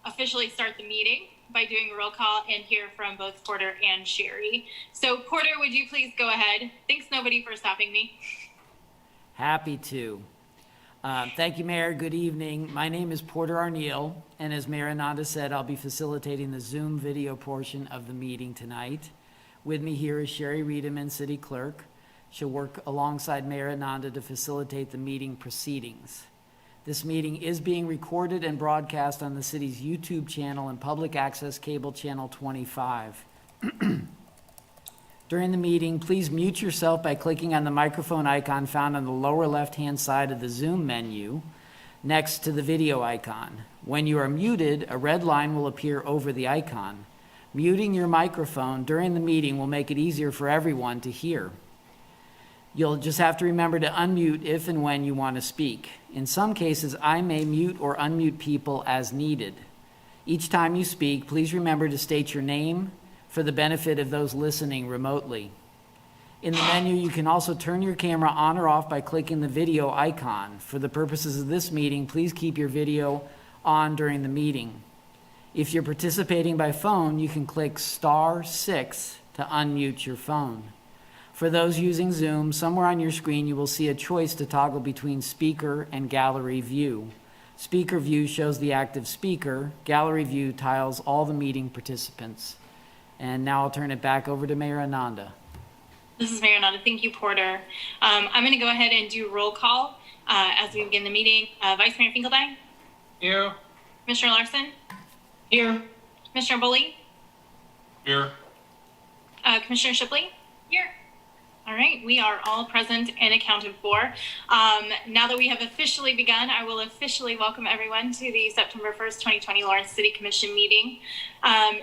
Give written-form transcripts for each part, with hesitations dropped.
officially start the meeting by doing a roll call and hear from both Porter and Sherri. So Porter, would you please go ahead? Thanks nobody for stopping me. Happy to. Thank you, Mayor. Good evening. My name is Porter Arneal, and as Mayor Ananda said, I'll be facilitating the Zoom video portion of the meeting tonight. With me here is Sherri Reidemann, City Clerk. She'll work alongside Mayor Ananda to facilitate the meeting proceedings. This meeting is being recorded and broadcast on the city's YouTube channel and public access cable channel 25. During the meeting, please mute yourself by clicking on the microphone icon found on the lower left-hand side of the Zoom menu next to the video icon. When you are muted, a red line will appear over the icon. Muting your microphone during the meeting will make it easier for everyone to hear. You'll just have to remember to unmute if and when you want to speak. In some cases, I may mute or unmute people as needed. Each time you speak, please remember to state your name for the benefit of those listening remotely. In the menu, you can also turn your camera on or off by clicking the video icon. For the purposes of this meeting, please keep your video on during the meeting. If you're participating by phone, you can click *6 to unmute your phone. For those using Zoom, somewhere on your screen you will see a choice to toggle between speaker and gallery view. Speaker view shows the active speaker. Gallery view tiles all the meeting participants. And now I'll turn it back over to Mayor Ananda. This is Mayor Ananda. Thank you, Porter. I'm going to go ahead and do roll call as we begin the meeting. Vice Mayor Finkeldine? Here. Commissioner Larson? Here. Commissioner Bully? Here. Commissioner Shipley? Here. All right, we are all present and accounted for. Now that we have officially begun, I will officially welcome everyone to the September 1st, 2020 Lawrence City Commission meeting.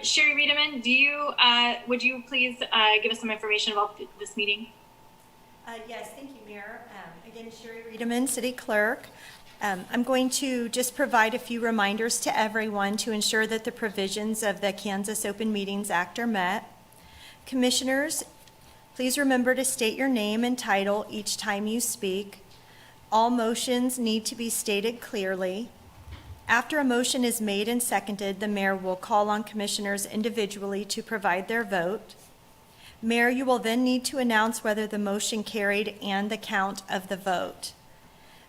Sherri Reidemann, would you please give us some information about this meeting? Yes, thank you, Mayor. Again, Sherri Reidemann, City Clerk. I'm going to just provide a few reminders to everyone to ensure that the provisions of the Kansas Open Meetings Act are met. Commissioners, please remember to state your name and title each time you speak. All motions need to be stated clearly. After a motion is made and seconded, the mayor will call on commissioners individually to provide their vote. Mayor, you will then need to announce whether the motion carried and the count of the vote.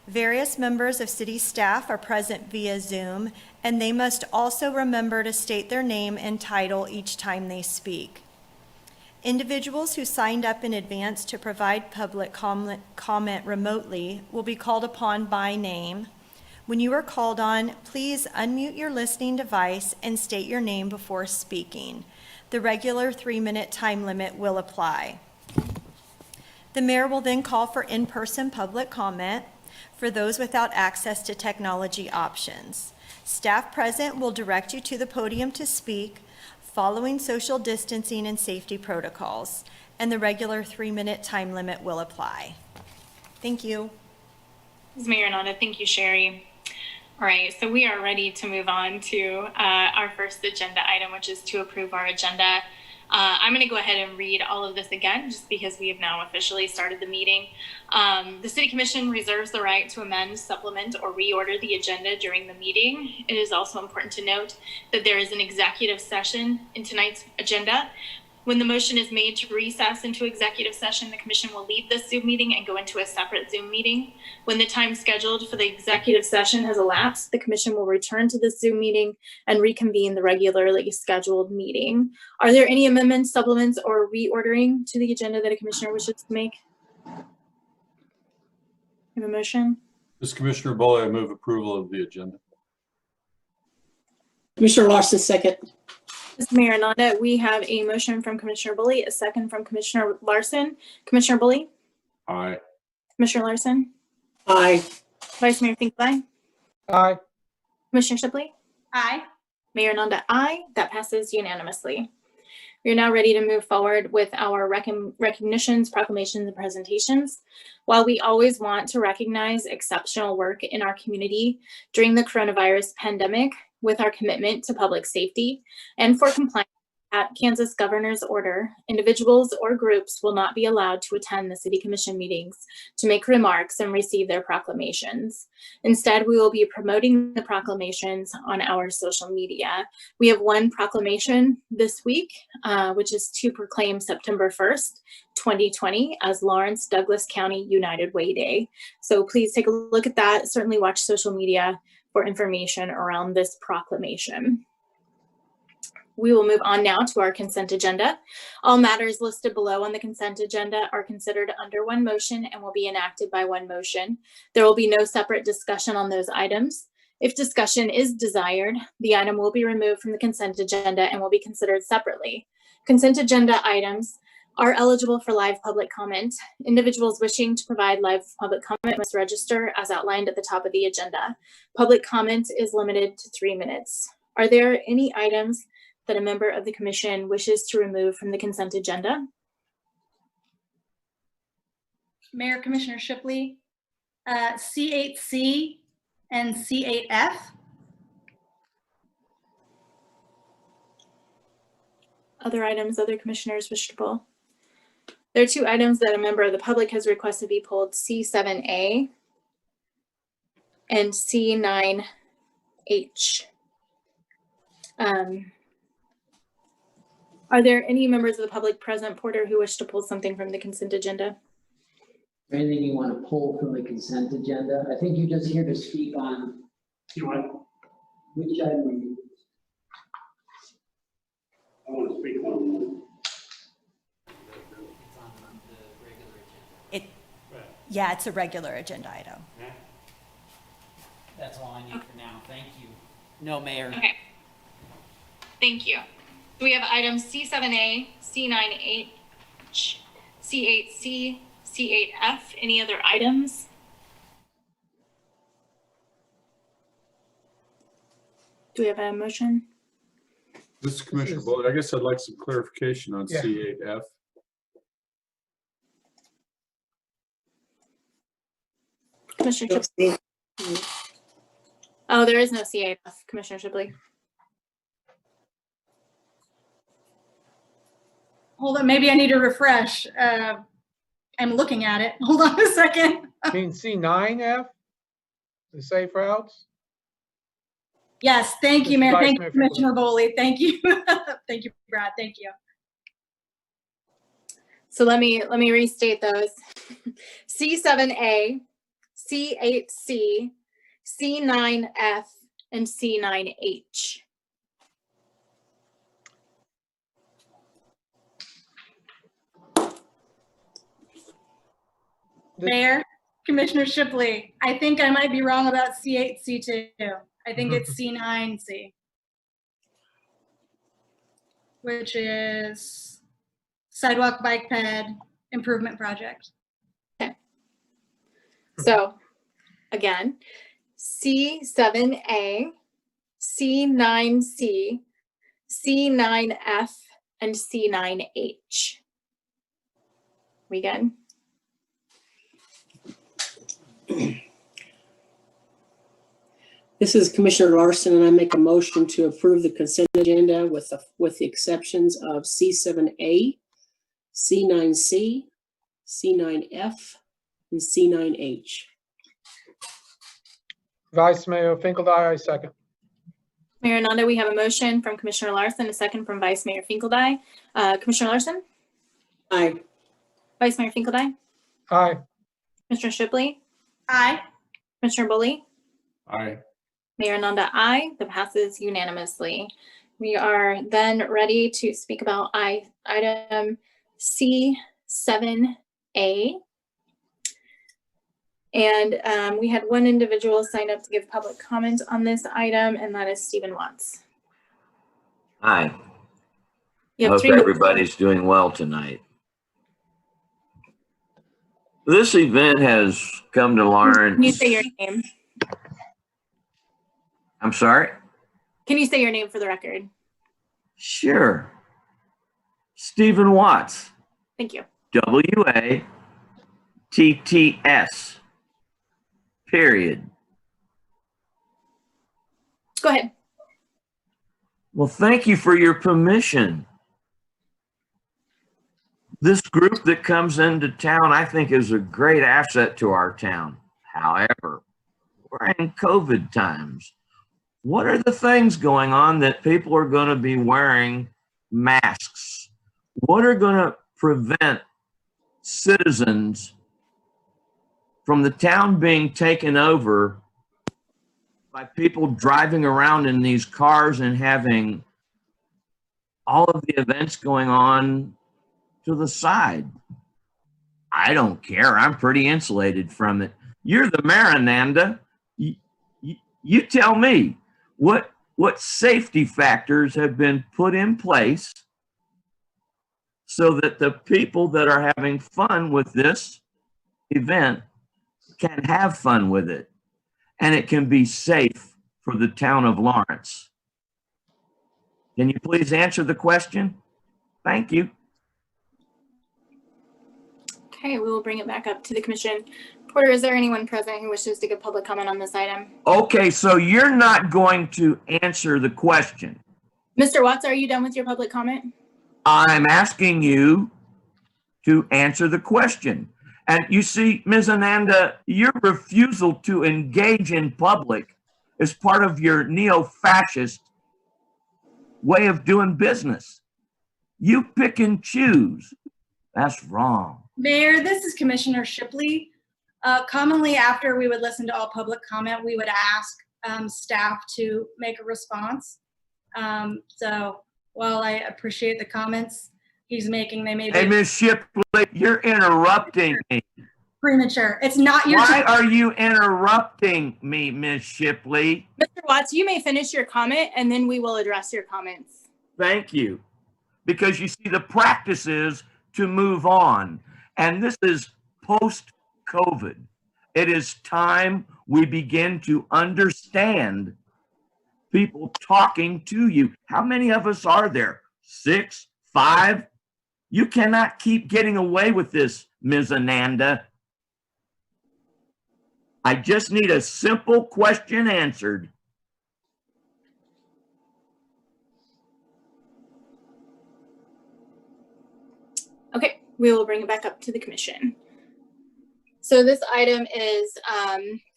Various members of city staff are present via Zoom, and they must also remember to state their name and title each time they speak. Individuals who signed up in advance to provide public comment remotely will be called upon by name. When you are called on, please unmute your listening device and state your name before speaking. The regular 3-minute time limit will apply. The mayor will then call for in-person public comment for those without access to technology options. Staff present will direct you to the podium to speak, following social distancing and safety protocols, and the regular 3-minute time limit will apply. Thank you. This is Mayor Ananda. Thank you, Sherri. All right, so we are ready to move on to our first agenda item, which is to approve our agenda. I'm going to go ahead and read all of this again, just because we have now officially started the meeting. The City Commission reserves the right to amend, supplement, or reorder the agenda during the meeting. It is also important to note that there is an executive session in tonight's agenda. When the motion is made to recess into executive session, the Commission will leave this Zoom meeting and go into a separate Zoom meeting. When the time scheduled for the executive session has elapsed, the Commission will return to the Zoom meeting and reconvene the regularly scheduled meeting. Are there any amendments, supplements, or reordering to the agenda that a Commissioner wishes to make? Have a motion? This is Commissioner Bully. I move approval of the agenda. Commissioner Larson, second. Mr. Mayor Ananda, we have a motion from Commissioner Bully, a second from Commissioner Larson. Commissioner Bully? Aye. Commissioner Larson? Aye. Vice Mayor Finkeldine? Aye. Commissioner Shipley? Aye. Mayor Ananda, aye. That passes unanimously. We are now ready to move forward with our recognitions, proclamations, and presentations. While we always want to recognize exceptional work in our community during the coronavirus pandemic with our commitment to public safety and for compliance at Kansas Governor's Order, individuals or groups will not be allowed to attend the City Commission meetings to make remarks and receive their proclamations. Instead, we will be promoting the proclamations on our social media. We have one proclamation this week, which is to proclaim September 1st, 2020 as Lawrence Douglas County United Way Day. So please take a look at that. Certainly watch social media for information around this proclamation. We will move on now to our consent agenda. All matters listed below on the consent agenda are considered under one motion and will be enacted by one motion. There will be no separate discussion on those items. If discussion is desired, the item will be removed from the consent agenda and will be considered separately. Consent agenda items are eligible for live public comment. Individuals wishing to provide live public comment must register as outlined at the top of the agenda. Public comment is limited to 3 minutes. Are there any items that a member of the commission wishes to remove from the consent agenda? Mayor, Commissioner Shipley, C8C and C8F. Other items other commissioners wish to pull? There are 2 items that a member of the public has requested be pulled, C7A and C9H. Are there any members of the public present, Porter, who wish to pull something from the consent agenda? Anything you want to pull from the consent agenda? I think you're just here to speak on which item are you? I want to speak on Yeah, it's a regular agenda item. That's all I need for now. Thank you. No, Mayor. Okay. Thank you. We have items C7A, C9H, C8C, C8F. Any other items? Do we have a motion? This is Commissioner Bullock. I guess I'd like some clarification on Yeah. C8F. Commissioner Shipley? Oh, there is no C8F, Commissioner Shipley. Hold on, maybe I need to refresh. I'm looking at it. Hold on a second. Mean C9F, the safe routes? Yes, thank you, Mr. Mayor. Vice Thank Mayor you, Commissioner Boley. Thank you. Thank you, Brad. Thank you. So let me restate those. C7A, C8C, C9F, and C9H. Mayor, Commissioner Shipley, I think I might be wrong about C8C too. I think it's C9C, which is sidewalk bike ped improvement project. So again, C7A, C9C, C9F, and C9H. We good? This is Commissioner Larson, and I make a motion to approve the consent agenda with the exceptions of C7A, C9C, C9F, and C9H. Vice Mayor Finkeldye, I second. Mayor Ananda, we have a motion from Commissioner Larson, a second from Vice Mayor Finkeldye. Commissioner Larson? Aye. Vice Mayor Finkeldye? Aye. Commissioner Shipley? Aye. Commissioner Bully? Aye. Mayor Ananda, aye. That passes unanimously. We are then ready to speak about item C7A. And we had one individual sign up to give public comment on this item, and that is Stephen Watts. Hi. You I have hope 3 minutes. everybody's doing well tonight. This event has come to Lawrence. Can you say your name? I'm sorry? Can you say your name for the record? Sure. Stephen Watts, Thank you. WATTS, period. Go ahead. Well, thank you for your permission This group that comes into town, I think, is a great asset to our town. However, we're in COVID times. What are the things going on that people are going to be wearing masks? What are going to prevent citizens from the town being taken over by people driving around in these cars and having all of the events going on to the side? I don't care. I'm pretty insulated from it. You're the mayor, Ananda. You tell me what safety factors have been put in place so that the people that are having fun with this event can have fun with it and it can be safe for the town of Lawrence. Can you please answer the question? Thank you. Okay, we will bring it back up to the commission. Porter, is there anyone present who wishes to give public comment on this item? Okay, so you're not going to answer the question. Mr. Watts, are you done with your public comment? I'm asking you to answer the question. And you see, Ms. Ananda, your refusal to engage in public is part of your neo-fascist way of doing business. You pick and choose. That's wrong. Mayor, this is Commissioner Shipley. Commonly after we would listen to all public comment, we would ask staff to make a response. So while I appreciate the comments he's making, they may Hey, be Ms. Shipley, you're interrupting me. premature. It's not your Why turn. are you interrupting me, Ms. Shipley? Mr. Watts, you may finish your comment and then we will address your comments. Thank you. Because you see, the practice is to move on. And this is post-COVID. It is time we begin to understand people talking to you. How many of us are there? 6, 5? You cannot keep getting away with this, Ms. Ananda. I just need a simple question answered. Okay, we will bring it back up to the commission. So this item is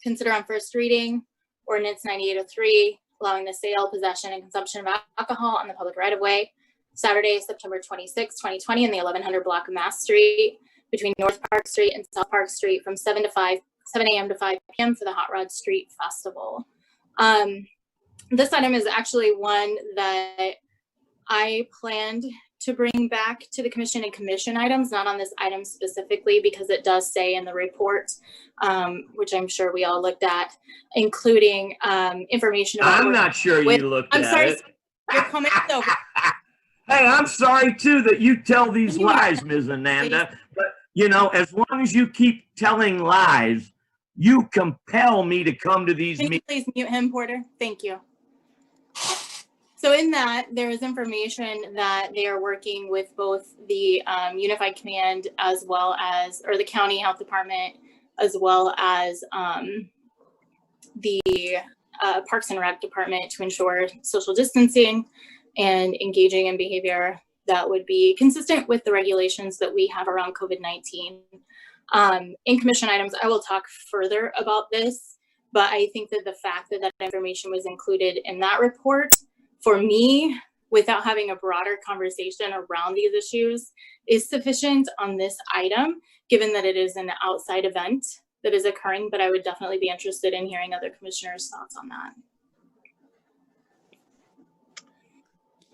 consider on first reading, ordinance 9803, allowing the sale, possession, and consumption of alcohol on the public right of way, Saturday, September 26, 2020, in the 1100 block of Mass Street between North Park Street and South Park Street from 7 a.m. to 5 p.m. for the Hot Rod Street Festival. This item is actually one that I planned to bring back to the commission and commission items, not on this item specifically, because it does say in the report, which I'm sure we all looked at, including information about. I'm not sure you looked at it. I'm sorry, your comment is over. Hey, I'm sorry too that you tell these lies, Ms. Ananda, but you know, as long as you keep telling lies, you compel me to come to these Can you meetings. please mute him, Porter? Thank you. So in that, there is information that they are working with both the Unified Command as well as, or the County Health Department, as well as the Parks and Rec Department to ensure social distancing and engaging in behavior that would be consistent with the regulations that we have around COVID-19. In commission items, I will talk further about this, but I think that the fact that that information was included in that report, for me, without having a broader conversation around these issues, is sufficient on this item, given that it is an outside event that is occurring, but I would definitely be interested in hearing other commissioners' thoughts on that.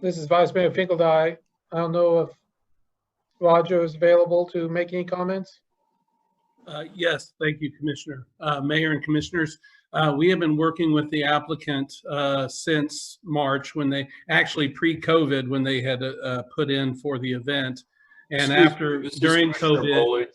This is Vice Mayor Finkeldie. I don't know if Roger is available to make any comments. Yes, thank you, Commissioner. Mayor and Commissioners, we have been working with the applicant since March, when they actually pre-COVID, when they had put in for the event. And during COVID,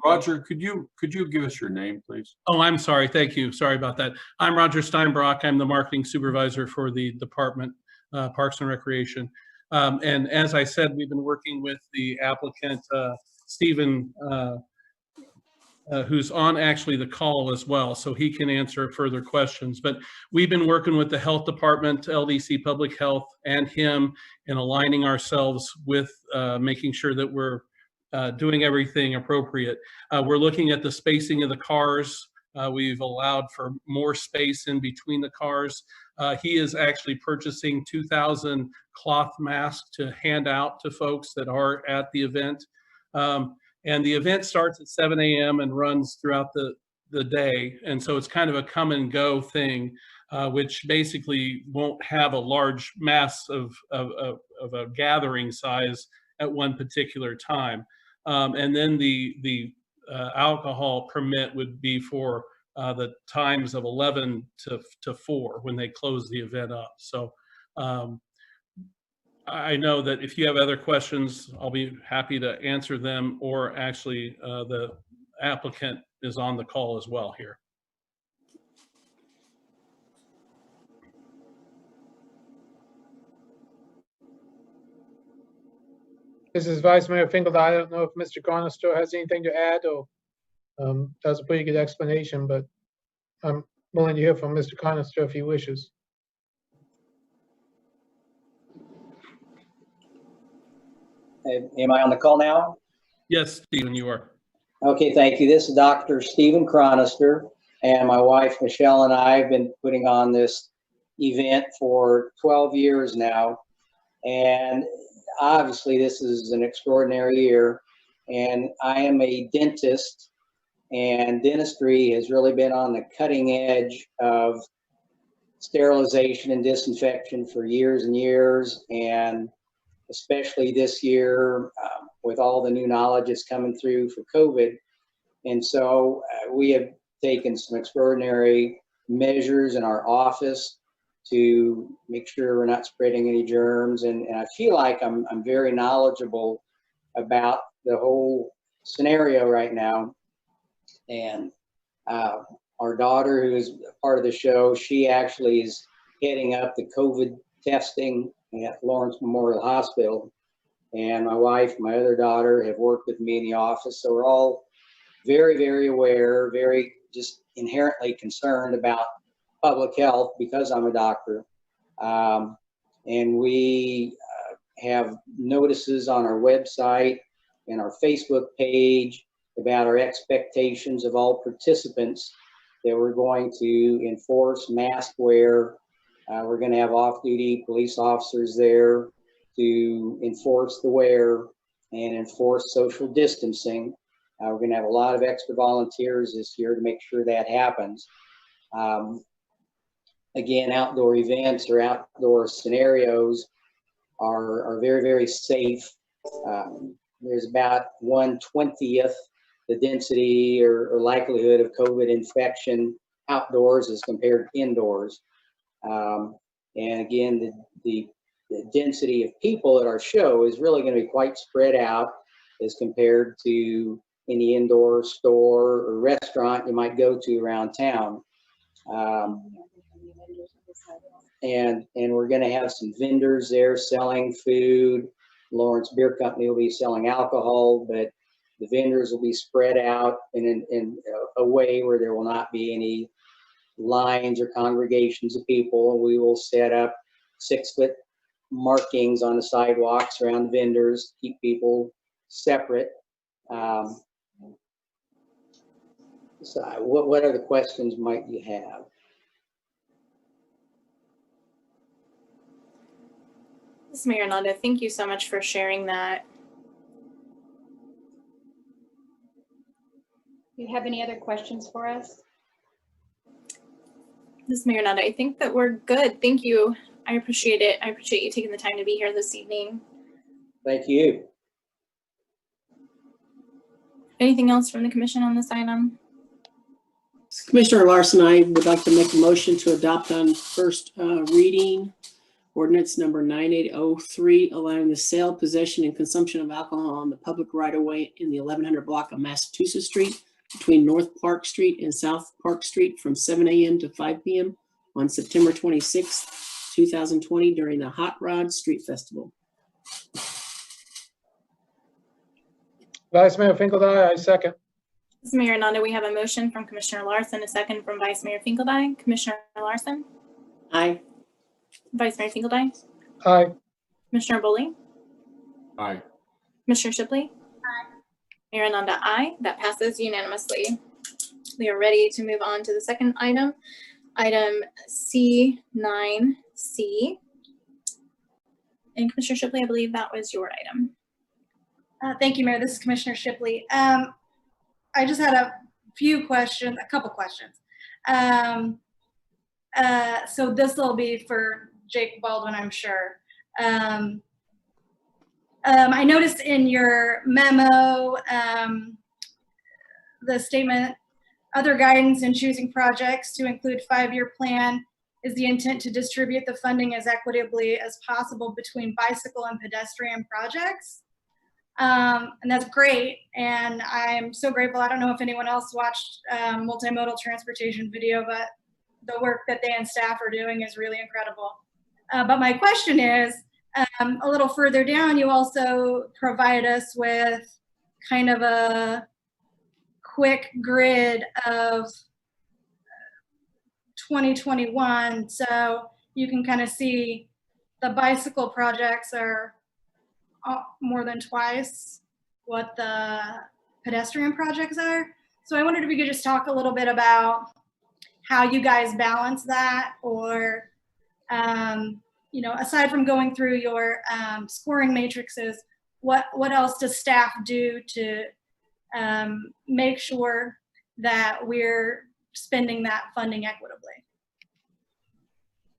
Roger, could you give us your name, please? Oh, I'm sorry. Thank you. Sorry about that. I'm Roger Steinbrock. I'm the marketing supervisor for the department, Parks and Recreation. And as I said, we've been working with the applicant, Stephen, who's on actually the call as well, so he can answer further questions. But we've been working with the health department, LDC Public Health, and him in aligning ourselves with making sure that we're doing everything appropriate. We're looking at the spacing of the cars. We've allowed for more space in between the cars. He is actually purchasing 2,000 cloth masks to hand out to folks that are at the event. And the event starts at 7 a.m. and runs throughout the day. And so it's kind of a come and go thing, which basically won't have a large mass of a gathering size at one particular time. And then the alcohol permit would be for the times of 11 to 4 when they close the event up. So I know that if you have other questions, I'll be happy to answer them, or actually the applicant is on the call as well here. This is Vice Mayor Finkeldine. I don't know if Mr. Chronister has anything to add, or that's a pretty good explanation, but I'm willing to hear from Mr. Chronister if he wishes. Am I on the call now? Yes, Stephen, you are. Okay, thank you. This is Dr. Stephen Chronister, and my wife Michelle and I have been putting on this event for 12 years now. And obviously this is an extraordinary year, and I am a dentist, and dentistry has really been on the cutting edge of sterilization and disinfection for years and years, and especially this year with all the new knowledge that's coming through for COVID. And so we have taken some extraordinary measures in our office to make sure we're not spreading any germs. And I feel like I'm very knowledgeable about the whole scenario right now. And our daughter, who is part of the show, she actually is heading up the COVID testing at Lawrence Memorial Hospital. And my wife, my other daughter have worked with me in the office. So we're all very, very aware, very just inherently concerned about public health because I'm a doctor. And we have notices on our website and our Facebook page about our expectations of all participants that we're going to enforce mask wear. We're going to have off-duty police officers there to enforce the wear and enforce social distancing. We're going to have a lot of extra volunteers this year to make sure that happens. Again, outdoor events or outdoor scenarios are very, very safe. There's about 1/20th the density or likelihood of COVID infection outdoors as compared to indoors. And again, the density of people at our show is really going to be quite spread out as compared to any indoor store or restaurant you might go to around town. And we're going to have some vendors there selling food. Lawrence Beer Company will be selling alcohol, but the vendors will be spread out in a way where there will not be any lines or congregations of people. We will set up 6-foot markings on the sidewalks around vendors to keep people separate. So what other questions might you have? This is Mayor Ananda. Thank you so much for sharing that. Do you have any other questions for us? This is Mayor Ananda. I think that we're good. Thank you. I appreciate it. I appreciate you taking the time to be here this evening. Thank you. Anything else from the commission on this item? Commissioner Larson, I would like to make a motion to adopt on first reading ordinance number 9803, allowing the sale, possession, and consumption of alcohol on the public right-of-way in the 1100 block of Massachusetts Street between North Park Street and South Park Street from 7 a.m. to 5 p.m. on September 26, 2020 during the Hot Rod Street Festival. Vice Mayor Finkeldine, I second. This is Mayor Ananda. We have a motion from Commissioner Larson, a second from Vice Mayor Finkeldine. Commissioner Larson? Aye. Vice Mayor Finkeldine? Aye. Commissioner Bowling? Aye. Commissioner Shipley? Mayor Ananda, aye. That passes unanimously. We are ready to move on to the second item, item C9C. And Commissioner Shipley, I believe that was your item. Thank you, Mayor. This is Commissioner Shipley. I just had a couple questions. So this will be for Jake Baldwin, I'm sure. I noticed in your memo, the statement, other guidance in choosing projects to include 5-year plan is the intent to distribute the funding as equitably as possible between bicycle and pedestrian projects. And that's great. And I'm so grateful. I don't know if anyone else watched multimodal transportation video, but the work that they and staff are doing is really incredible. But my question is, a little further down, you also provide us with kind of a quick grid of 2021. So you can kind of see the bicycle projects are more than twice what the pedestrian projects are. So I wondered if you could just talk a little bit about how you guys balance that, or you know, aside from going through your scoring matrices, what else does staff do to make sure that we're spending that funding equitably?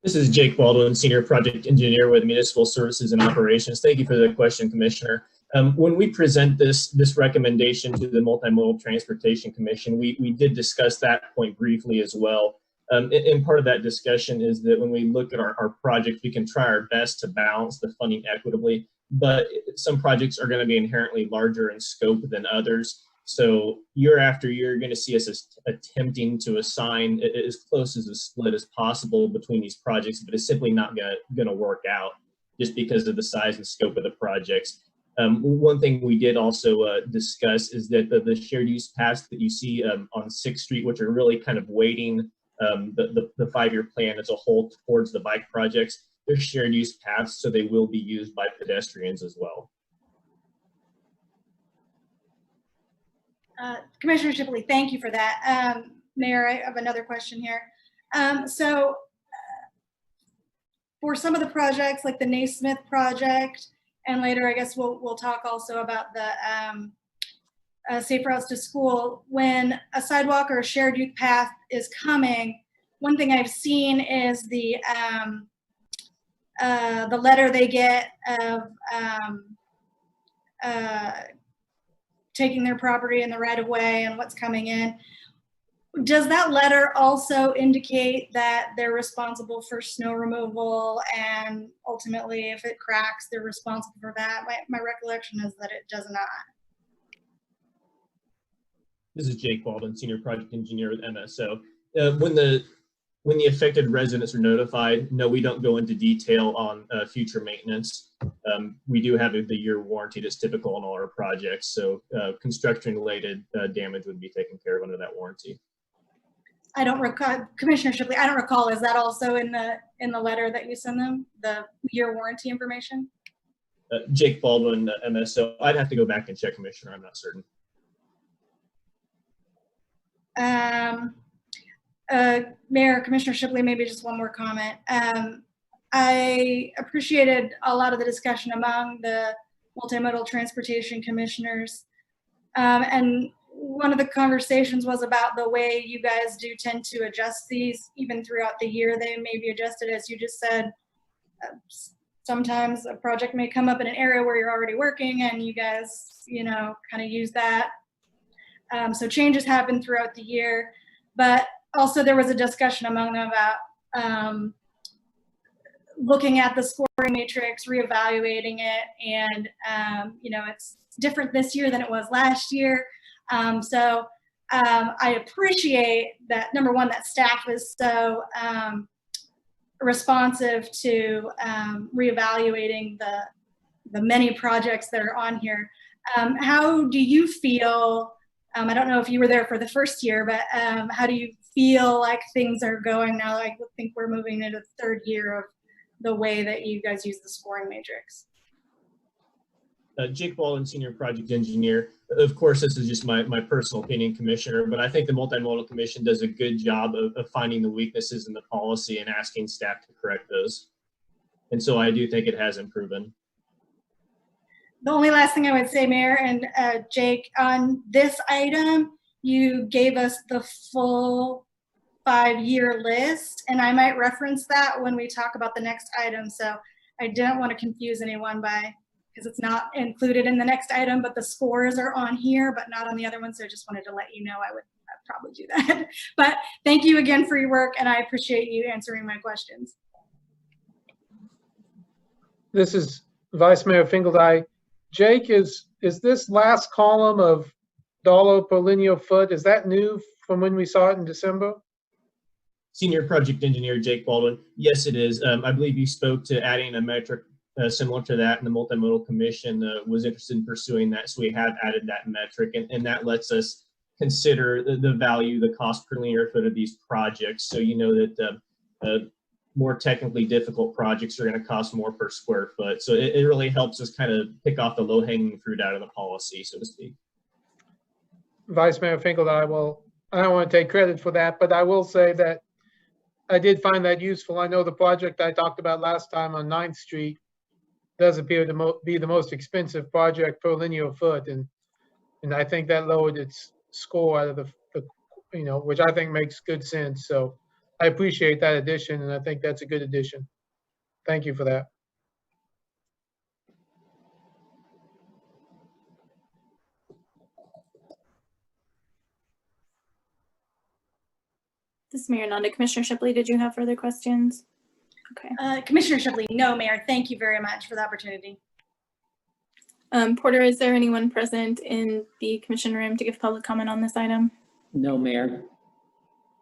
This is Jake Baldwin, Senior Project Engineer with Municipal Services and Operations. Thank you for the question, Commissioner. When we present this recommendation to the Multimodal Transportation Commission, we did discuss that point briefly as well. And part of that discussion is that when we look at our projects, we can try our best to balance the funding equitably, but some projects are going to be inherently larger in scope than others. So year after year, you're going to see us attempting to assign as close as a split as possible between these projects, but it's simply not going to work out just because of the size and scope of the projects. One thing we did also discuss is that the shared use paths that you see on 6th Street, which are really kind of weighting the 5-year plan as a whole towards the bike projects, they're shared use paths, so they will be used by pedestrians as well. Commissioner Shipley, thank you for that. Mayor, I have another question here. For some of the projects like the Naismith project, and later I guess we'll talk also about the Safe Routes to School, when a sidewalk or a shared youth path is coming, one thing I've seen is the letter they get of taking their property in the right of way and what's coming in. Does that letter also indicate that they're responsible for snow removal, and ultimately if it cracks, they're responsible for that? My recollection is that it does not. This is Jake Baldwin, Senior Project Engineer with MSO. When the affected residents are notified, no, we don't go into detail on future maintenance. We do have the year warranty that's typical on all our projects, so construction-related damage would be taken care of under that warranty. I don't recall, Commissioner Shipley, I don't recall, is that also in the letter that you send them, the year warranty information? Jake Baldwin, MSO. I'd have to go back and check, Commissioner. I'm not certain. Mayor, Commissioner Shipley, maybe just one more comment. I appreciated a lot of the discussion among the multimodal transportation commissioners. And one of the conversations was about the way you guys do tend to adjust these even throughout the year. They may be adjusted, as you just said. Sometimes a project may come up in an area where you're already working and you guys, you know, kind of use that. So changes happen throughout the year, but also there was a discussion among them about looking at the scoring matrix, reevaluating it, and you know, it's different this year than it was last year. So I appreciate that, number one, that staff is so responsive to reevaluating the many projects that are on here. How do you feel, I don't know if you were there for the first year, but how do you feel like things are going now? I think we're moving into the 3rd year of the way that you guys use the scoring matrix. Jake Baldwin, Senior Project Engineer. Of course, this is just my personal opinion, Commissioner, but I think the Multimodal Commission does a good job of finding the weaknesses in the policy and asking staff to correct those. And so I do think it has improved. The only last thing I would say, Mayor and Jake, on this item, you gave us the full 5-year list, and I might reference that when we talk about the next item. So I didn't want to confuse anyone because it's not included in the next item, but the scores are on here, but not on the other one. So I just wanted to let you know I'd probably do that. But thank you again for your work, and I appreciate you answering my questions. This is Vice Mayor Finkeldine. Jake, is this last column of dollar per linear foot, is that new from when we saw it in December? Senior Project Engineer Jake Baldwin. Yes, it is. I believe you spoke to adding a metric similar to that, and the Multimodal Commission was interested in pursuing that. So we have added that metric, and that lets us consider the value, the cost per linear foot of these projects. So you know that more technically difficult projects are going to cost more per square foot. So it really helps us kind of pick off the low-hanging fruit out of the policy, so to speak. Vice Mayor Finkeldine, well, I don't want to take credit for that, but I will say that I did find that useful. I know the project I talked about last time on 9th Street does appear to be the most expensive project per linear foot, and I think that lowered its score out of the which I think makes good sense. So I appreciate that addition, and I think that's a good addition. Thank you for that. This is Mayor Ananda. Commissioner Shipley, did you have further questions? Okay. Commissioner Shipley, no, Mayor. Thank you very much for the opportunity. Porter, is there anyone present in the commission room to give public comment on this item? No, Mayor.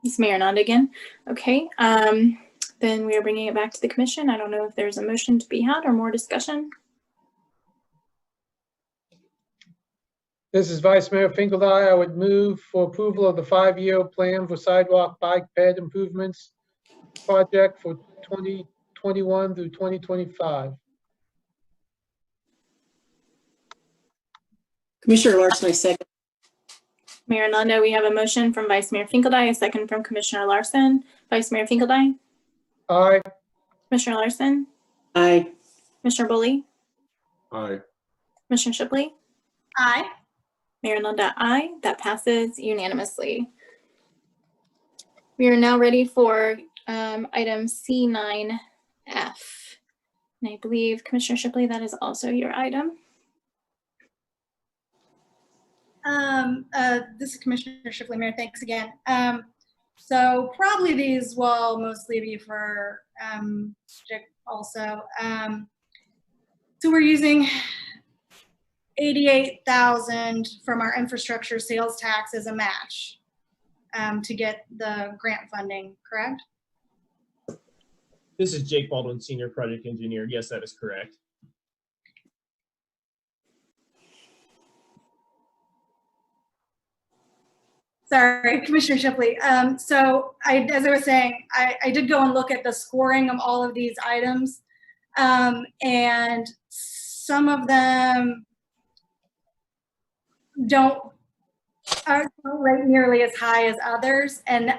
This is Mayor Ananda again. Okay. Then we are bringing it back to the commission. I don't know if there's a motion to be had or more discussion. This is Vice Mayor Finkeldine. I would move for approval of the 5-year plan for sidewalk bike ped improvements project for 2021 through 2025. Commissioner Larson, I second. Mayor Ananda, we have a motion from Vice Mayor Finkeldine, a second from Commissioner Larson. Vice Mayor Finkeldine? Aye. Commissioner Larson? Aye. Commissioner Bully? Aye. Commissioner Shipley? Aye. Mayor Ananda, aye. That passes unanimously. We are now ready for item C9F. And I believe, Commissioner Shipley, that is also your item. This is Commissioner Shipley, Mayor. Thanks again. So probably these will mostly be for Jake also. So we're using $88,000 from our infrastructure sales tax as a match to get the grant funding, correct? This is Jake Baldwin, Senior Project Engineer. Yes, that is correct. Sorry, Commissioner Shipley. So as I was saying, I did go and look at the scoring of all of these items, and some of them aren't rate nearly as high as others. And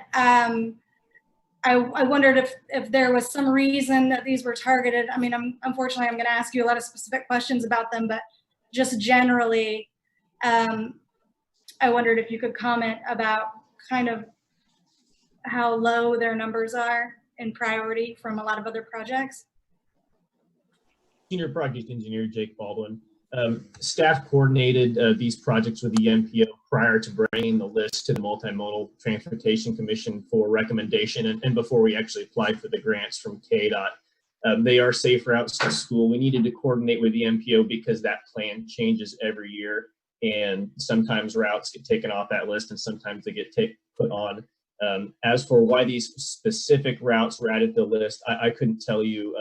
I wondered if there was some reason that these were targeted. I mean, unfortunately, I'm going to ask you a lot of specific questions about them, but just generally, I wondered if you could comment about kind of how low their numbers are in priority from a lot of other projects. Senior Project Engineer Jake Baldwin. Staff coordinated these projects with the MPO prior to bringing the list to the Multimodal Transportation Commission for recommendation and before we actually applied for the grants from KDOT. They are safe routes to school. We needed to coordinate with the MPO because that plan changes every year, and sometimes routes get taken off that list and sometimes they get put on. As for why these specific routes were added to the list, I couldn't tell you.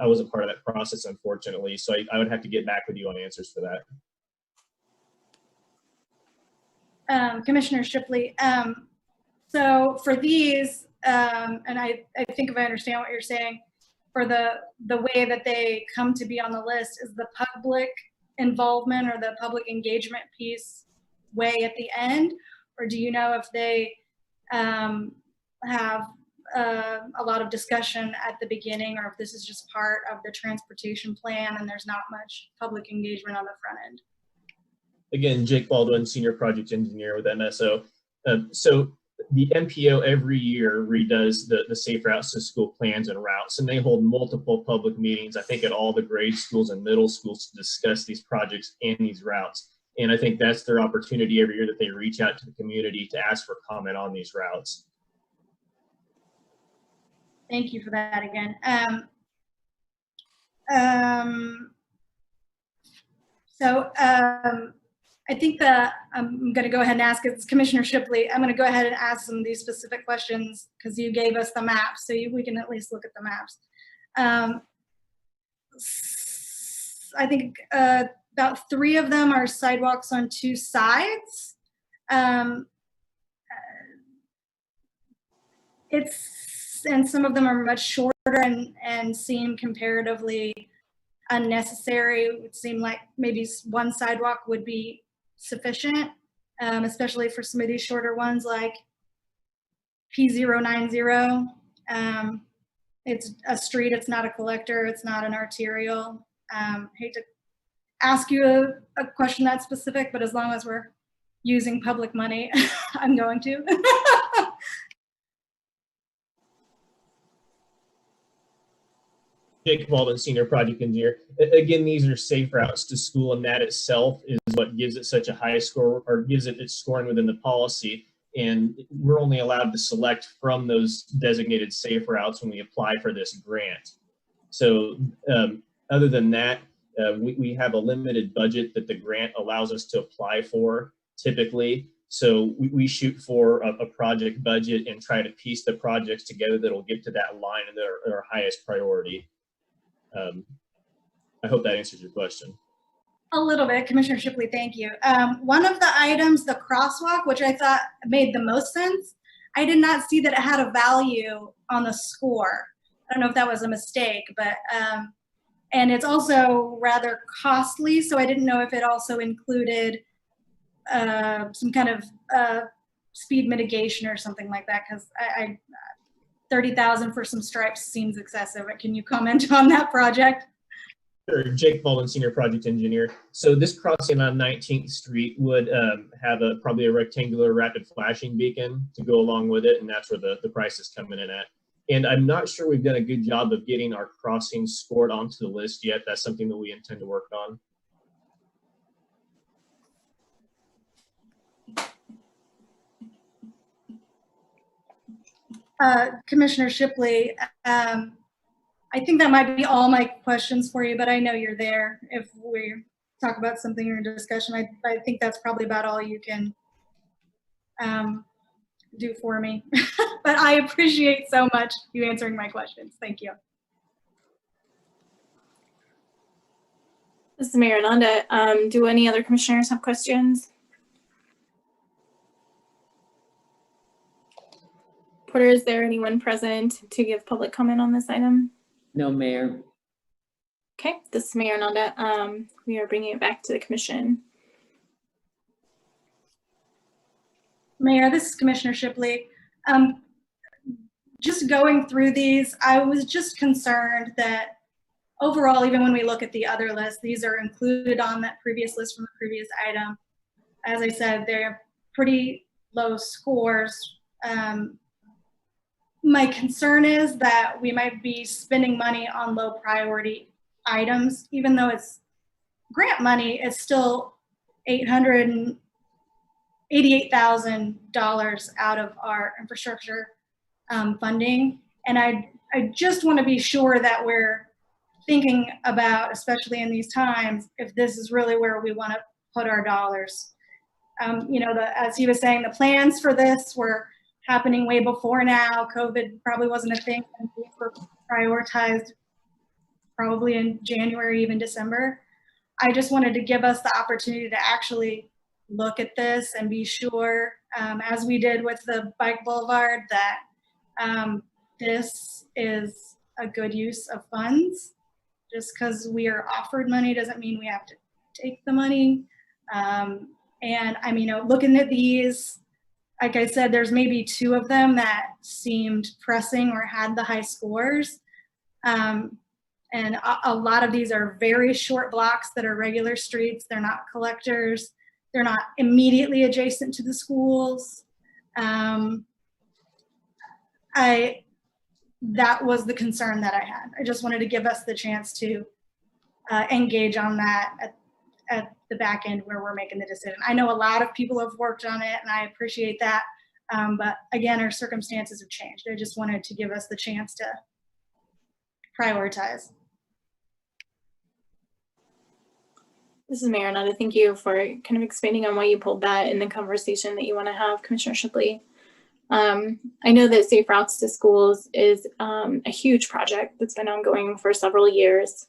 I wasn't part of that process, unfortunately, so I would have to get back with you on answers for that. Commissioner Shipley, so for these, and I think if I understand what you're saying, for the way that they come to be on the list, is the public involvement or the public engagement piece way at the end? Or do you know if they have a lot of discussion at the beginning, or if this is just part of the transportation plan and there's not much public engagement on the front end? Again, Jake Baldwin, Senior Project Engineer with MSO. So the MPO every year redoes the Safe Routes to School plans and routes, and they hold multiple public meetings, I think at all the grade schools and middle schools, to discuss these projects and these routes. And I think that's their opportunity every year, that they reach out to the community to ask for comment on these routes. Thank you for that again. I think I'm going to go ahead and ask, it's Commissioner Shipley. I'm going to go ahead and ask some of these specific questions because you gave us the maps, so we can at least look at the maps. I think about 3 of them are sidewalks on 2 sides. And some of them are much shorter and seem comparatively unnecessary. It would seem like maybe 1 sidewalk would be sufficient, especially for some of these shorter ones like P090. It's a street, it's not a collector, it's not an arterial. Hate to ask you a question that's specific, but as long as we're using public money, I'm going to. Jake Baldwin, Senior Project Engineer. Again, these are safe routes to school, and that itself is what gives it such a high score, or gives it its scoring within the policy. And we're only allowed to select from those designated safe routes when we apply for this grant. So other than that, we have a limited budget that the grant allows us to apply for typically. So we shoot for a project budget and try to piece the projects together that'll get to that line and that are our highest priority. I hope that answers your question. A little bit, Commissioner Shipley, thank you. One of the items, the crosswalk, which I thought made the most sense, I did not see that it had a value on the score. I don't know if that was a mistake, but, and it's also rather costly, so I didn't know if it also included some kind of speed mitigation or something like that, because I 30,000 for some stripes seems excessive. Can you comment on that project? Sure. Jake Baldwin, Senior Project Engineer. So this crossing on 19th Street would have probably a rectangular rapid flashing beacon to go along with it, and that's where the price is coming in at. And I'm not sure we've done a good job of getting our crossings scored onto the list yet. That's something that we intend to work on. Commissioner Shipley, I think that might be all my questions for you, but I know you're there if we talk about something in discussion. I think that's probably about all you can do for me. But I appreciate so much you answering my questions. Thank you. This is Mayor Ananda. Do any other commissioners have questions? Porter, is there anyone present to give public comment on this item? No, Mayor. Okay, this is Mayor Ananda. We are bringing it back to the commission. Mayor, this is Commissioner Shipley. Just going through these, I was just concerned that overall, even when we look at the other list, these are included on that previous list from the previous item. As I said, they're pretty low scores. My concern is that we might be spending money on low priority items, even though it's grant money, it's still $888,000 out of our infrastructure funding. And I just want to be sure that we're thinking about, especially in these times, if this is really where we want to put our dollars. You know, as he was saying, the plans for this were happening way before now. COVID probably wasn't a thing, and we were prioritized probably in January, even December. I just wanted to give us the opportunity to actually look at this and be sure, as we did with the Bike Boulevard, that this is a good use of funds. Just because we are offered money doesn't mean we have to take the money. And I'm, looking at these, like I said, there's maybe 2 of them that seemed pressing or had the high scores. And a lot of these are very short blocks that are regular streets. They're not collectors. They're not immediately adjacent to the schools. That was the concern that I had. I just wanted to give us the chance to engage on that at the back end where we're making the decision. I know a lot of people have worked on it, and I appreciate that. But again, our circumstances have changed. I just wanted to give us the chance to prioritize. This is Mayor Ananda. Thank you for kind of expanding on why you pulled that in the conversation that you want to have, Commissioner Shipley. I know that Safe Routes to Schools is a huge project that's been ongoing for several years.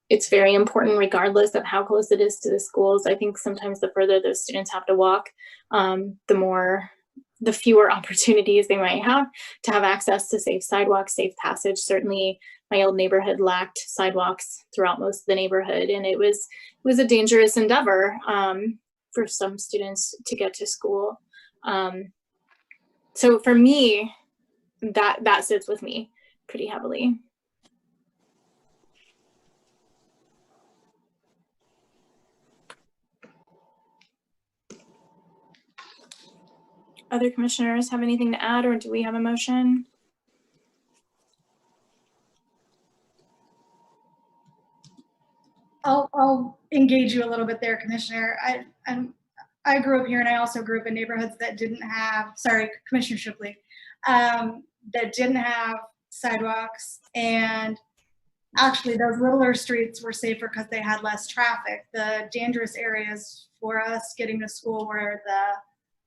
It's very important regardless of how close it is to the schools. I think sometimes the further those students have to walk, the fewer opportunities they might have to have access to safe sidewalks, safe passage. Certainly my old neighborhood lacked sidewalks throughout most of the neighborhood, and it was a dangerous endeavor for some students to get to school. So for me, that sits with me pretty heavily. Other commissioners have anything to add, or do we have a motion? I'll engage you a little bit there, Commissioner. I grew up here, and I also grew up in neighborhoods that didn't have, sorry, Commissioner Shipley, that didn't have sidewalks. And actually those littler streets were safer because they had less traffic. The dangerous areas for us getting to school were the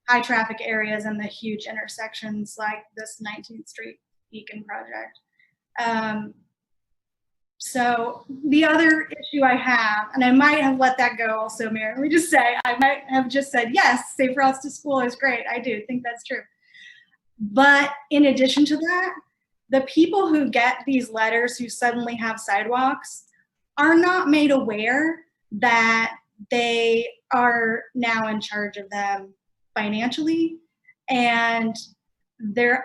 high traffic areas and the huge intersections like this 19th Street Beacon project. So the other issue I have, and I might have let that go also, Mayor, let me just say, I might have just said, yes, Safe Routes to School is great. I do think that's true. But in addition to that, the people who get these letters who suddenly have sidewalks are not made aware that they are now in charge of them financially. And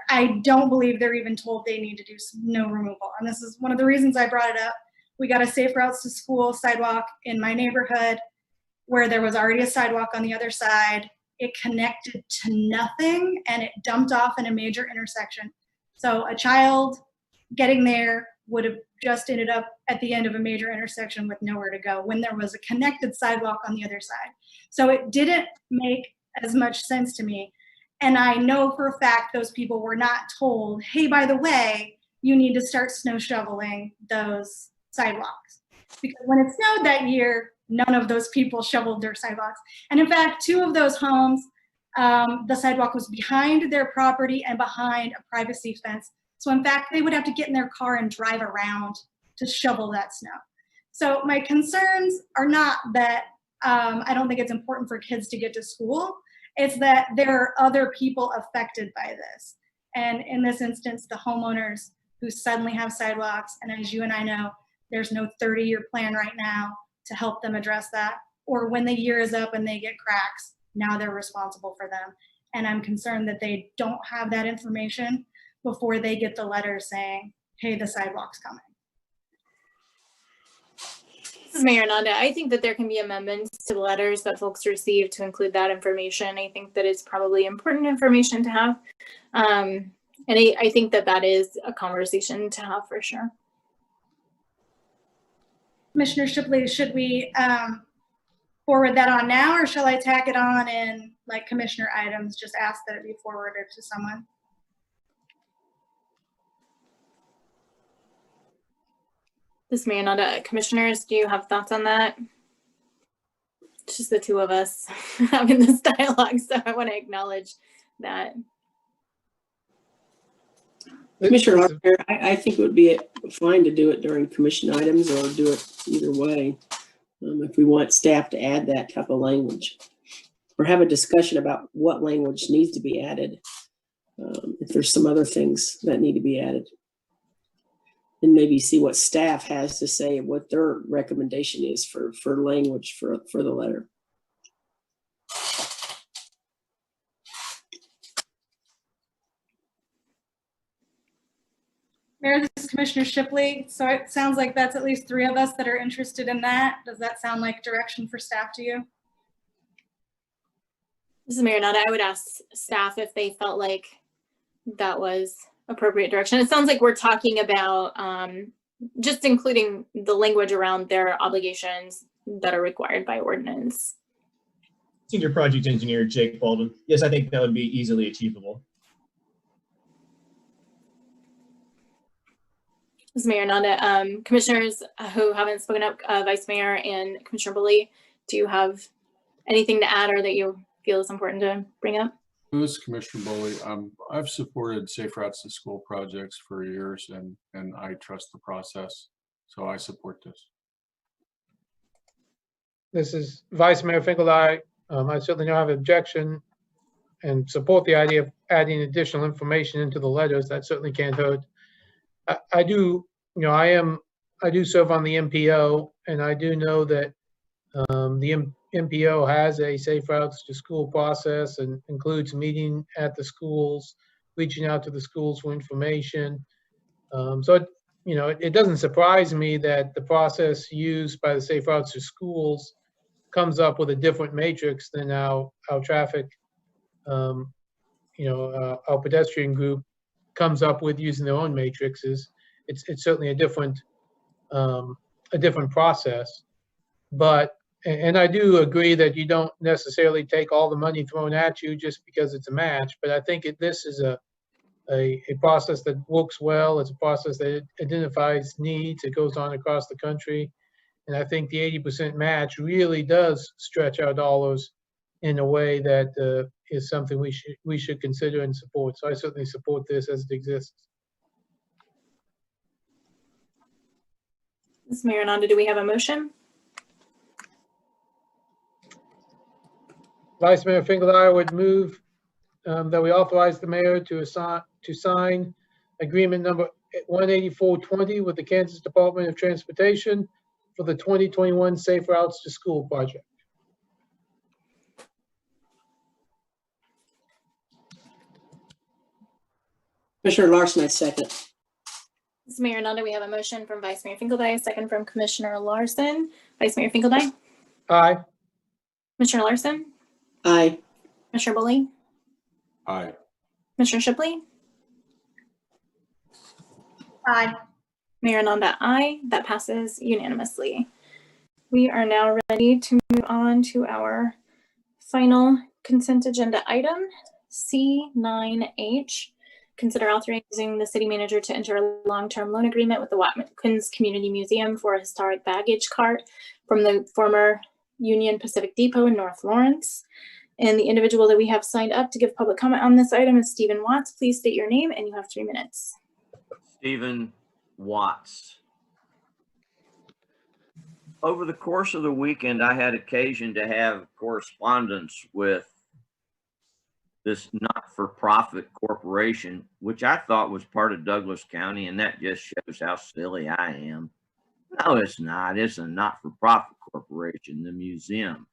I don't believe they're even told they need to do snow removal. And this is one of the reasons I brought it up. We got a Safe Routes to School sidewalk in my neighborhood where there was already a sidewalk on the other side. It connected to nothing and it dumped off in a major intersection. So a child getting there would have just ended up at the end of a major intersection with nowhere to go when there was a connected sidewalk on the other side. So it didn't make as much sense to me. And I know for a fact those people were not told, hey, by the way, you need to start snow shoveling those sidewalks. Because when it snowed that year, none of those people shoveled their sidewalks. And in fact, 2 of those homes, the sidewalk was behind their property and behind a privacy fence. So in fact, they would have to get in their car and drive around to shovel that snow. So my concerns are not that I don't think it's important for kids to get to school. It's that there are other people affected by this. And in this instance, the homeowners who suddenly have sidewalks, and as you and I know, there's no 30-year plan right now to help them address that. Or when the year is up and they get cracks, now they're responsible for them. And I'm concerned that they don't have that information before they get the letter saying, hey, the sidewalk's coming. This is Mayor Ananda. I think that there can be amendments to the letters that folks receive to include that information. I think that it's probably important information to have. And I think that that is a conversation to have for sure. Commissioner Shipley, should we forward that on now, or shall I tack it on in like commissioner items, just ask that it be forwarded to someone? This is Mayor Ananda. Commissioners, do you have thoughts on that? It's just the 2 of us having this dialogue, so I want to acknowledge that. Commissioner Harper, I think it would be fine to do it during commission items or do it either way. If we want staff to add that type of language or have a discussion about what language needs to be added. If there's some other things that need to be added. and maybe see what staff has to say, what their recommendation is for language for the letter. Mayor, this is Commissioner Shipley. So it sounds like that's at least 3 of us that are interested in that. Does that sound like direction for staff to you? This is Mayor Ananda. I would ask staff if they felt like that was appropriate direction. It sounds like we're talking about just including the language around their obligations that are required by ordinance. Senior Project Engineer Jake Baldwin. Yes, I think that would be easily achievable. This is Mayor Ananda. Commissioners who haven't spoken up, Vice Mayor and Commissioner Bully, do you have anything to add or that you feel is important to bring up? This is Commissioner Bully. I've supported Safe Routes to School projects for years, and I trust the process, so I support this. This is Vice Mayor Finkeldine. I certainly don't have an objection and support the idea of adding additional information into the letters. That certainly can't hurt. I do serve on the MPO, and I do know that the MPO has a Safe Routes to School process and includes meeting at the schools, reaching out to the schools for information. So it doesn't surprise me that the process used by the Safe Routes to Schools comes up with a different matrix than our traffic, our pedestrian group comes up with using their own matrices. It's certainly a different process, and I do agree that you don't necessarily take all the money thrown at you just because it's a match. But I think this is a process that works well. It's a process that identifies needs. It goes on across the country, and I think the 80% match really does stretch our dollars in a way that is something we should consider and support. So I certainly support this as it exists. Ms. Mayor Ananda, do we have a motion? Vice Mayor Finkeldine would move that we authorize the mayor to sign agreement number 18420 with the Kansas Department of Transportation for the 2021 Safe Routes to School project. Commissioner Larson, I second. Ms. Mayor Ananda, we have a motion from Vice Mayor Finkeldine, a second from Commissioner Larson. Vice Mayor Finkeldine? Aye. Commissioner Larson? Aye. Commissioner Bully? Aye. Commissioner Shipley? Aye. Mayor Ananda, aye. That passes unanimously. We are now ready to move on to our final consent agenda item, C9H. Consider authorizing the city manager to enter a long-term loan agreement with the Watkins Community Museum for a historic baggage cart from the former Union Pacific Depot in North Lawrence. And the individual that we have signed up to give public comment on this item is Stephen Watts. Please state your name and you have 3 minutes. Stephen Watts. Over the course of the weekend, I had occasion to have correspondence with this not-for-profit corporation, which I thought was part of Douglas County, and that just shows how silly I am. No, it's not. It's a not-for-profit corporation, the museum.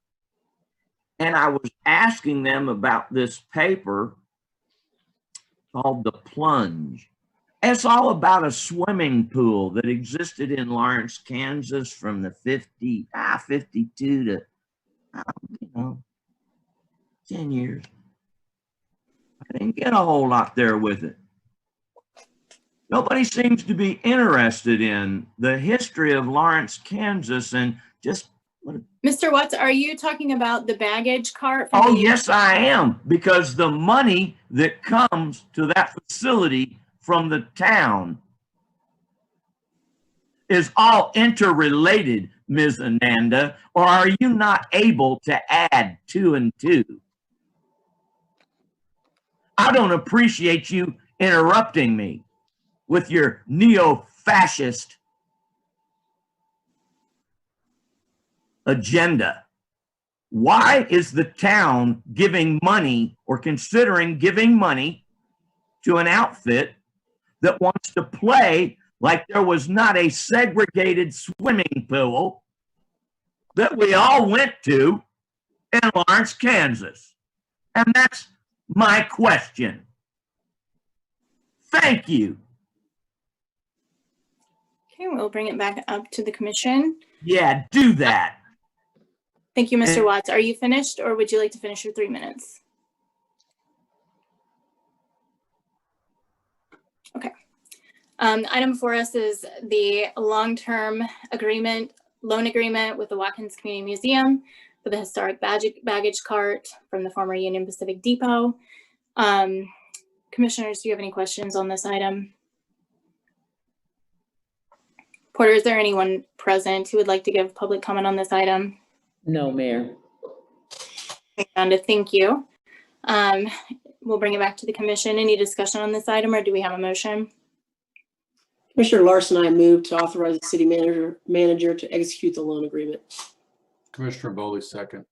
And I was asking them about this paper called The Plunge. It's all about a swimming pool that existed in Lawrence, Kansas from the 52 to, 10 years. I didn't get a whole lot there with it. Nobody seems to be interested in the history of Lawrence, Kansas, and just Mr. Watts, are you talking about the baggage cart? Oh, yes, I am, because the money that comes to that facility from the town is all interrelated, Ms. Ananda, or are you not able to add 2 and 2? I don't appreciate you interrupting me with your neo-fascist agenda. Why is the town giving money or considering giving money to an outfit that wants to play like there was not a segregated swimming pool that we all went to in Lawrence, Kansas. And that's my question. Thank you. Okay, we'll bring it back up to the commission. Yeah, do that. Thank you, Mr. Watts. Are you finished, or would you like to finish your 3 minutes? Okay. Item before us is the long-term loan agreement with the Watkins Community Museum for the historic baggage cart from the former Union Pacific Depot. Commissioners, do you have any questions on this item? Porter, is there anyone present who would like to give public comment on this item? No, Mayor. Ananda, thank you. We'll bring it back to the commission. Any discussion on this item, or do we have a motion? Commissioner Larson, I move to authorize the city manager to execute the loan agreement. Commissioner Bowley, second.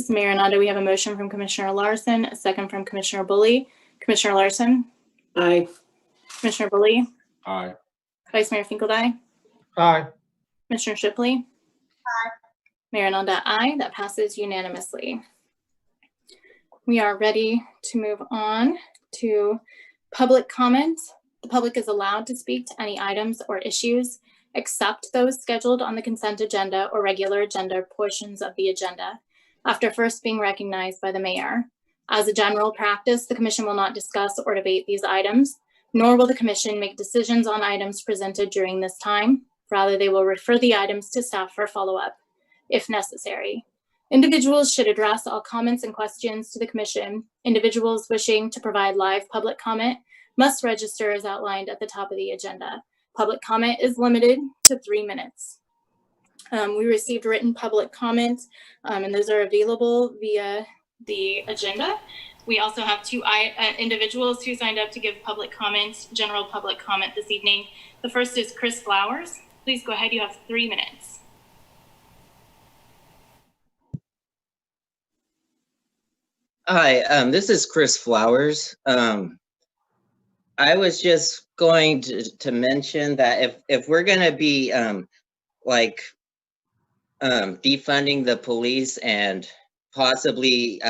Mayor Ananda, we have a motion from Commissioner Larson, a second from Commissioner Bully. Commissioner Larson? Aye. Commissioner Bully? Aye. Vice Mayor Finkeldei? Aye. Commissioner Shipley? Aye. Mayor Ananda, aye. That passes unanimously. We are ready to move on to public comment. The public is allowed to speak to any items or issues except those scheduled on the consent agenda or regular agenda portions of the agenda, after first being recognized by the mayor. As a general practice, the commission will not discuss or debate these items, nor will the commission make decisions on items presented during this time. Rather, they will refer the items to staff for follow-up, if necessary. Individuals should address all comments and questions to the commission. Individuals wishing to provide live public comment must register as outlined at the top of the agenda. Public comment is limited to 3 minutes. We received written public comments, and those are available via the agenda. We also have two individuals who signed up to give public comments, general public comment this evening. The first is Chris Flowers. Please go ahead, you have 3 minutes. Hi, this is Chris Flowers. I was just going to mention that if we're going to be defunding the police and possibly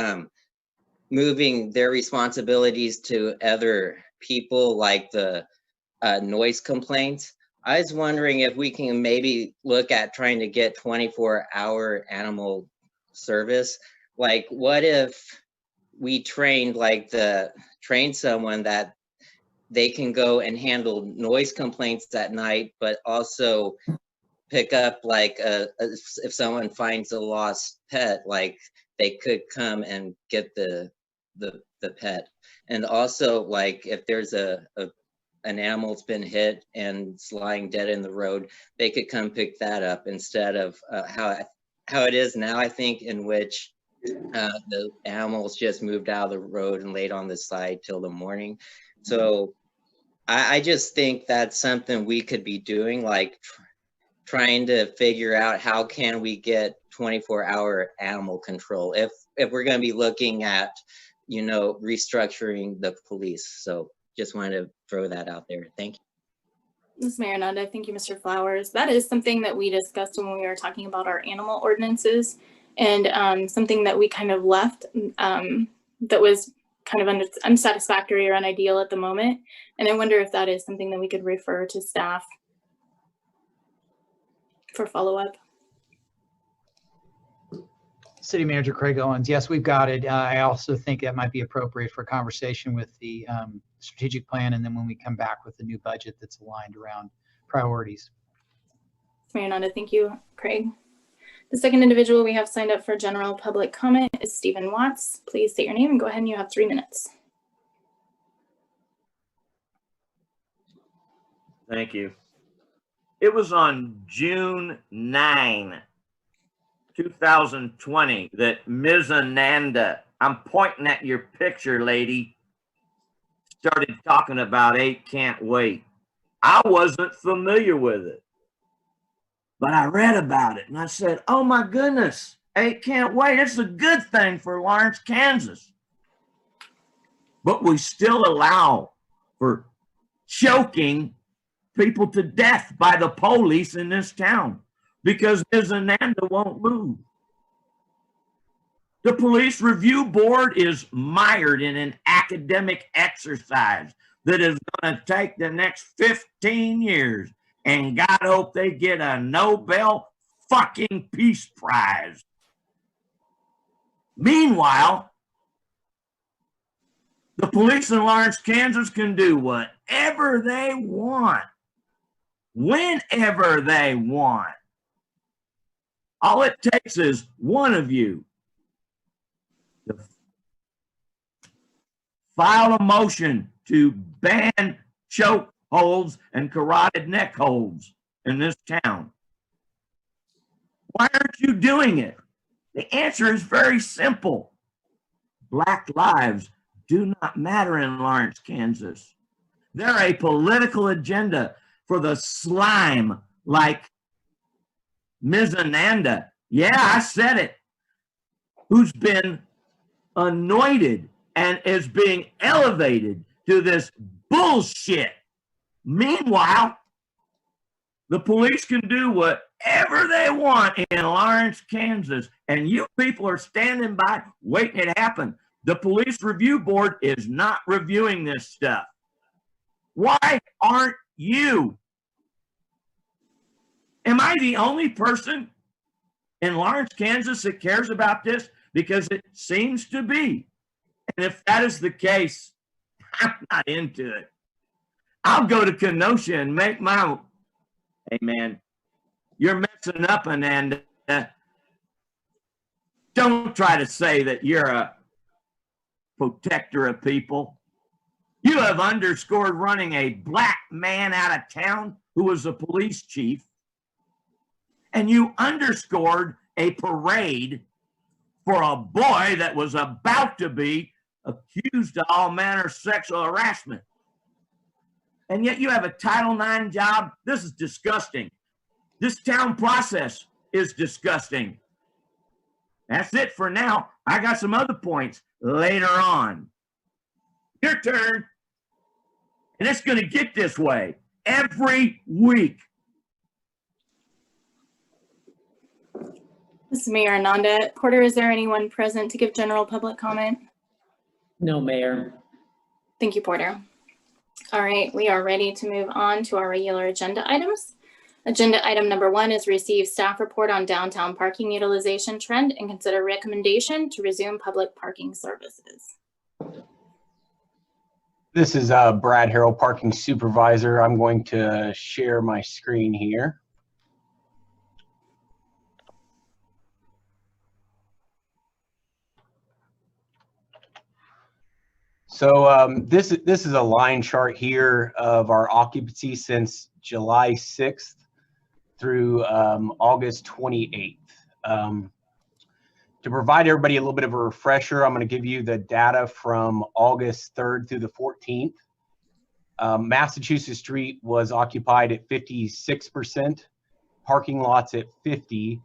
moving their responsibilities to other people, like the noise complaints, I was wondering if we can maybe look at trying to get 24-hour animal service. Like, what if we trained someone that they can go and handle noise complaints at night, but also pick up if someone finds a lost pet, like they could come and get the pet. And also, like, if there's an animal's been hit and it's lying dead in the road, they could come pick that up instead of how it is now, I think, in which the animals just moved out of the road and laid on the side till the morning. So I just think that's something we could be doing, like trying to figure out how can we get 24-hour animal control if we're going to be looking at, restructuring the police. So just wanted to throw that out there. Thank you. Ms. Mayor Ananda, thank you, Mr. Flowers. That is something that we discussed when we were talking about our animal ordinances, and something that we kind of left that was kind of unsatisfactory or unideal at the moment. And I wonder if that is something that we could refer to staff for follow-up. City Manager Craig Owens, yes, we've got it. I also think that might be appropriate for conversation with the strategic plan, and then when we come back with the new budget that's aligned around priorities. Mayor Ananda, thank you, Craig. The second individual we have signed up for general public comment is Stephen Watts. Please state your name and go ahead, and you have 3 minutes. Thank you. It was on June 9, 2020 that Ms. Ananda, I'm pointing at your picture, lady, started talking about 8 Can't Wait. I wasn't familiar with it, but I read about it and I said, oh my goodness, 8 Can't Wait. It's a good thing for Lawrence, Kansas. But we still allow for choking people to death by the police in this town because Ms. Ananda won't move. The police review board is mired in an academic exercise that is going to take the next 15 years, and God hope they get a Nobel fucking Peace Prize. Meanwhile, the police in Lawrence, Kansas can do whatever they want, whenever they want. All it takes is one of you to file a motion to ban choke holds and carotid neck holds in this town. Why aren't you doing it? The answer is very simple. Black lives do not matter in Lawrence, Kansas. They're a political agenda for the slime like Ms. Ananda. Yeah, I said it. Who's been anointed and is being elevated to this bullshit. Meanwhile, the police can do whatever they want in Lawrence, Kansas, and you people are standing by waiting it happen. The police review board is not reviewing this stuff. Why aren't you? Am I the only person in Lawrence, Kansas that cares about this? Because it seems to be. And if that is the case, I'm not into it. I'll go to Kenosha and make my, hey man, you're messing up, Ananda. Don't try to say that you're a protector of people. You have underscored running a black man out of town who was a police chief. And you underscored a parade for a boy that was about to be accused of all manner of sexual harassment. And yet you have a Title IX job. This is disgusting. This town process is disgusting. That's it for now. I got some other points later on. Your turn. And it's going to get this way every week. This is Mayor Ananda. Porter, is there anyone present to give general public comment? No, Mayor. Thank you, Porter. All right, we are ready to move on to our regular agenda items. Agenda item number 1 is receive staff report on downtown parking utilization trend and consider recommendation to resume public parking services. This is Brad Harrell, parking supervisor. I'm going to share my screen here. So this is a line chart here of our occupancy since July 6th through August 28th. To provide everybody a little bit of a refresher, I'm going to give you the data from August 3rd through the 14th. Massachusetts Street was occupied at 56%, parking lots at 50%,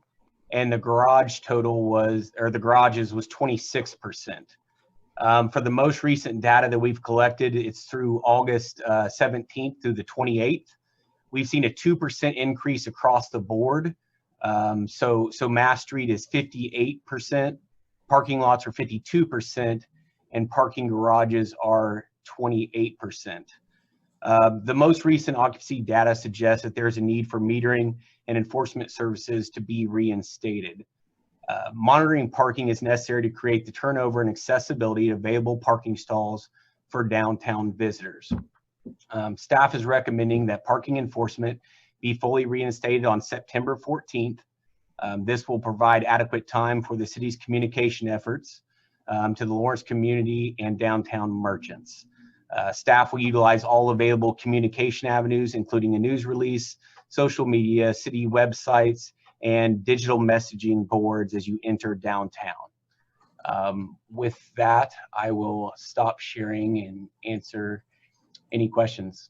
and the garage total was, or the garages was 26%. For the most recent data that we've collected, it's through August 17th through the 28th. We've seen a 2% increase across the board. So Mass Street is 58%, parking lots are 52%, and parking garages are 28%. The most recent occupancy data suggests that there's a need for metering and enforcement services to be reinstated. Monitoring parking is necessary to create the turnover and accessibility of available parking stalls for downtown visitors. Staff is recommending that parking enforcement be fully reinstated on September 14th. This will provide adequate time for the city's communication efforts to the Lawrence community and downtown merchants. Staff will utilize all available communication avenues, including a news release, social media, city websites, and digital messaging boards as you enter downtown. With that, I will stop sharing and answer any questions.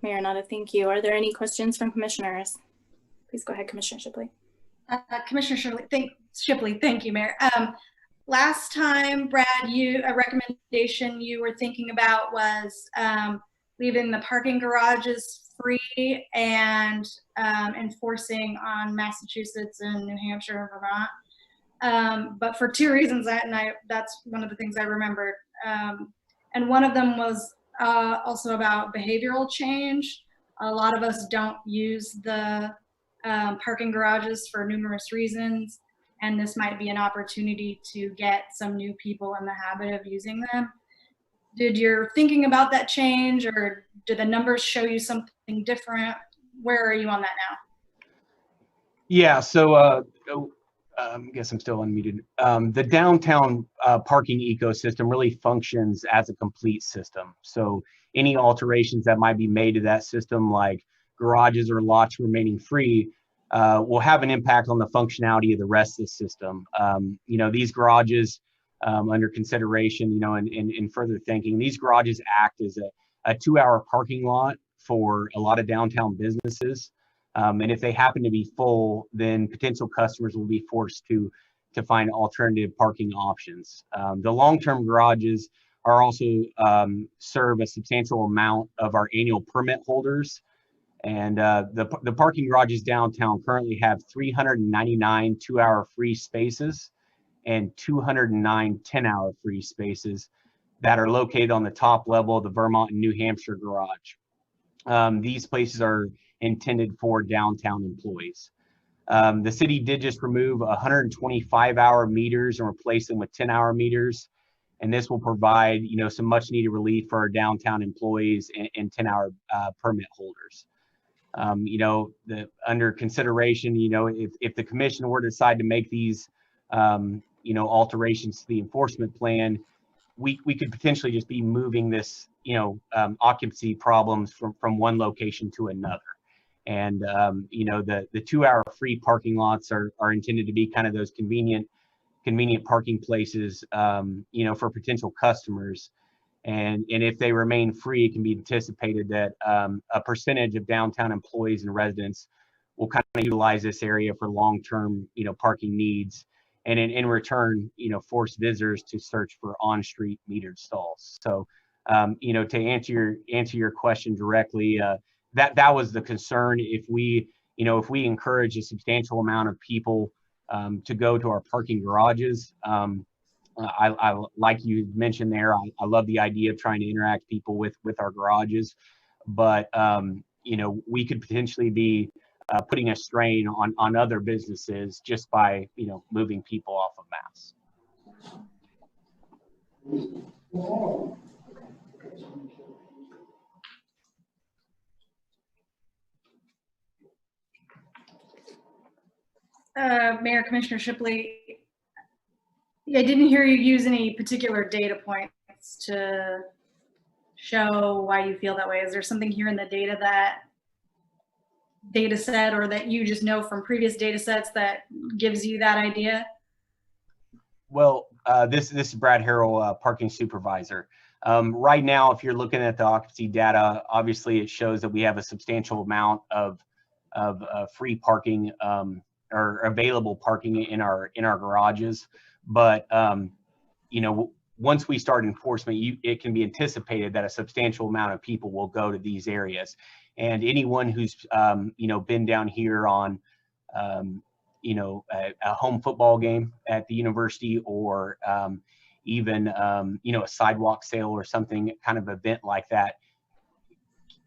Mayor Ananda, thank you. Are there any questions from commissioners? Please go ahead, Commissioner Shipley. Commissioner Shipley, thank you, Mayor. Last time, Brad, a recommendation you were thinking about was leaving the parking garages free and enforcing on Massachusetts and New Hampshire and Vermont. But for two reasons, that's one of the things I remembered. And one of them was also about behavioral change. A lot of us don't use the parking garages for numerous reasons, and this might be an opportunity to get some new people in the habit of using them. Did your thinking about that change, or did the numbers show you something different? Where are you on that now? Yeah, so I guess I'm still unmuted. The downtown parking ecosystem really functions as a complete system. So any alterations that might be made to that system, like garages or lots remaining free, will have an impact on the functionality of the rest of the system. You know, these garages, under consideration, you know, in further thinking, these garages act as a 2-hour parking lot for a lot of downtown businesses. And if they happen to be full, then potential customers will be forced to find alternative parking options. The long-term garages are also serve a substantial amount of our annual permit holders. And the parking garages downtown currently have 399 2-hour free spaces and 209 10-hour free spaces that are located on the top level of the Vermont and New Hampshire garage. These places are intended for downtown employees. The city did just remove 125-hour meters and replace them with 10-hour meters. And this will provide, you know, some much needed relief for our downtown employees and 10-hour permit holders. You know, under consideration, you know, if the commission were to decide to make these, you know, alterations to the enforcement plan, we could potentially just be moving this, you know, occupancy problems from one location to another. And, you know, the 2-hour free parking lots are intended to be kind of those convenient parking places, you know, for potential customers. And if they remain free, it can be anticipated that a percentage of downtown employees and residents will kind of utilize this area for long-term, you know, parking needs. And in return, you know, force visitors to search for on-street metered stalls. So, you know, to answer your question directly, that was the concern. If we encourage a substantial amount of people to go to our parking garages, I like you mentioned there, I love the idea of trying to interact people with our garages, but you know, we could potentially be putting a strain on other businesses just by, you know, moving people off of Mass. Mayor, Commissioner Shipley, I didn't hear you use any particular data points to show why you feel that way. Is there something here in the data set or that you just know from previous data sets that gives you that idea? Well, this is Brad Harrell, parking supervisor. Right now, if you're looking at the occupancy data, obviously it shows that we have a substantial amount of free parking or available parking in our garages. But you know, once we start enforcement, it can be anticipated that a substantial amount of people will go to these areas. And anyone who's you know, been down here on you know, a home football game at the university, or even you know, a sidewalk sale or something kind of event like that,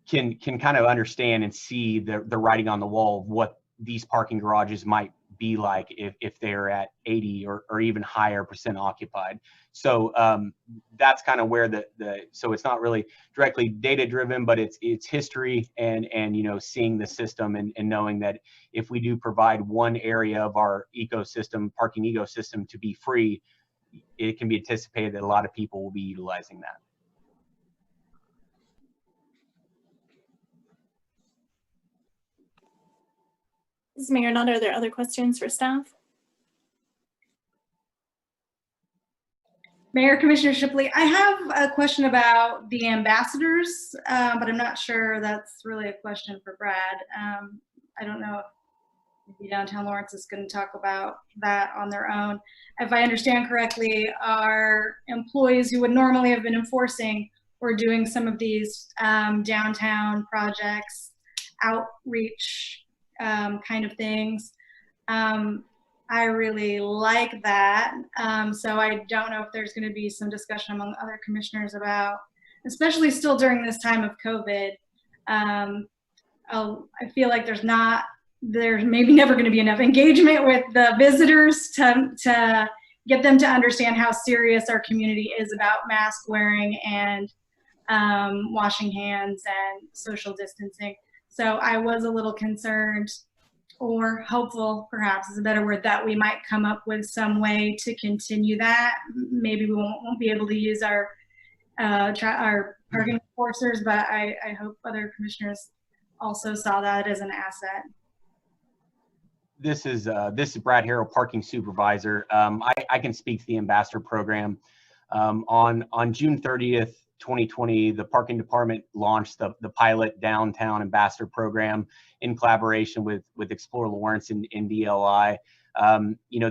can kind of understand and see the writing on the wall of what these parking garages might be like if they're at 80 or even higher % occupied. So that's kind of where so it's not really directly data driven, but it's history and you know, seeing the system and knowing that if we do provide one area of our ecosystem, parking ecosystem, to be free, it can be anticipated that a lot of people will be utilizing that. This is Mayor Ananda. Are there other questions for staff? Mayor, Commissioner Shipley, I have a question about the ambassadors, but I'm not sure that's really a question for Brad. I don't know if maybe Downtown Lawrence is going to talk about that on their own. If I understand correctly, our employees who would normally have been enforcing we're doing some of these downtown projects, outreach kind of things. I really like that. So I don't know if there's going to be some discussion among other commissioners about, especially still during this time of COVID. I feel like there's maybe never going to be enough engagement with the visitors to get them to understand how serious our community is about mask wearing and washing hands and social distancing. So I was a little concerned, or hopeful perhaps is a better word, that we might come up with some way to continue that. Maybe we won't be able to use our parking enforcers, but I hope other commissioners also saw that as an asset. This is Brad Harrell, parking supervisor. I can speak to the ambassador program. On June 30th, 2020, the parking department launched the pilot downtown ambassador program in collaboration with Explore Lawrence and DLI.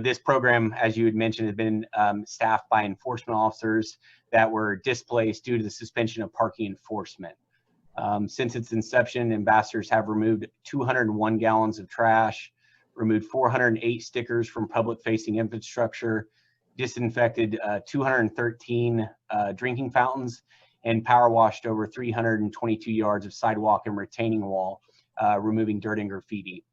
This program, as you had mentioned, has been staffed by enforcement officers that were displaced due to the suspension of parking enforcement. Since its inception, ambassadors have removed 201 gallons of trash, removed 408 stickers from public-facing infrastructure, disinfected 213 drinking fountains, and power washed over 322 yards of sidewalk and retaining wall, removing dirt and graffiti.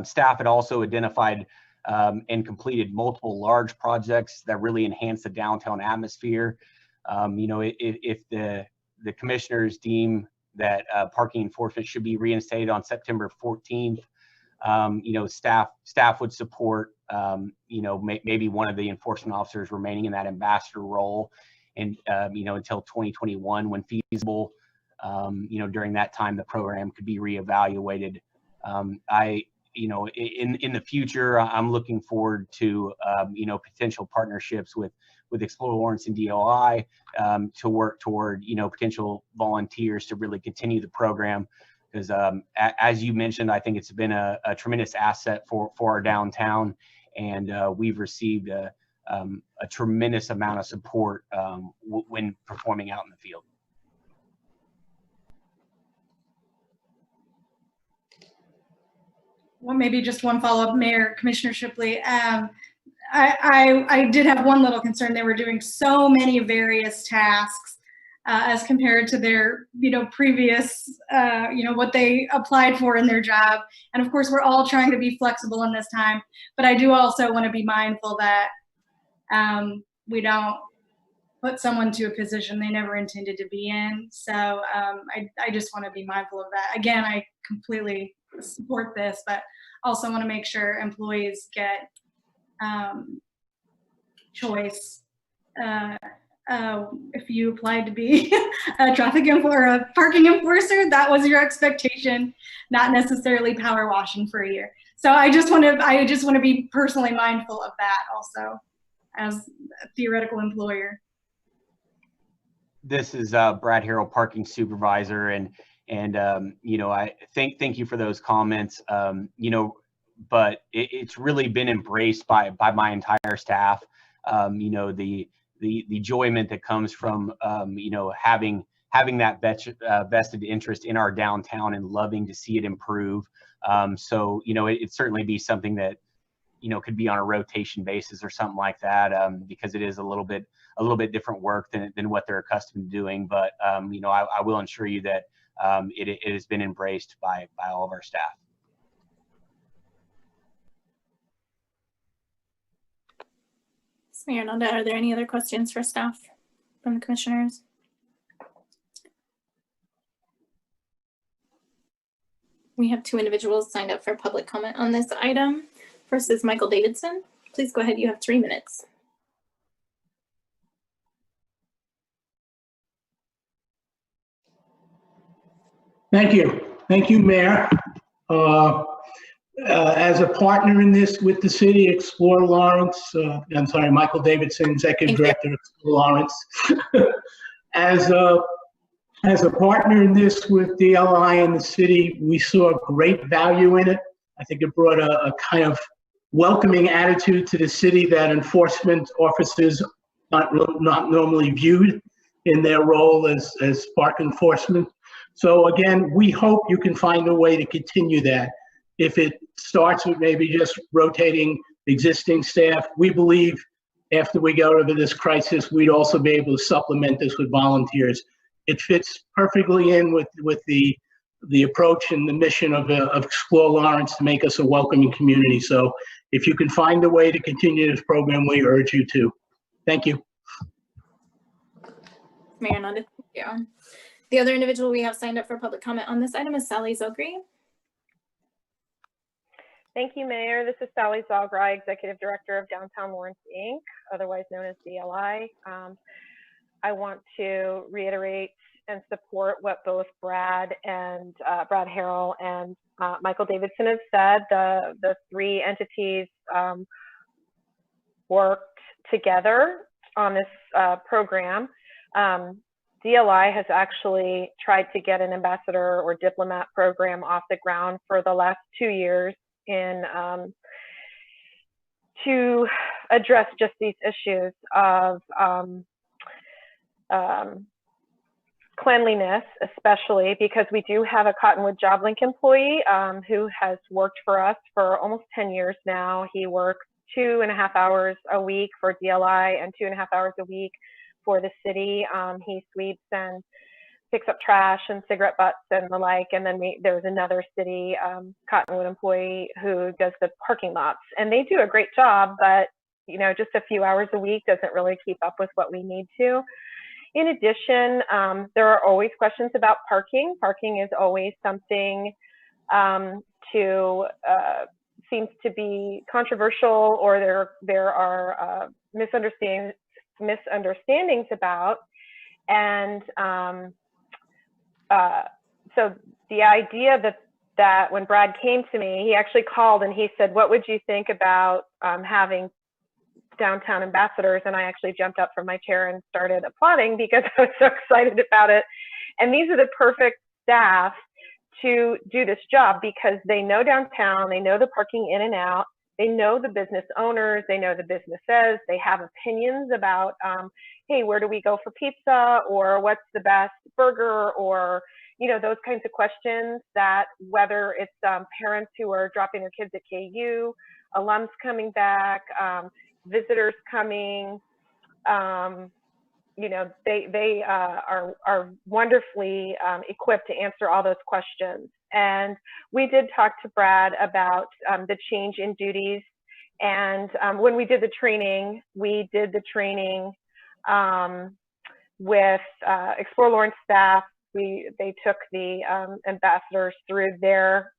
Staff had also identified and completed multiple large projects that really enhance the downtown atmosphere. If the commissioners deem that parking enforcement should be reinstated on September 14th, staff would support, maybe one of the enforcement officers remaining in that ambassador role, and until 2021, when feasible. During that time, the program could be reevaluated. In the future, I'm looking forward to potential partnerships with Explore Lawrence and DOI to work toward potential volunteers to really continue the program. Because as you mentioned, I think it's been a tremendous asset for our downtown, and we've received a tremendous amount of support when performing out in the field. Well, maybe just one follow-up, Mayor, Commissioner Shipley. I did have one little concern. They were doing so many various tasks as compared to their, previous, what they applied for in their job. And of course, we're all trying to be flexible in this time, but I do also want to be mindful that we don't put someone to a position they never intended to be in. So I just want to be mindful of that. Again, I completely support this, but also want to make sure employees get choice. If you applied to be a traffic or a parking enforcer, that was your expectation, not necessarily power washing for a year. So I just want to be personally mindful of that also as a theoretical employer. This is Brad Harrell, parking supervisor, and I thank you for those comments. But it's really been embraced by my entire staff. The enjoyment that comes from having that vested interest in our downtown and loving to see it improve. So it'd certainly be something that could be on a rotation basis or something like that, because it is a little bit different work than what they're accustomed to doing. But I will assure you that it has been embraced by all of our staff. Mayor Ananda, are there any other questions for staff from the commissioners? We have two individuals signed up for public comment on this item. First is Michael Davidson. Please go ahead. You have 3 minutes. Thank you. Thank you, Mayor. As a partner in this with the city, Explore Lawrence, Michael Davidson, Executive Director of Explore Lawrence. As a partner in this with DLI and the city, we saw great value in it. I think it brought a kind of welcoming attitude to the city that enforcement officers not normally viewed in their role as park enforcement. So again, we hope you can find a way to continue that. If it starts with maybe just rotating existing staff, we believe after we go over this crisis, we'd also be able to supplement this with volunteers. It fits perfectly in with the approach and the mission of Explore Lawrence to make us a welcoming community. So if you can find a way to continue this program, we urge you to. Thank you. Mayor Ananda, thank you. The other individual we have signed up for public comment on this item is Sally Zogri. Thank you, Mayor. This is Sally Zogri, Executive Director of Downtown Lawrence, Inc., otherwise known as DLI. I want to reiterate and support what both Brad Harrell and Michael Davidson have said. The three entities worked together on this program. DLI has actually tried to get an ambassador or diplomat program off the ground for the last 2 years to address just these issues of cleanliness, especially because we do have a Cottonwood JobLink employee who has worked for us for almost 10 years now. He works 2.5 hours a week for DLI and 2.5 hours a week for the city. He sweeps and picks up trash and cigarette butts and the like. And then there's another city Cottonwood employee who does the parking lots, and they do a great job, but you know, just a few hours a week doesn't really keep up with what we need to. In addition, there are always questions about parking. Parking is always something seems to be controversial, or there are misunderstandings about. And so the idea that when Brad came to me, he actually called and he said, what would you think about having downtown ambassadors? And I actually jumped up from my chair and started applauding because I was so excited about it. And these are the perfect staff to do this job because they know downtown, they know the parking in and out, they know the business owners, they know the businesses, they have opinions about, hey, where do we go for pizza, or what's the best burger, or you know, those kinds of questions that whether it's parents who are dropping their kids at KU, alums coming back, visitors coming, you know, they are wonderfully equipped to answer all those questions. And we did talk to Brad about the change in duties. And when we did the training, with Explore Lawrence staff. They took the ambassadors through their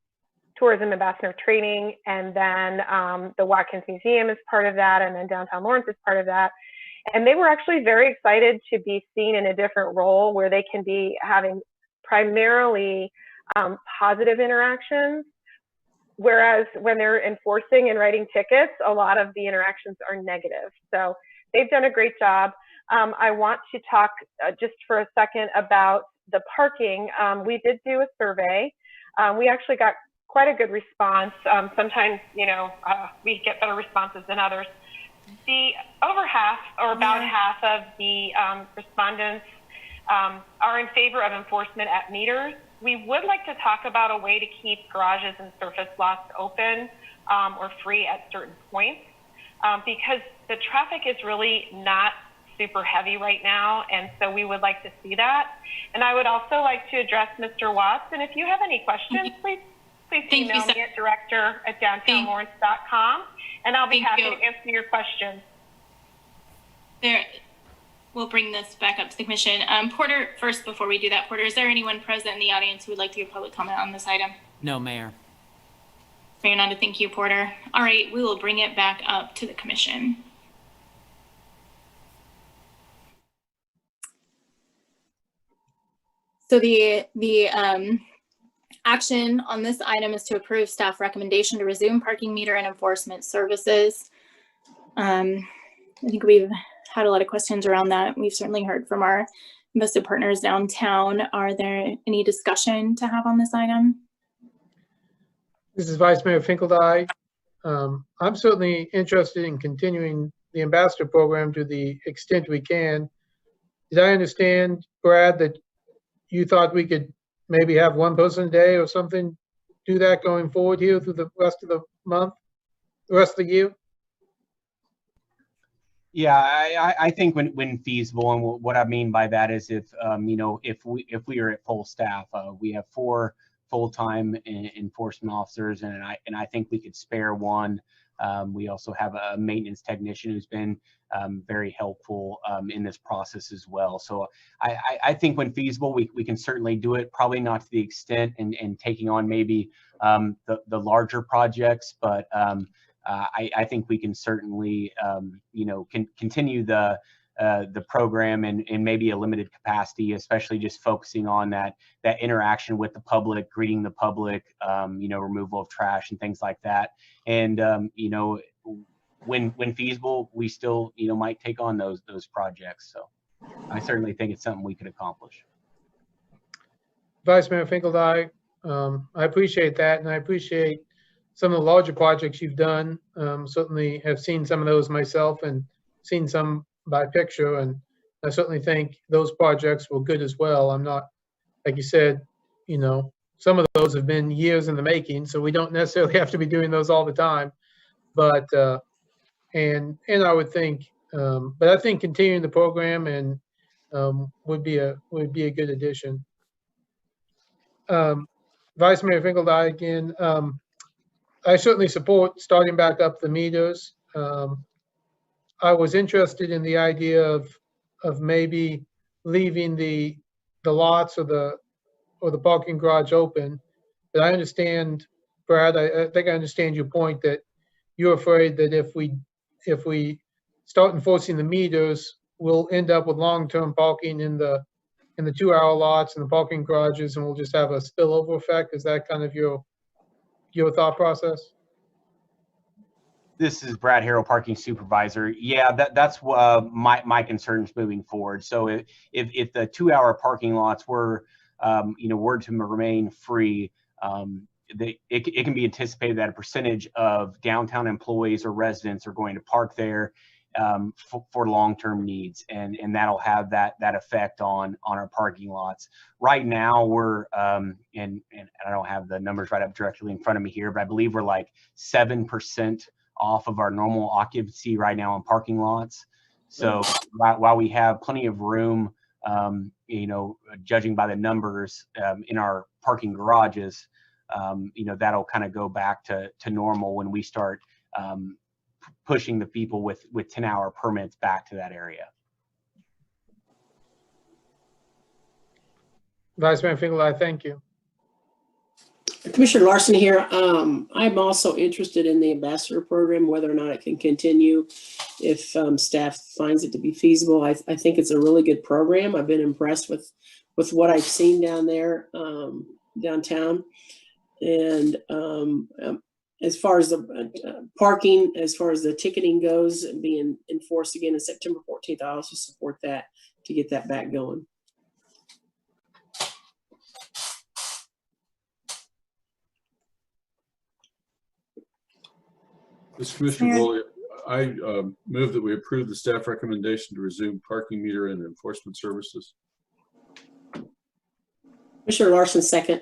tourism ambassador training, and then the Watkins Museum is part of that, and then Downtown Lawrence is part of that. And they were actually very excited to be seen in a different role where they can be having primarily positive interactions, whereas when they're enforcing and writing tickets, a lot of the interactions are negative. So they've done a great job. I want to talk just for a second about the parking. We did do a survey. We actually got quite a good response. Sometimes, you know, we get better responses than others. Over half, or about half of the respondents are in favor of enforcement at meters. We would like to talk about a way to keep garages and surface lots open or free at certain points because the traffic is really not super heavy right now, and so we would like to see that. And I would also like to address Mr. Watts, and if you have any questions, please email me at director@downtownlawrence.com, and I'll be happy to answer your questions. We'll bring this back up to the commission. Porter, first, before we do that, Porter, is there anyone present in the audience who would like to give public comment on this item? No, Mayor. Mayor Nanda, thank you, Porter. All right, we will bring it back up to the commission. So the action on this item is to approve staff recommendation to resume parking meter and enforcement services. I think we've had a lot of questions around that. We've certainly heard from our invested partners downtown. Are there any discussion to have on this item? This is Vice Mayor Finkeldye. I'm certainly interested in continuing the ambassador program to the extent we can. did I understand, Brad, that you thought we could maybe have one person a day or something, do that going forward here through the rest of the month, the rest of the year? Yeah, I think when feasible, and what I mean by that is if if we are at full staff, we have 4 full-time enforcement officers, and I think we could spare one. We also have a maintenance technician who's been very helpful in this process as well. So I think when feasible, we can certainly do it. Probably not to the extent and taking on maybe the larger projects, but I think we can certainly, continue the program in maybe a limited capacity, especially just focusing on that interaction with the public, greeting the public, removal of trash and things like that. And when feasible, we still might take on those projects. So I certainly think it's something we could accomplish. Vice Mayor Finkeldine, I appreciate that, and I appreciate some of the larger projects you've done. Certainly have seen some of those myself and seen some by picture, and I certainly think those projects were good as well. I'm not, like you said, some of those have been years in the making, so we don't necessarily have to be doing those all the time. But and I would think, but I think continuing the program and would be a good addition. Vice Mayor Finkeldine, again, I certainly support starting back up the meters. I was interested in the idea of maybe leaving the lots or the parking garage open. But I understand, Brad, I think I understand your point that you're afraid that if we start enforcing the meters, we'll end up with long-term parking in the 2-hour lots and the parking garages, and we'll just have a spillover effect. Is that kind of your thought process? This is Brad Harrell, parking supervisor. Yeah, that's my concerns moving forward. So if the 2-hour parking lots were to remain free, it can be anticipated that a percentage of downtown employees or residents are going to park there for long-term needs, and that'll have that effect on our parking lots. Right now, we're and I don't have the numbers right up directly in front of me here, but I believe we're like 7% off of our normal occupancy right now in parking lots. So while we have plenty of room, judging by the numbers in our parking garages, that'll kind of go back to normal when we start pushing the people with 10-hour permits back to that area. Vice Mayor Finkeldine, thank you. Commissioner Larson here. I'm also interested in the ambassador program, whether or not it can continue if staff finds it to be feasible. I think it's a really good program. I've been impressed with what I've seen down there, downtown. And as far as the parking, as far as the ticketing goes, being enforced again on September 14th, I also support that to get that back going. Mr. Commissioner Boley, I move that we approve the staff recommendation to resume parking meter and enforcement services. Commissioner Larson, second.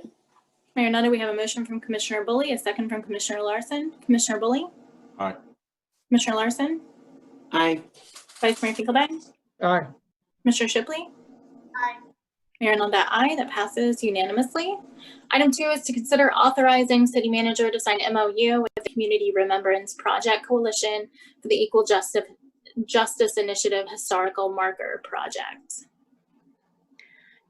Mayor Ananda, we have a motion from Commissioner Bully, a second from Commissioner Larson. Commissioner Bully? Aye. Commissioner Larson? Aye. Vice Mayor Finkeldine? Aye. Commissioner Shipley? Aye. Mayor Ananda, aye. That passes unanimously. Item 2 is to consider authorizing city manager to sign MOU with the Community Remembrance Project Coalition for the Equal Justice Initiative Historical Marker Project.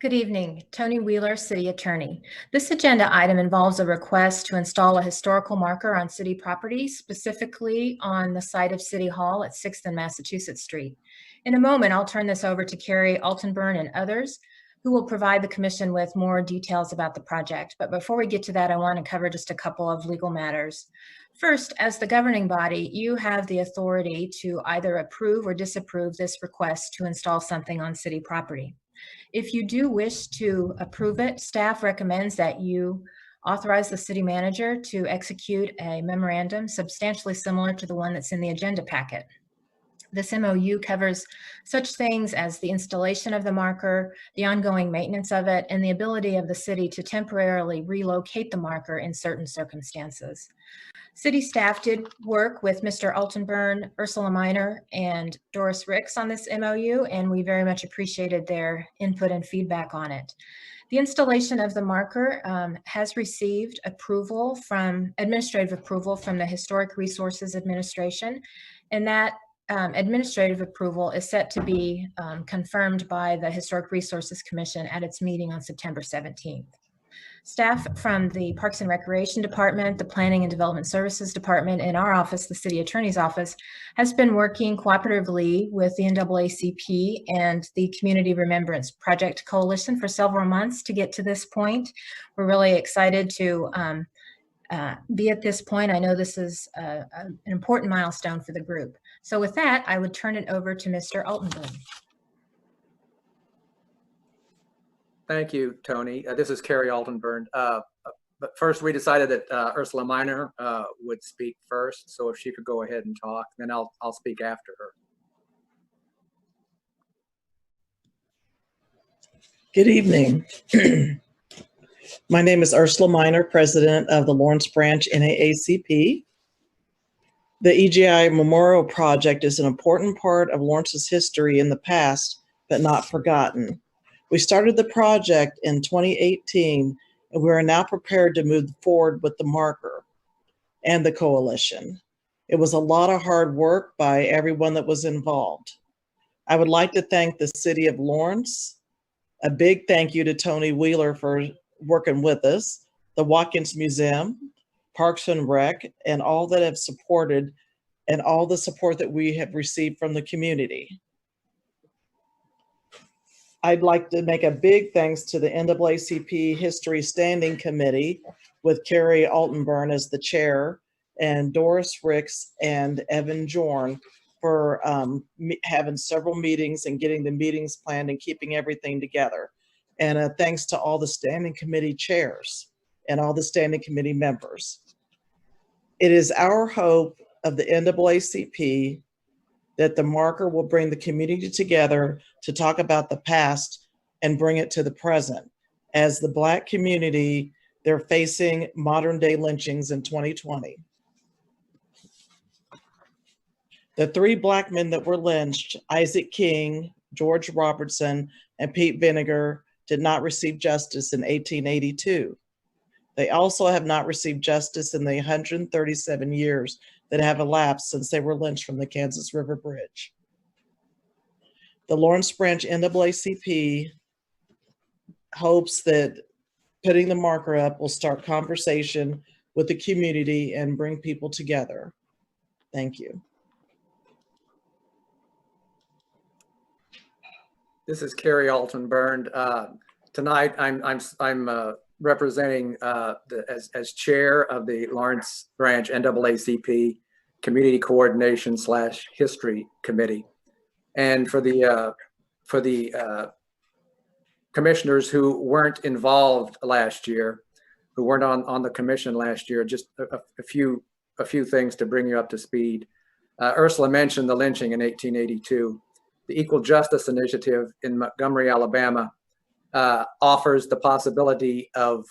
Good evening, Tony Wheeler, City Attorney. This agenda item involves a request to install a historical marker on city property, specifically on the site of City Hall at 6th and Massachusetts Street. In a moment, I'll turn this over to Carrie Altenburn and others who will provide the commission with more details about the project. But before we get to that, I want to cover just a couple of legal matters. First, as the governing body, you have the authority to either approve or disapprove this request to install something on city property. If you do wish to approve it, staff recommends that you authorize the city manager to execute a memorandum substantially similar to the one that's in the agenda packet. This MOU covers such things as the installation of the marker, the ongoing maintenance of it, and the ability of the city to temporarily relocate the marker in certain circumstances. City staff did work with Mr. Altenburn, Ursula Miner, and Doris Ricks on this MOU, and we very much appreciated their input and feedback on it. The installation of the marker has received administrative approval from the Historic Resources Administration, and that administrative approval is set to be confirmed by the Historic Resources Commission at its meeting on September 17th. Staff from the Parks and Recreation Department, the Planning and Development Services Department, and our office, the City Attorney's Office, has been working cooperatively with the NAACP and the Community Remembrance Project Coalition for several months to get to this point. We're really excited to be at this point. I know this is an important milestone for the group. So with that, I would turn it over to Mr. Altenburn. Thank you, Tony. This is Carrie Altenburn. But first, we decided that Ursula Miner would speak first. So if she could go ahead and talk, then I'll speak after her. Good evening. My name is Ursula Miner, president of the Lawrence Branch NAACP. The EGI Memorial Project is an important part of Lawrence's history in the past, but not forgotten. We started the project in 2018, and we are now prepared to move forward with the marker and the coalition. It was a lot of hard work by everyone that was involved. I would like to thank the City of Lawrence. A big thank you to Tony Wheeler for working with us, the Watkins Museum, Parks and Rec, and all that have supported, and all the support that we have received from the community. I'd like to make a big thanks to the NAACP History Standing Committee with Carrie Altenburn as the chair, and Doris Ricks and Evan Jorn for having several meetings and getting the meetings planned and keeping everything together. And thanks to all the standing committee chairs and all the standing committee members. It is our hope of the NAACP that the marker will bring the community together to talk about the past and bring it to the present. As the Black community, they're facing modern day lynchings in 2020. The 3 Black men that were lynched, Isaac King, George Robertson, and Pete Vinegar, did not receive justice in 1882. They also have not received justice in the 137 years that have elapsed since they were lynched from the Kansas River Bridge. The Lawrence Branch NAACP hopes that putting the marker up will start conversation with the community and bring people together. Thank you. This is Carrie Altenburn. Tonight, I'm representing as chair of the Lawrence Branch NAACP Community Coordination / History Committee, and for the commissioners who weren't involved last year, who weren't on the commission last year, just a few things to bring you up to speed. Ursula mentioned the lynching in 1882. The Equal Justice Initiative in Montgomery, Alabama, offers the possibility of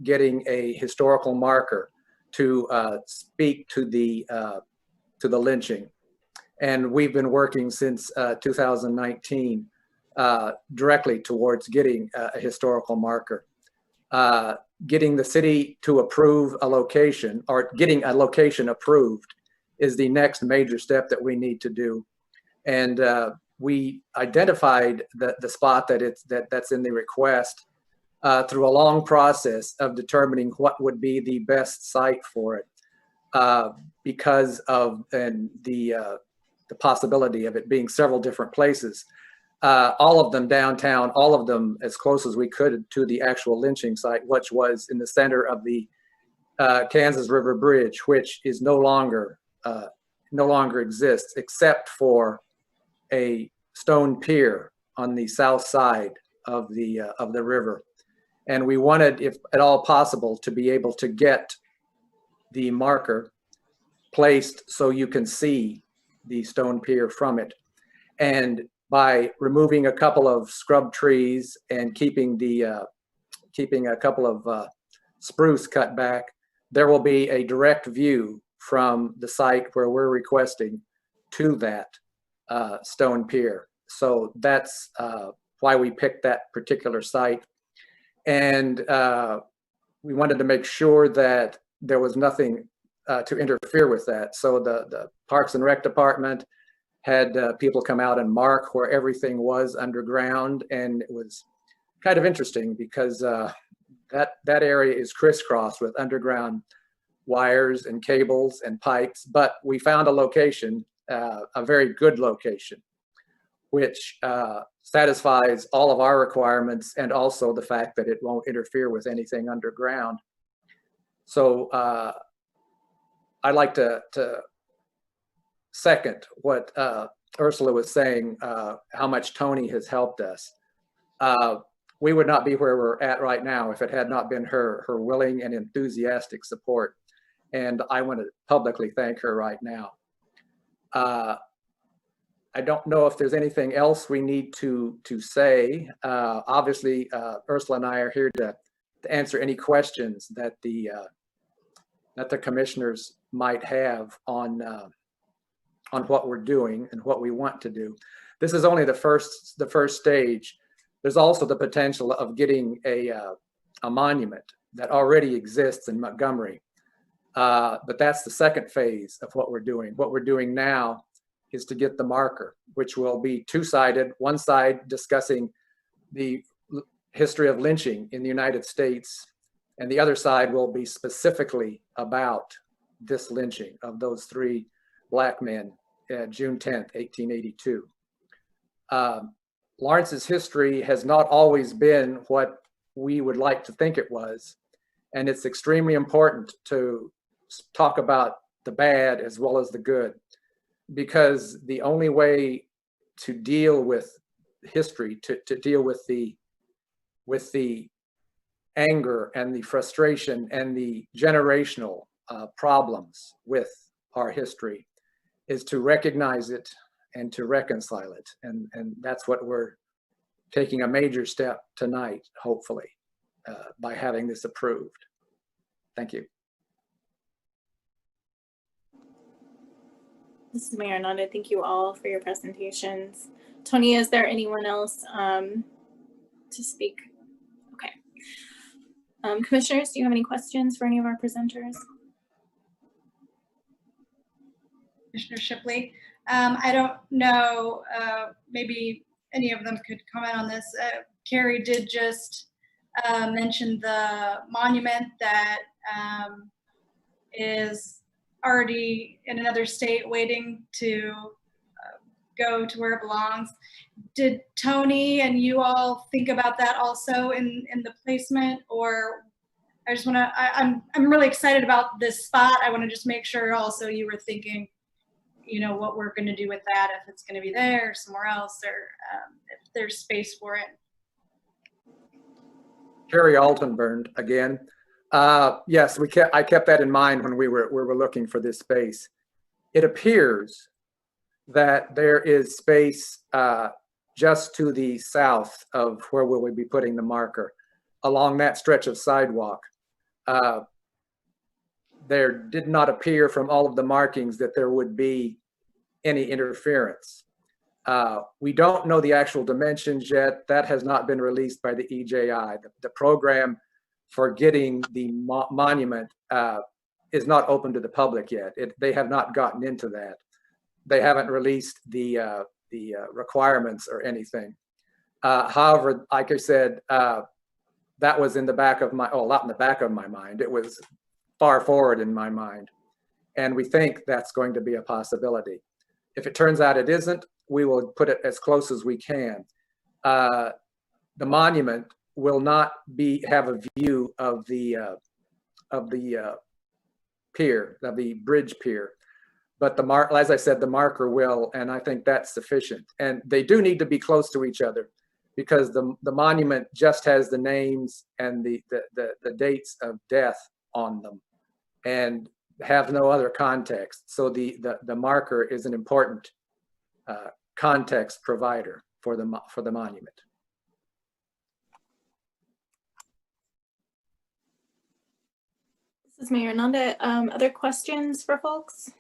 getting a historical marker to speak to the lynching, and we've been working since 2019 directly towards getting a historical marker. Getting the city to approve a location, or getting a location approved, is the next major step that we need to do. And we identified the spot that's in the request through a long process of determining what would be the best site for it, because of the possibility of it being several different places, all of them downtown, all of them as close as we could to the actual lynching site, which was in the center of the Kansas River Bridge, which is no longer exists except for a stone pier on the south side of the river. And we wanted, if at all possible, to be able to get the marker placed so you can see the stone pier from it. And by removing a couple of scrub trees and keeping a couple of spruce cut back, there will be a direct view from the site where we're requesting to that stone pier. So that's why we picked that particular site. And we wanted to make sure that there was nothing to interfere with that. So the Parks and Rec Department had people come out and mark where everything was underground. And it was kind of interesting because that area is crisscrossed with underground wires and cables and pipes. But we found a location, a very good location, which satisfies all of our requirements and also the fact that it won't interfere with anything underground. So I'd like to second what Ursula was saying, how much Tony has helped us. We would not be where we're at right now if it had not been her willing and enthusiastic support. And I want to publicly thank her right now. I don't know if there's anything else we need to say. Obviously, Ursula and I are here to answer any questions that the commissioners might have on what we're doing and what we want to do. This is only the first stage. There's also the potential of getting a monument that already exists in Montgomery. But that's the second phase of what we're doing. What we're doing now is to get the marker, which will be two-sided, one side discussing the history of lynching in the United States, and the other side will be specifically about this lynching of those 3 Black men, June 10th, 1882. Lawrence's history has not always been what we would like to think it was, and it's extremely important to talk about the bad as well as the good, because the only way to deal with history, to deal with the anger and the frustration and the generational problems with our history, is to recognize it and to reconcile it. And that's what we're taking a major step tonight, hopefully, by having this approved. Thank you. This is Mayor Ananda. Thank you all for your presentations. Tony, is there anyone else to speak? Okay. Commissioners, do you have any questions for any of our presenters? Commissioner Shipley. I don't know, maybe any of them could comment on this. Carrie did just mention the monument that is already in another state waiting to go to where it belongs. Did Tony and you all think about that also in the placement? Or I just want to, I'm really excited about this spot. I want to just make sure also you were thinking, you know, what we're going to do with that, if it's going to be there or somewhere else, or if there's space for it. Jerry Altenburn again. Yes, I kept that in mind when we were looking for this space. It appears that there is space just to the south of where we will be putting the marker, along that stretch of sidewalk. There did not appear from all of the markings that there would be any interference. We don't know the actual dimensions yet. That has not been released by the EJI. The program for getting the monument is not open to the public yet. They have not gotten into that. They haven't released the requirements or anything. However, like I said, that was in the back of my, not in the back of my mind. It was far forward in my mind. And we think that's going to be a possibility. If it turns out it isn't, we will put it as close as we can. The monument will not have a view of the pier, of the bridge pier. But as I said, the marker will, and I think that's sufficient. And they do need to be close to each other, because the monument just has the names and the dates of death on them. And have no other context. So the marker is an important context provider for the monument. This is Mayor Ananda. Other questions for folks?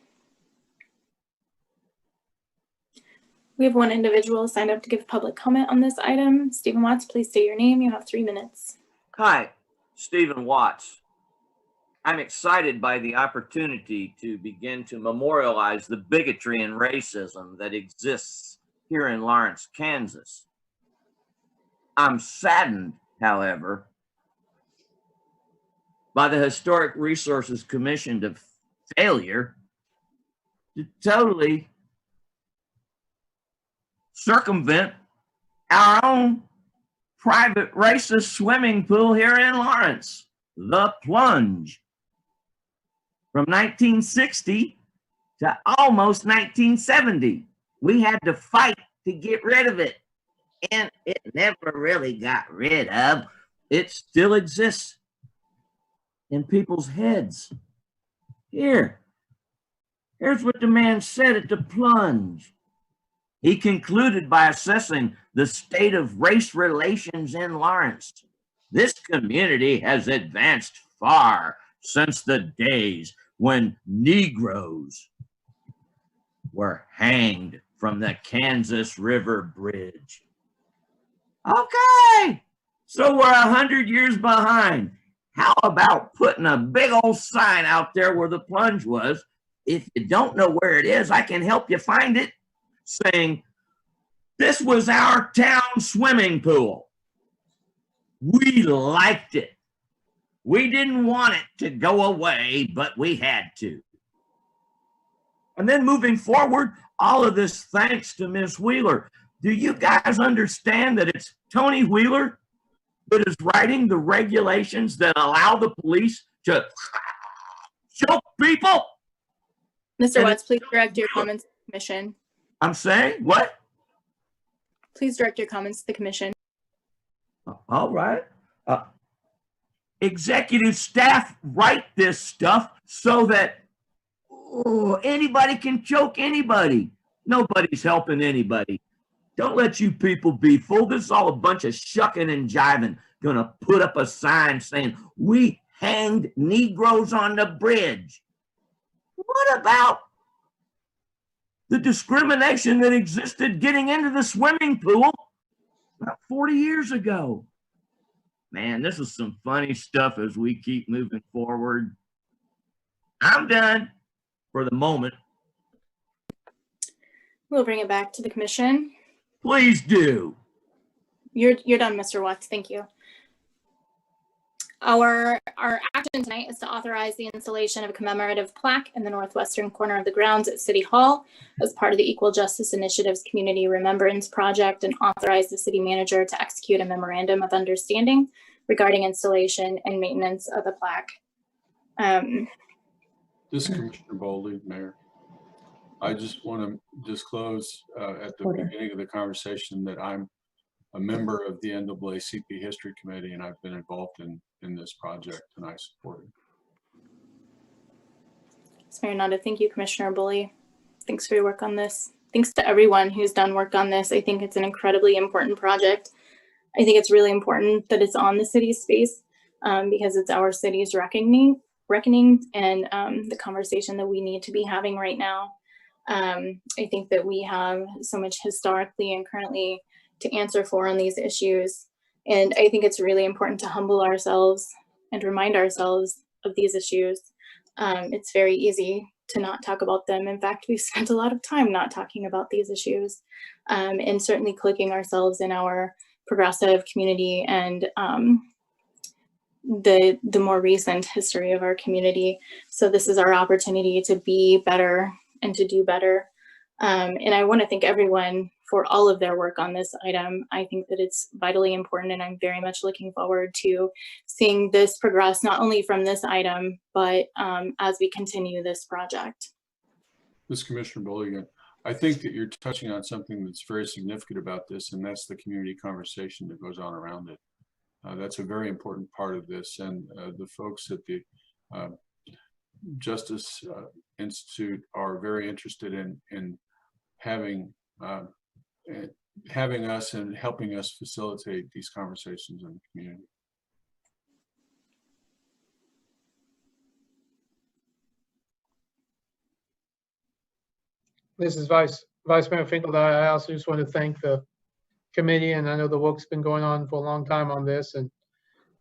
We have one individual signed up to give public comment on this item. Stephen Watts, please state your name. You have 3 minutes. Hi, Stephen Watts. I'm excited by the opportunity to begin to memorialize the bigotry and racism that exists here in Lawrence, Kansas. I'm saddened, however, by the Historic Resources Commission's failure to totally circumvent our own private racist swimming pool here in Lawrence, the Plunge. From 1960 to almost 1970, we had to fight to get rid of it, and it never really got rid of. It still exists in people's heads. Here's what the man said at the Plunge. He concluded by assessing the state of race relations in Lawrence. This community has advanced far since the days when Negroes were hanged from the Kansas River Bridge. Okay, so we're 100 years behind. How about putting a big old sign out there where the Plunge was? If you don't know where it is, I can help you find it, saying, this was our town swimming pool. We liked it. We didn't want it to go away, but we had to. And then moving forward, all of this thanks to Ms. Wheeler. Do you guys understand that it's Tony Wheeler that is writing the regulations that allow the police to choke people? Mr. Watts, please direct your comments to the commission. I'm saying, what? Please direct your comments to the commission. All right. Executive staff write this stuff so that anybody can choke anybody. Nobody's helping anybody. Don't let you people be fooled. This is all a bunch of shucking and jiving. Gonna put up a sign saying, we hanged Negroes on the bridge. What about the discrimination that existed getting into the swimming pool about 40 years ago? Man, this is some funny stuff as we keep moving forward. I'm done for the moment. We'll bring it back to the commission. Please do. You're done, Mr. Watts. Thank you. Our action tonight is to authorize the installation of a commemorative plaque in the northwestern corner of the grounds at City Hall as part of the Equal Justice Initiative's Community Remembrance Project, and authorize the city manager to execute a memorandum of understanding regarding installation and maintenance of the plaque. This is Commissioner Baldwin, Mayor. I just want to disclose at the beginning of the conversation that I'm a member of the NAACP History Committee, and I've been involved in this project, and I support it. Mayor Ananda, thank you, Commissioner Bully. Thanks for your work on this. Thanks to everyone who's done work on this. I think it's an incredibly important project. I think it's really important that it's on the city's space because it's our city's reckoning and the conversation that we need to be having right now. I think that we have so much historically and currently to answer for on these issues. And I think it's really important to humble ourselves and remind ourselves of these issues. It's very easy to not talk about them. In fact, we've spent a lot of time not talking about these issues, and certainly clicking ourselves in our progressive community and the more recent history of our community. So this is our opportunity to be better and to do better. And I want to thank everyone for all of their work on this item. I think that it's vitally important, and I'm very much looking forward to seeing this progress, not only from this item, but as we continue this project. This is Commissioner Bulligan. I think that you're touching on something that's very significant about this, and that's the community conversation that goes on around it. That's a very important part of this, and the folks at the Justice Institute are very interested in having having us and helping us facilitate these conversations in the community. This is Vice Mayor Finkel. I also just want to thank the committee, and I know the work's been going on for a long time on this, and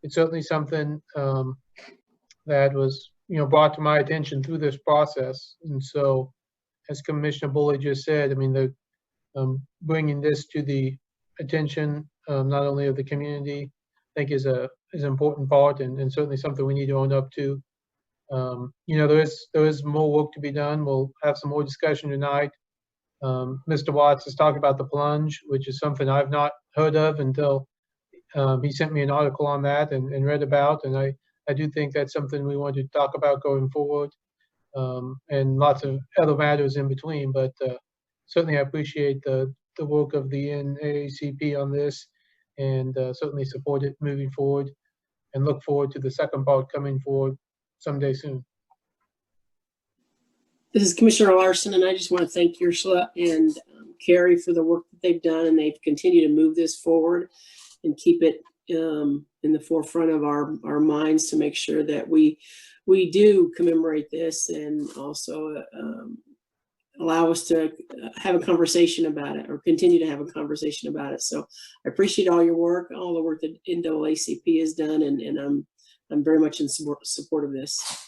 it's certainly something that was, brought to my attention through this process. And so, as Commissioner Bully just said, I mean, the bringing this to the attention not only of the community, I think is an important part, and certainly something we need to own up to. There is more work to be done. We'll have some more discussion tonight. Mr. Watts has talked about the plunge, which is something I've not heard of until he sent me an article on that and read about. And I do think that's something we want to talk about going forward, and lots of other matters in between. But certainly I appreciate the work of the NAACP on this, and certainly support it moving forward, and look forward to the second part coming forward someday soon. This is Commissioner Larson, and I just want to thank Ursula and Carrie for the work that they've done, and they've continued to move this forward and keep it in the forefront of our minds to make sure that we do commemorate this, and also allow us to have a conversation about it, or continue to have a conversation about it. So I appreciate all your work, all the work that NAACP has done, and I'm very much in support of this.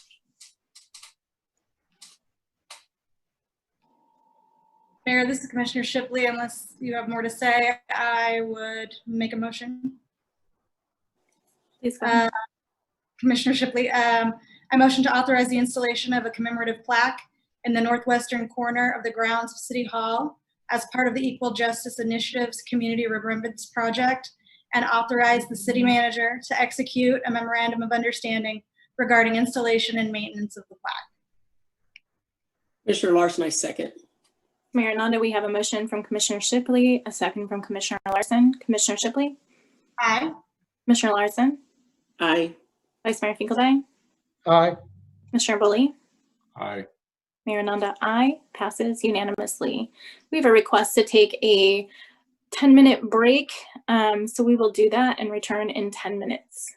Mayor, this is Commissioner Shipley. Unless you have more to say, I would make a motion. Please go ahead. Commissioner Shipley, I motion to authorize the installation of a commemorative plaque in the northwestern corner of the grounds of City Hall as part of the Equal Justice Initiative's Community Remembrance Project, and authorize the city manager to execute a memorandum of understanding regarding installation and maintenance of the plaque. Commissioner Larson, I second. Mayor Ananda, we have a motion from Commissioner Shipley, a second from Commissioner Larson. Commissioner Shipley? Aye. Commissioner Larson? Aye. Vice Mayor Finkeldine? Aye. Commissioner Bully? Aye. Mayor Ananda, aye. Passes unanimously. We have a request to take a 10-minute break, so we will do that and return in 10 minutes.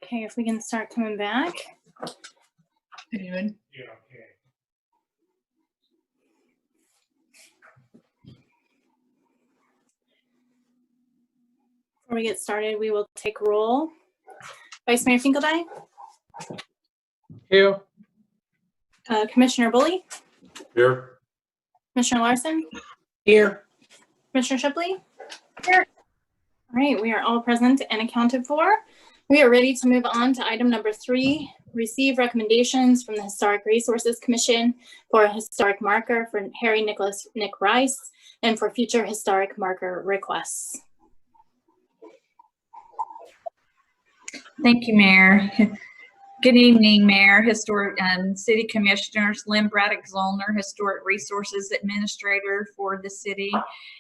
Okay, if we can start coming back. David? Before we get started, we will take roll. Vice Mayor Finkeldine? Here. Commissioner Bully? Here. Commissioner Larson? Here. Commissioner Shipley? Here. All right, we are all present and accounted for. We are ready to move on to item number 3, receive recommendations from the Historic Resources Commission for a historic marker for Harry Nicholas Nick Rice and for future historic marker requests. Thank you, Mayor. Good evening, Mayor, Historic and City Commissioners, Lynn Braddock Zollner, Historic Resources Administrator for the city.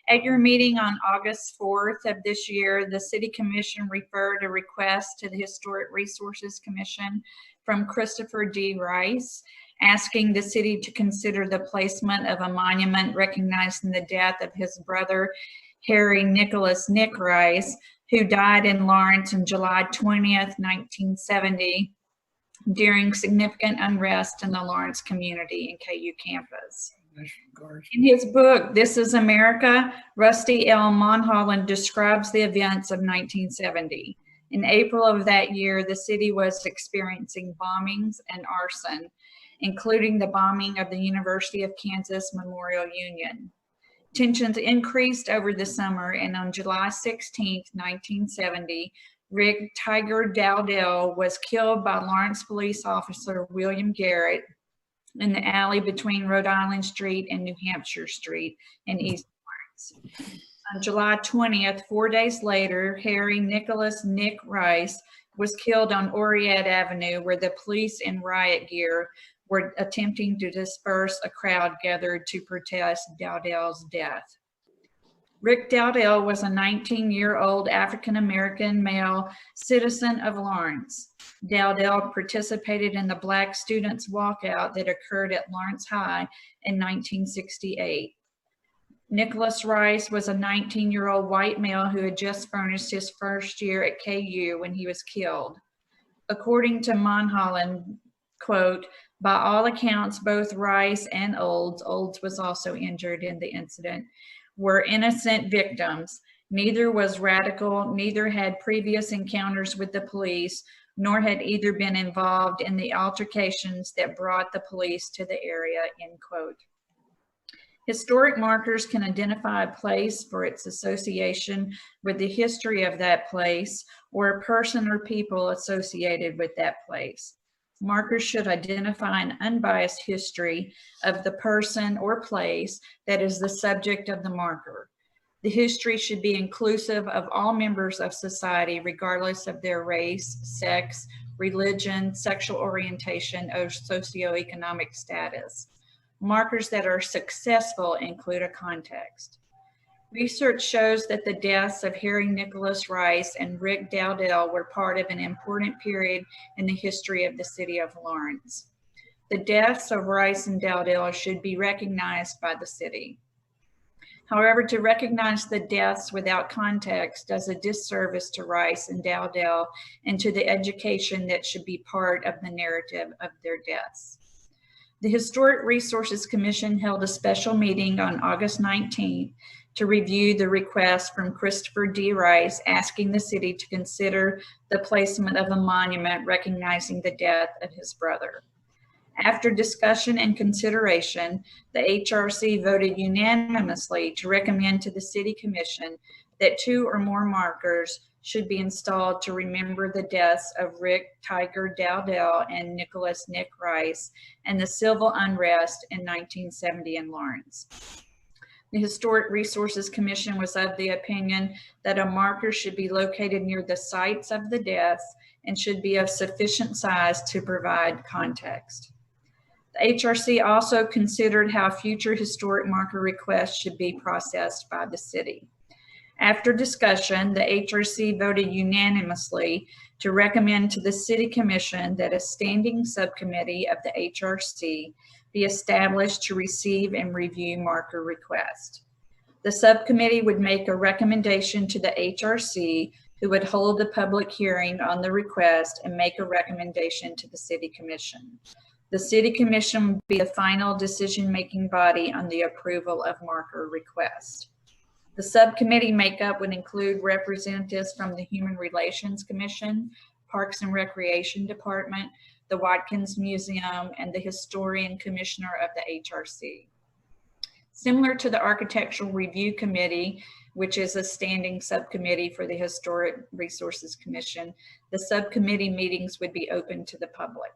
At your meeting on August 4th of this year, the City Commission referred a request to the Historic Resources Commission from Christopher D. Rice, asking the city to consider the placement of a monument recognizing the death of his brother, Harry Nicholas Nick Rice, who died in Lawrence on July 20th, 1970, during significant unrest in the Lawrence community and KU campus. In his book, This is America, Rusty L. Monholland describes the events of 1970. In April of that year, the city was experiencing bombings and arson, including the bombing of the University of Kansas Memorial Union. Tensions increased over the summer, and on July 16, 1970, Rick Tiger Dowdell was killed by Lawrence police officer William Garrett in the alley between Rhode Island Street and New Hampshire Street in East Lawrence. On July 20th, 4 days later, Harry Nicholas Nick Rice was killed on Oriette Avenue, where the police in riot gear were attempting to disperse a crowd gathered to protest Dowdell's death. Rick Dowdell was a 19-year-old African-American male citizen of Lawrence. Dowdell participated in the Black Students Walkout that occurred at Lawrence High in 1968. Nicholas Rice was a 19-year-old white male who had just finished his first year at KU when he was killed. According to Monholland, quote, by all accounts, both Rice and Olds was also injured in the incident, were innocent victims. Neither was radical, neither had previous encounters with the police, nor had either been involved in the altercations that brought the police to the area, end quote. Historic markers can identify a place for its association with the history of that place or a person or people associated with that place. Markers should identify an unbiased history of the person or place that is the subject of the marker. The history should be inclusive of all members of society, regardless of their race, sex, religion, sexual orientation, or socioeconomic status. Markers that are successful include a context. Research shows that the deaths of Harry Nicholas Rice and Rick Dowdell were part of an important period in the history of the city of Lawrence. The deaths of Rice and Dowdell should be recognized by the city. However, to recognize the deaths without context does a disservice to Rice and Dowdell and to the education that should be part of the narrative of their deaths. The Historic Resources Commission held a special meeting on August 19th to review the request from Christopher D. Rice asking the city to consider the placement of a monument recognizing the death of his brother. After discussion and consideration, the HRC voted unanimously to recommend to the City Commission that 2 or more markers should be installed to remember the deaths of Rick Tiger Dowdell and Nicholas Nick Rice and the civil unrest in 1970 in Lawrence. The Historic Resources Commission was of the opinion that a marker should be located near the sites of the deaths and should be of sufficient size to provide context. The HRC also considered how future historic marker requests should be processed by the city. After discussion, the HRC voted unanimously to recommend to the City Commission that a standing subcommittee of the HRC be established to receive and review marker requests. The subcommittee would make a recommendation to the HRC who would hold the public hearing on the request and make a recommendation to the City Commission. The City Commission would be the final decision-making body on the approval of marker request. The subcommittee makeup would include representatives from the Human Relations Commission, Parks and Recreation Department, the Watkins Museum, and the Historian Commissioner of the HRC. Similar to the Architectural Review Committee, which is a standing subcommittee for the Historic Resources Commission, the subcommittee meetings would be open to the public.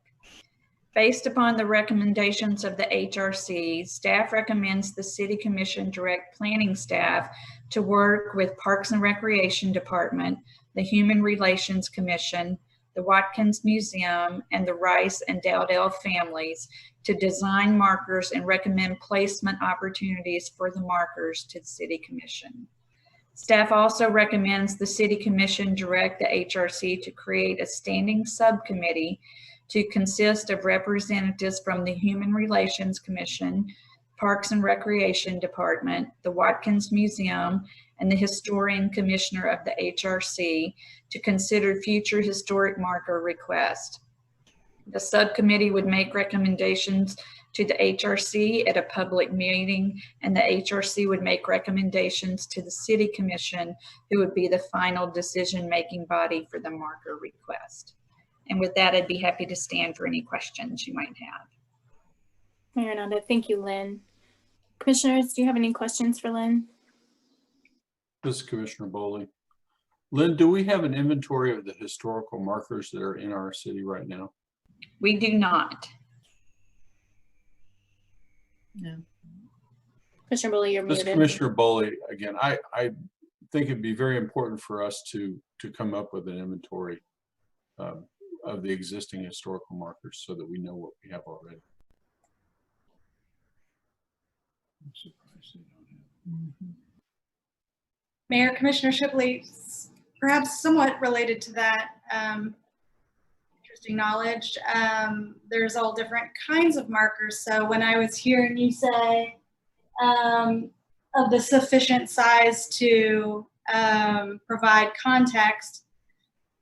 Based upon the recommendations of the HRC, staff recommends the City Commission direct planning staff to work with Parks and Recreation Department, the Human Relations Commission, the Watkins Museum, and the Rice and Dowdell families to design markers and recommend placement opportunities for the markers to the City Commission. Staff also recommends the City Commission direct the HRC to create a standing subcommittee to consist of representatives from the Human Relations Commission, Parks and Recreation Department, the Watkins Museum, and the Historian Commissioner of the HRC to consider future historic marker requests. The subcommittee would make recommendations to the HRC at a public meeting, and the HRC would make recommendations to the City Commission, who would be the final decision-making body for the marker request. And with that, I'd be happy to stand for any questions you might have. Mayor Ananda, thank you, Lynn. Commissioners, do you have any questions for Lynn? This is Commissioner Bowley. Lynn, do we have an inventory of the historical markers that are in our city right now? We do not. No. Commissioner Bowley, you're This is muted. Commissioner Bowley again. I think it'd be very important for us to come up with an inventory of the existing historical markers so that we know what we have already. I'm surprised they don't have. Mayor, Commissioner Shipley, perhaps somewhat related to that, interesting knowledge. There's all different kinds of markers. So when I was hearing you say of the sufficient size to provide context,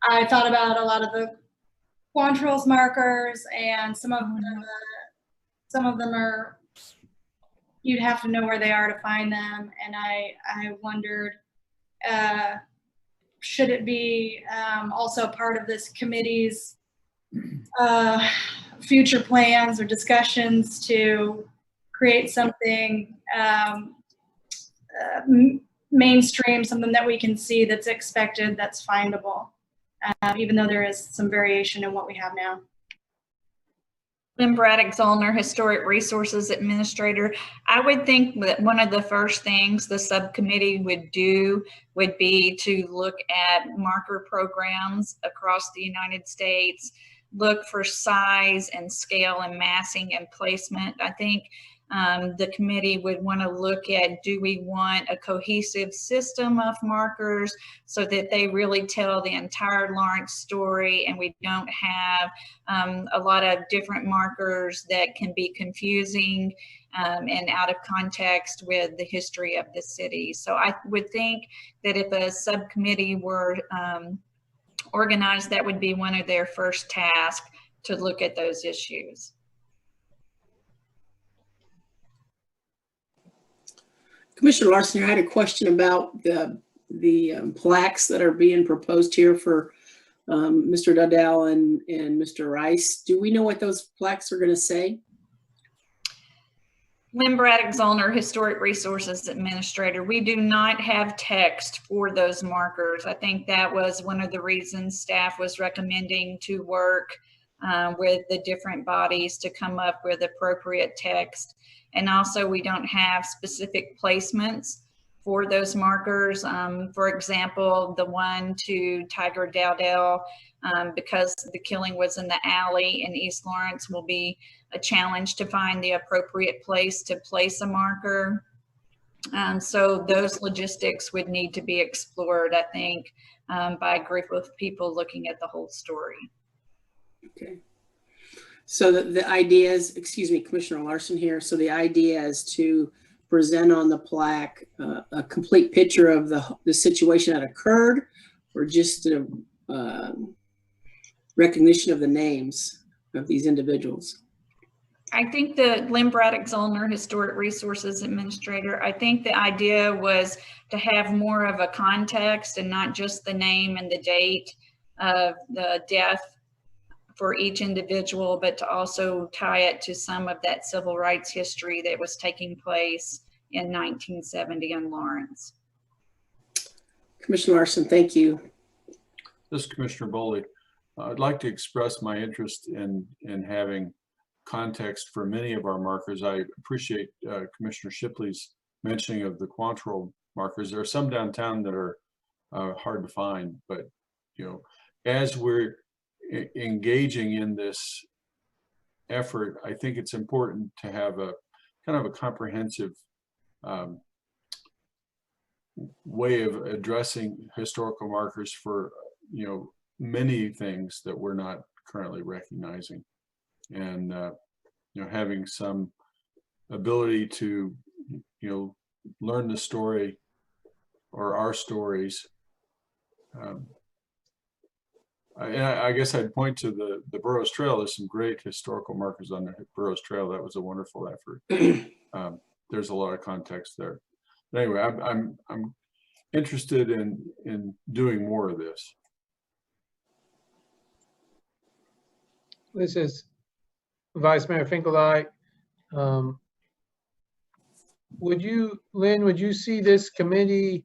I thought about a lot of the Quantrill's markers, and some of them are, you'd have to know where they are to find them. And I wondered, should it be also part of this committee's future plans or discussions to create something mainstream, something that we can see that's expected, that's findable, even though there is some variation in what we have now. Lynn Braddock-Zollner, Historic Resources Administrator. I would think that one of the first things the subcommittee would do would be to look at marker programs across the United States, look for size and scale and massing and placement. I think the committee would want to look at, do we want a cohesive system of markers so that they really tell the entire Lawrence story and we don't have a lot of different markers that can be confusing and out of context with the history of the city. So I would think that if a subcommittee were organized, that would be one of their first tasks, to look at those issues. Commissioner Larson, I had a question about the plaques that are being proposed here for Mr. Dowdell and Mr. Rice. Do we know what those plaques are going to say? Lynn Braddock-Zollner, Historic Resources Administrator. We do not have text for those markers. I think that was one of the reasons staff was recommending to work with the different bodies to come up with appropriate text. And also we don't have specific placements for those markers. For example, the one to Tiger Dowdell, because the killing was in the alley in East Lawrence, will be a challenge to find the appropriate place to place a marker. So those logistics would need to be explored, I think, by a group of people looking at the whole story. Okay. So the idea is, excuse me, Commissioner Larson here. So the idea is to present on the plaque a complete picture of the situation that occurred, or just a recognition of the names of these individuals? I think the Lynn Braddock Zollner Historic Resources Administrator, I think the idea was to have more of a context and not just the name and the date of the death for each individual, but to also tie it to some of that civil rights history that was taking place in 1970 in Lawrence. Commissioner Larson, thank you. This is Commissioner Bowley. I'd like to express my interest in having context for many of our markers. I appreciate Commissioner Shipley's mentioning of the Quantrill markers. There are some downtown that are hard to find, but you know, as we're engaging in this effort, I think it's important to have a kind of a comprehensive way of addressing historical markers for, you know, many things that we're not currently recognizing, and you know, having some ability to, you know, learn the story or our stories. I guess I'd point to the Burroughs Trail. There's some great historical markers on the Burroughs Trail. That was a wonderful effort. There's a lot of context there. But anyway, I'm interested in doing more of this. This is Vice Mayor Finkeldite. Would you, Lynn, would you see this committee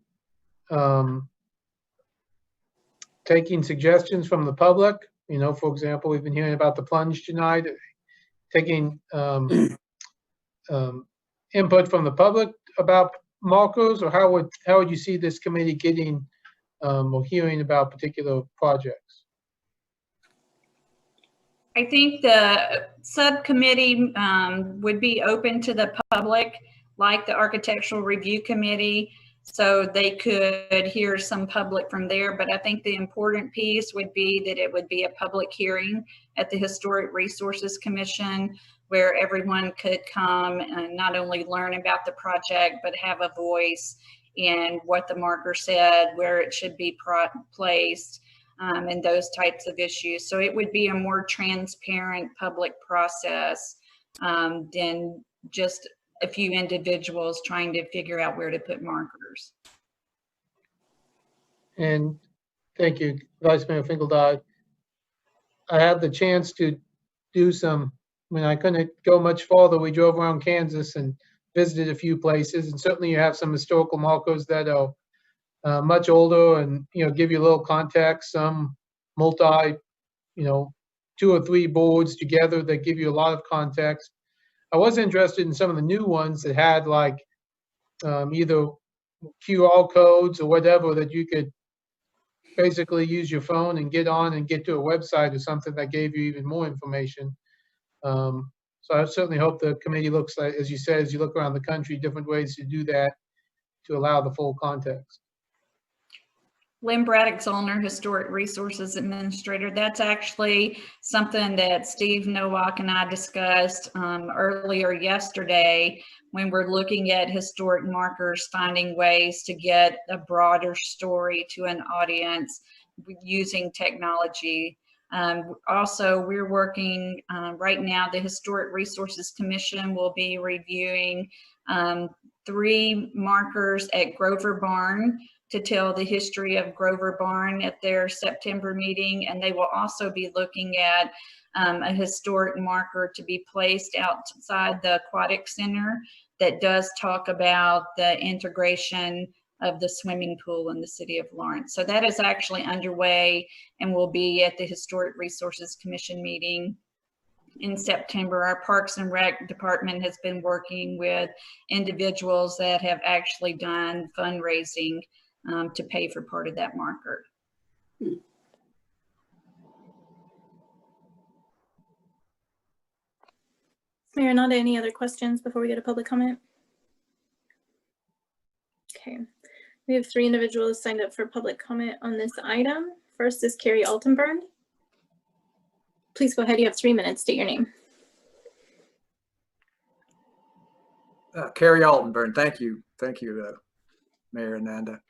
taking suggestions from the public? You know, for example, we've been hearing about the plunge tonight, taking input from the public about markers, or how would you see this committee getting or hearing about particular projects? I think the subcommittee would be open to the public, like the Architectural Review Committee, so they could hear some public from there. But I think the important piece would be that it would be a public hearing at the Historic Resources Commission, where everyone could come and not only learn about the project, but have a voice in what the marker said, where it should be placed, and those types of issues. So it would be a more transparent public process than just a few individuals trying to figure out where to put markers. And thank you, Vice Mayor Finkeldite. I had the chance to do some, when I couldn't go much farther, we drove around Kansas and visited a few places, and certainly you have some historical markers that are much older and, you know, give you a little context, some multi, you know, 2 or 3 boards together that give you a lot of context. I was interested in some of the new ones that had like either QR codes or whatever that you could basically use your phone and get on and get to a website or something that gave you even more information. So I certainly hope the committee looks like, as you said, as you look around the country, different ways to do that to allow the full context. Lynn Braddock Zollner, Historic Resources Administrator. That's actually something that Steve Nowak and I discussed earlier yesterday when we're looking at historic markers, finding ways to get a broader story to an audience using technology. Also, we're working right now, the Historic Resources Commission will be reviewing 3 markers at Grover Barn to tell the history of Grover Barn at their September meeting. And they will also be looking at a historic marker to be placed outside the Aquatic Center that does talk about the integration of the swimming pool in the city of Lawrence. So that is actually underway and will be at the Historic Resources Commission meeting in September. Our Parks and Rec department has been working with individuals that have actually done fundraising to pay for part of that marker. Mayor Ananda, any other questions before we go to public comment? Okay, we have 3 individuals signed up for public comment on this item. First is Carrie Altenburn. Please go ahead, you have 3 minutes, state your name. Carrie Altenburn, thank you. Thank you, Mayor Ananda.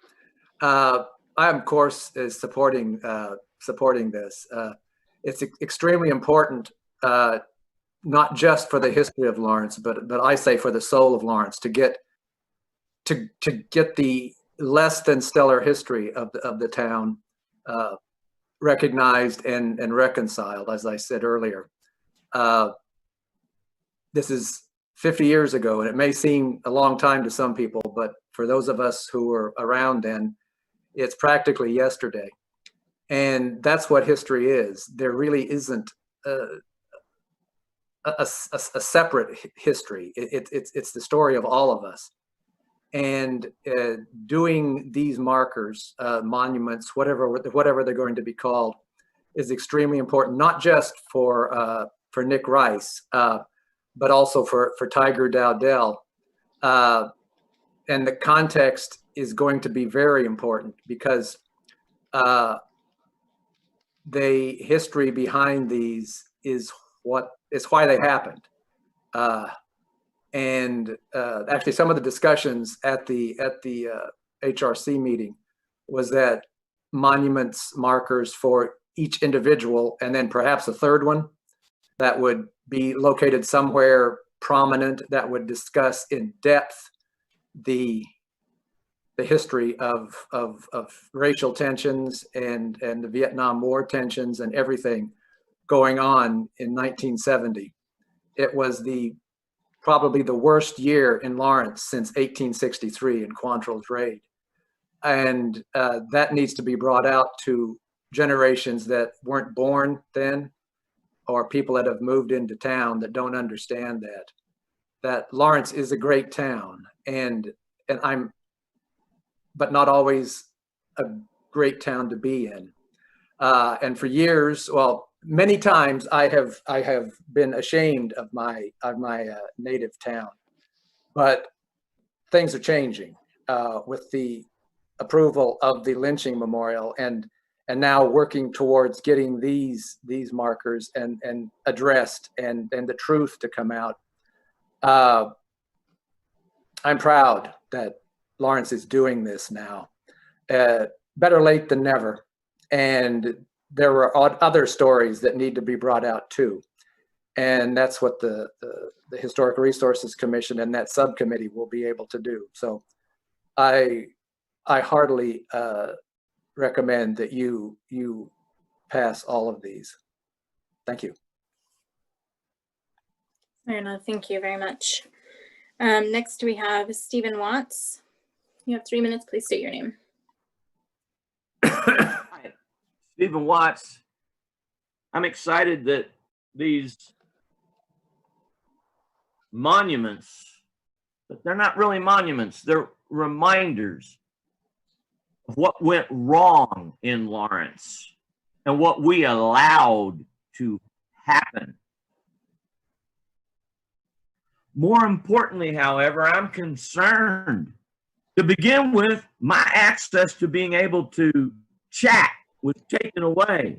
I of course is supporting this. It's extremely important, not just for the history of Lawrence, but I say for the soul of Lawrence, to get the less than stellar history of the town recognized and reconciled. As I said earlier, this is 50 years ago, and it may seem a long time to some people, but for those of us who were around then, it's practically yesterday. And that's what history is. There really isn't a separate history. It's the story of all of us. And doing these markers, monuments, whatever they're going to be called, is extremely important, not just for Nick Rice, but also for Tiger Dowdell. And the context is going to be very important, because the history behind these is why they happened. And actually, some of the discussions at the HRC meeting was that monuments, markers for each individual, and then perhaps a third one that would be located somewhere prominent, that would discuss in depth the history of racial tensions and the Vietnam War tensions and everything going on in 1970. It was probably the worst year in Lawrence since 1863 in Quantrill's raid. And that needs to be brought out to generations that weren't born then, or people that have moved into town that don't understand that Lawrence is a great town, but not always a great town to be in. And for years, well, many times I have been ashamed of my native town, but things are changing with the approval of the lynching memorial, and now working towards getting these markers and addressed and the truth to come out. I'm proud that Lawrence is doing this now. Better late than never. And there were other stories that need to be brought out too. And that's what the Historic Resources Commission and that subcommittee will be able to do. So I heartily recommend that you pass all of these. Thank you. Anna, thank you very much. Next we have Stephen Watts. You have 3 minutes. Please state your name. Stephen Watts. I'm excited that these monuments, but they're not really monuments, they're reminders of what went wrong in Lawrence and what we allowed to happen. More importantly, however, I'm concerned, to begin with, my access to being able to chat was taken away.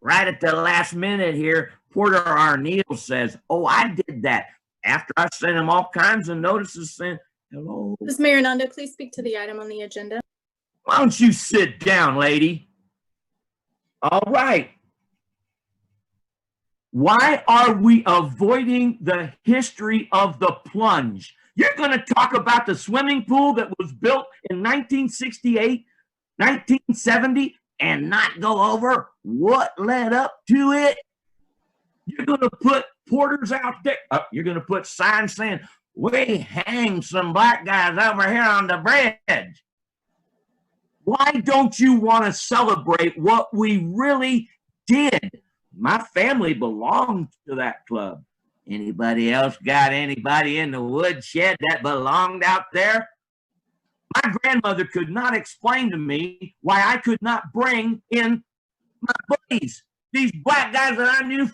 Right at the last minute here, Porter R. Neal says, oh, I did that, after I sent him all kinds of notices saying, hello. Ms. Mayor Ananda, please speak to the item on the agenda. Why don't you sit down, lady? All right. Why are we avoiding the history of the plunge? You're going to talk about the swimming pool that was built in 1968, 1970, and not go over what led up to it? You're going to put porters out there. You're going to put signs saying, we hanged some black guys over here on the bridge. Why don't you want to celebrate what we really did? My family belonged to that club. Anybody else got anybody in the woodshed that belonged out there? My grandmother could not explain to me why I could not bring in my buddies, these black guys that I knew.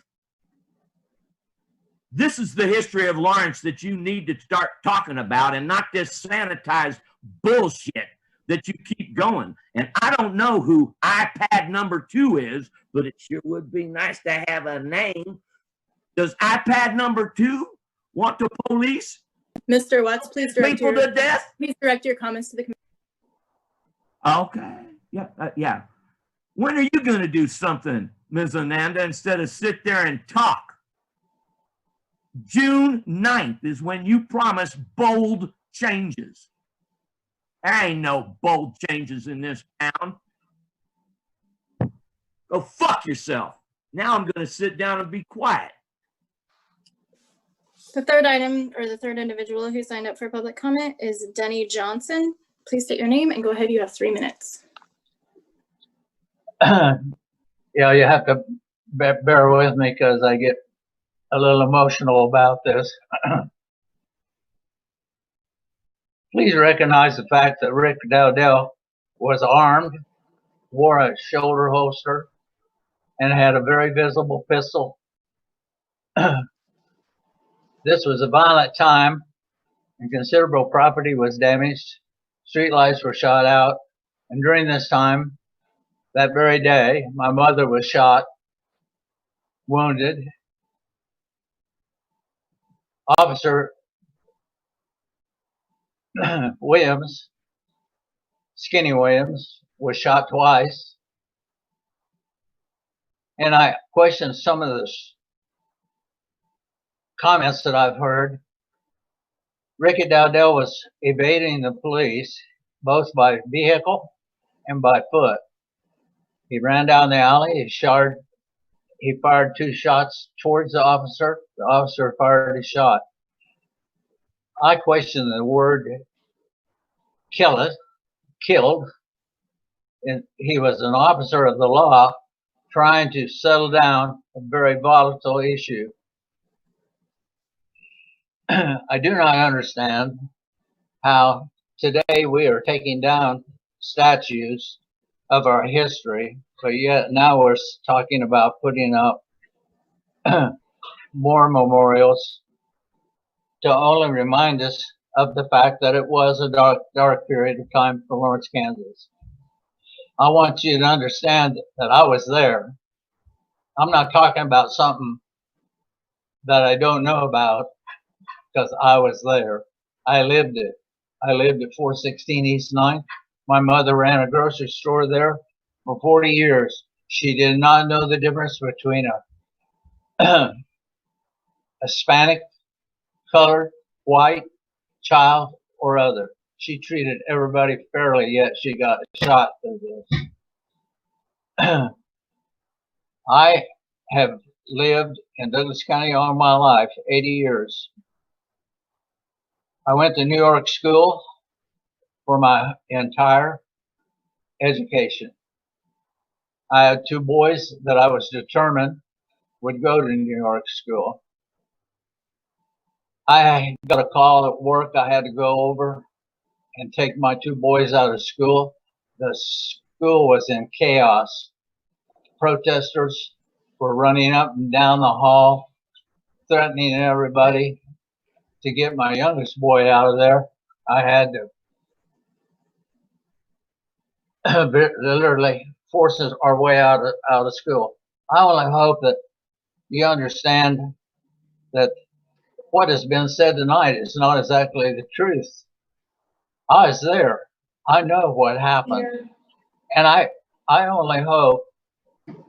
This is the history of Lawrence that you need to start talking about, and not this sanitized bullshit that you keep going. And I don't know who iPad number 2 is, but it sure would be nice to have a name. Does iPad number 2 want to police Mr. Watts, please direct people to death? Please direct your comments to the committee. Okay. Yeah. When are you going to do something, Ms. Ananda, instead of sit there and talk? June 9th is when you promise bold changes. There ain't no bold changes in this town. Go fuck yourself. Now I'm going to sit down and be quiet. The third item, or the third individual who signed up for public comment, is Denny Johnson. Please state your name and go ahead. You have 3 minutes. Yeah, you have to bear with me because I get a little emotional about this. Please recognize the fact that Rick Dowdell was armed, wore a shoulder holster, and had a very visible pistol. This was a violent time, and considerable property was damaged. Streetlights were shot out, and during this time, that very day, my mother was shot, wounded. Officer Williams, Skinny Williams, was shot twice. And I question some of the comments that I've heard. Ricky Dowdell was evading the police, both by vehicle and by foot. He ran down the alley, he fired 2 shots towards the officer fired a shot. I question the word killed, and he was an officer of the law trying to settle down a very volatile issue. I do not understand how today we are taking down statues of our history, but yet now we're talking about putting up more memorials to only remind us of the fact that it was a dark period of time for Lawrence, Kansas. I want you to understand that I was there. I'm not talking about something that I don't know about because I was there. I lived it. I lived at 416 East 9th. My mother ran a grocery store there for 40 years. She did not know the difference between a Hispanic, colored, white, child, or other. She treated everybody fairly, yet she got shot for this. I have lived in Douglas County all my life, 80 years. I went to New York school for my entire education. I had 2 boys that I was determined would go to New York school. I got a call at work. I had to go over and take my 2 boys out of school. The school was in chaos. Protesters were running up and down the hall, threatening everybody. To get my youngest boy out of there, I had to literally force our way out of school. I only hope that you understand that what has been said tonight is not exactly the truth. I was there. I know what happened. And I only hope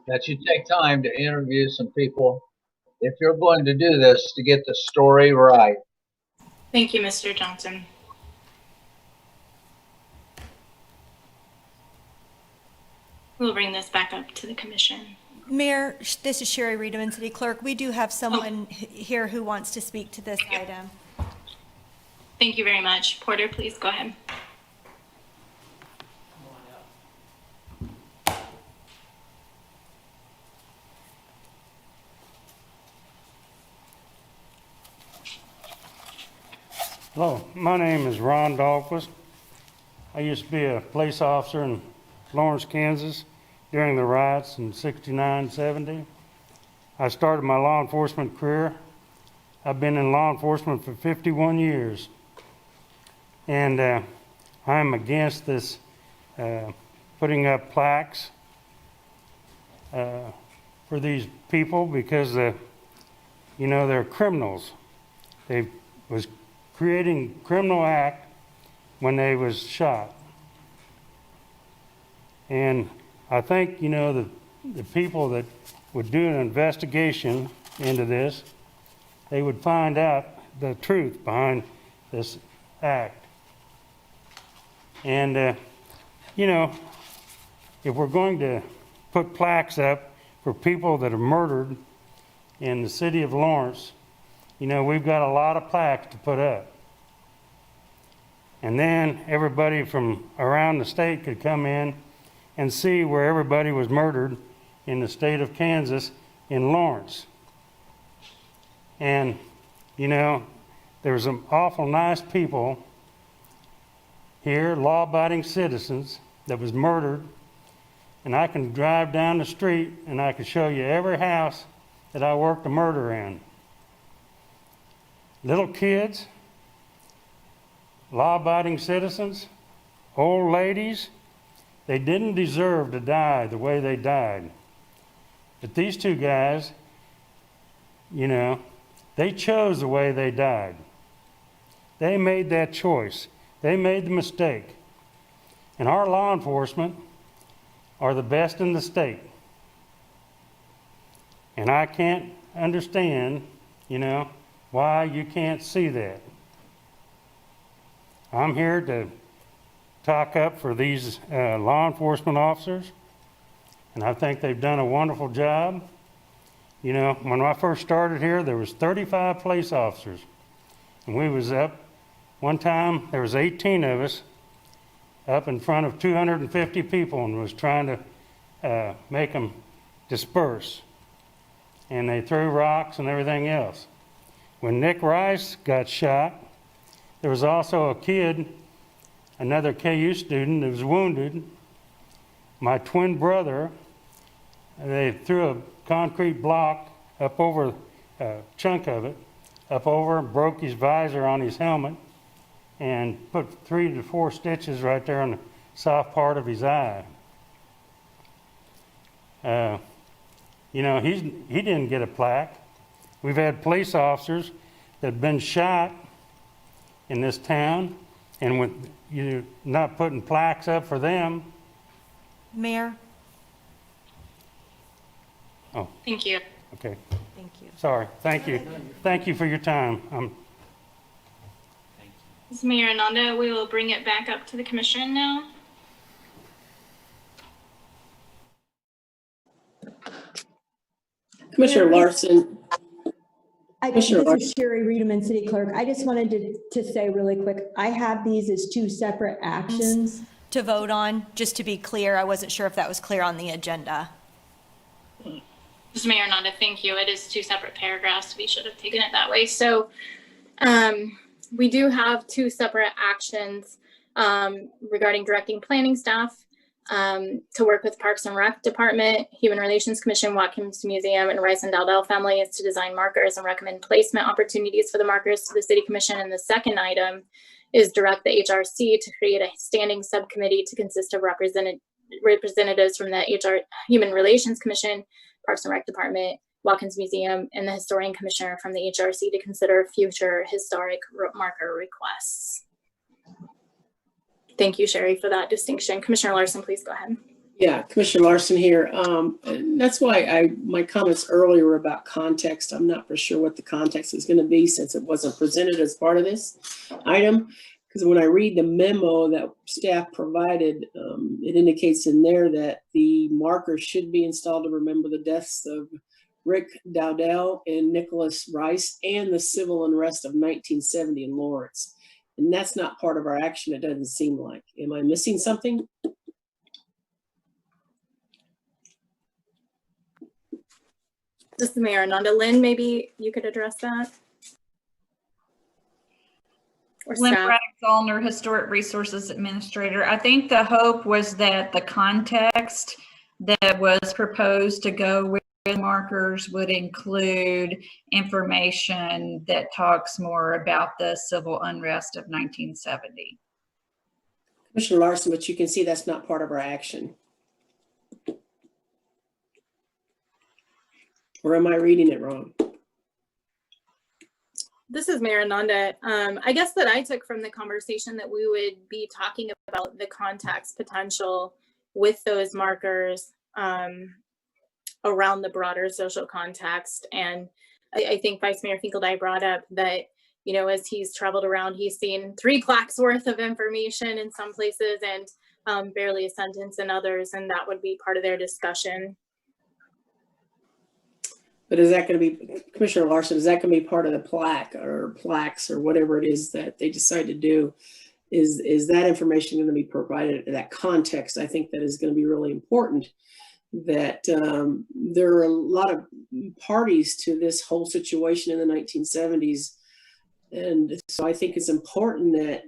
that you take time to interview some people if you're going to do this to get the story right. Thank you, Mr. Johnson. We'll bring this back up to the commission. Mayor, this is Sherri Reidemann, City Clerk. We do have someone here who wants to speak to this item. Thank you very much. Porter, please go ahead. Hello, my name is Ron Dahlquist. I used to be a police officer in Lawrence, Kansas during the riots in 69, 70. I started my law enforcement career. I've been in law enforcement for 51 years. And I'm against this putting up plaques for these people because, you know, they're criminals. They was creating criminal act when they was shot. And I think, you know, the people that would do an investigation into this, they would find out the truth behind this act. And, you know, if we're going to put plaques up for people that are murdered in the city of Lawrence, you know, we've got a lot of plaques to put up. And then everybody from around the state could come in and see where everybody was murdered in the state of Kansas in Lawrence. And, you know, there's some awful nice people here, law-abiding citizens, that was murdered. And I can drive down the street and I can show you every house that I worked a murder in. Little kids, law-abiding citizens, old ladies, they didn't deserve to die the way they died. But these two guys, you know, they chose the way they died. They made that choice. They made the mistake. And our law enforcement are the best in the state. And I can't understand, you know, why you can't see that. I'm here to talk up for these law enforcement officers, and I think they've done a wonderful job. You know, when I first started here, there was 35 police officers, and we was up, one time there was 18 of us up in front of 250 people and was trying to make them disperse. And they threw rocks and everything else. When Nick Rice got shot, there was also a kid, another KU student that was wounded. My twin brother, they threw a concrete block up over a chunk of it, up over, broke his visor on his helmet, and put 3 to 4 stitches right there on the soft part of his eye. You know, he didn't get a plaque. We've had police officers that have been shot in this town, and with you not putting plaques up for them. Mayor? Oh, Thank you. okay. Thank you. Sorry. Thank you. Thank you for your time. This is Mayor Ananda. We will bring it back up to the commission now. Commissioner Larson. This is Sherri Reidemann, City Clerk. I just wanted to say really quick, I have these as 2 separate actions To vote on, just to be clear, I wasn't sure if that was clear on the agenda. This is Mayor Ananda. Thank you. It is 2 separate paragraphs. We should have taken it that way. So we do have 2 separate actions regarding directing planning staff to work with Parks and Rec Department, Human Relations Commission, Watkins Museum, and Rice and Dowdell families to design markers and recommend placement opportunities for the markers to the City Commission. And the second item is direct the HRC to create a standing subcommittee to consist of representatives from the Human Relations Commission, Parks and Rec Department, Watkins Museum, and the Historian Commissioner from the HRC to consider future historic marker requests. Thank you, Sherri, for that distinction. Commissioner Larson, please go ahead. Yeah, Commissioner Larson here. And that's why my comments earlier were about context. I'm not for sure what the context is going to be since it wasn't presented as part of this item. Because when I read the memo that staff provided, it indicates in there that the markers should be installed to remember the deaths of Rick Dowdell and Nicholas Rice and the civil unrest of 1970 in Lawrence. And that's not part of our action, it doesn't seem like. Am I missing something? This is Mayor Ananda. Lynn, maybe you could address that? Or Lynn staff? Braddock-Zollner, Historic Resources Administrator. I think the hope was that the context that was proposed to go with markers would include information that talks more about the civil unrest of 1970. Commissioner Larson, but you can see that's not part of our action. Or am I reading it wrong? This is Mayor Ananda. I guess that I took from the conversation that we would be talking about the context potential with those markers around the broader social context. And I think Vice Mayor Finkeldei brought up that, you know, as he's traveled around, he's seen 3 plaques worth of information in some places and barely a sentence in others, and that would be part of their discussion. But is that going to be, Commissioner Larson, is that going to be part of the plaque or plaques or whatever it is that they decide to do? Is that information going to be provided, that context? I think that is going to be really important, that there are a lot of parties to this whole situation in the 1970s. And so I think it's important that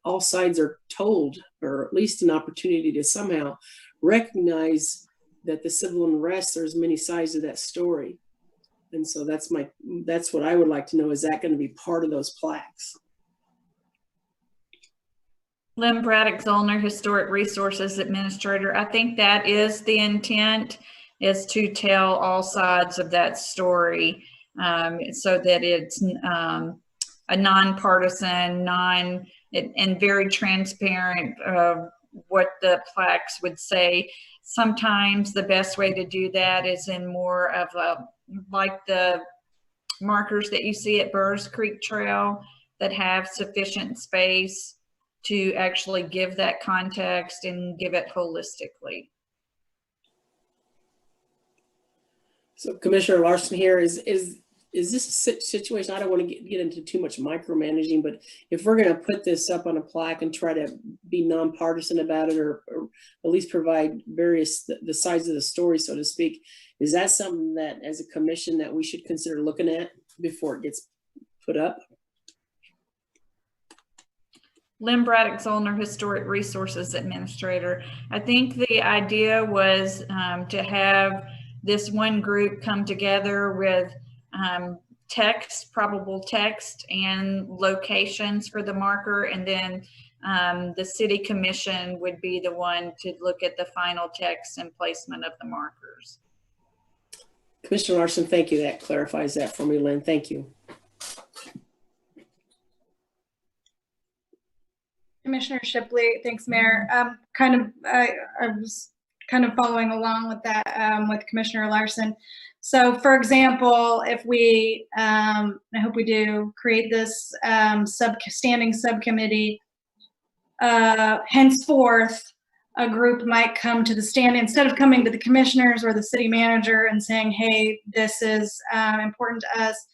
all sides are told, or at least an opportunity to somehow recognize that the civil unrest, there's many sides to that story. And so that's what I would like to know. Is that going to be part of those plaques? Lynn Braddock Zollner, Historic Resources Administrator. I think that is the intent, is to tell all sides of that story, so that it's a nonpartisan, and very transparent of what the plaques would say. Sometimes the best way to do that is in more of like the markers that you see at Burrs Creek Trail that have sufficient space to actually give that context and give it holistically. So Commissioner Larson here, is this a situation, I don't want to get into too much micromanaging, but if we're going to put this up on a plaque and try to be nonpartisan about it, or at least provide the sides of the story, so to speak, is that something that as a commission that we should consider looking at before it gets put up? Lynn Braddock Zollner, Historic Resources Administrator. I think the idea was to have this one group come together with text, probable text, and locations for the marker, and then the city commission would be the one to look at the final text and placement of the markers. Commissioner Larson, thank you. That clarifies that for me, Lynn. Thank you. Commissioner Shipley, thanks, Mayor. I was kind of following along with that with Commissioner Larson. So, for example, if we, I hope we do, create this standing subcommittee, henceforth, a group might come to the stand, instead of coming to the commissioners or the city manager and saying, hey, this is important to us,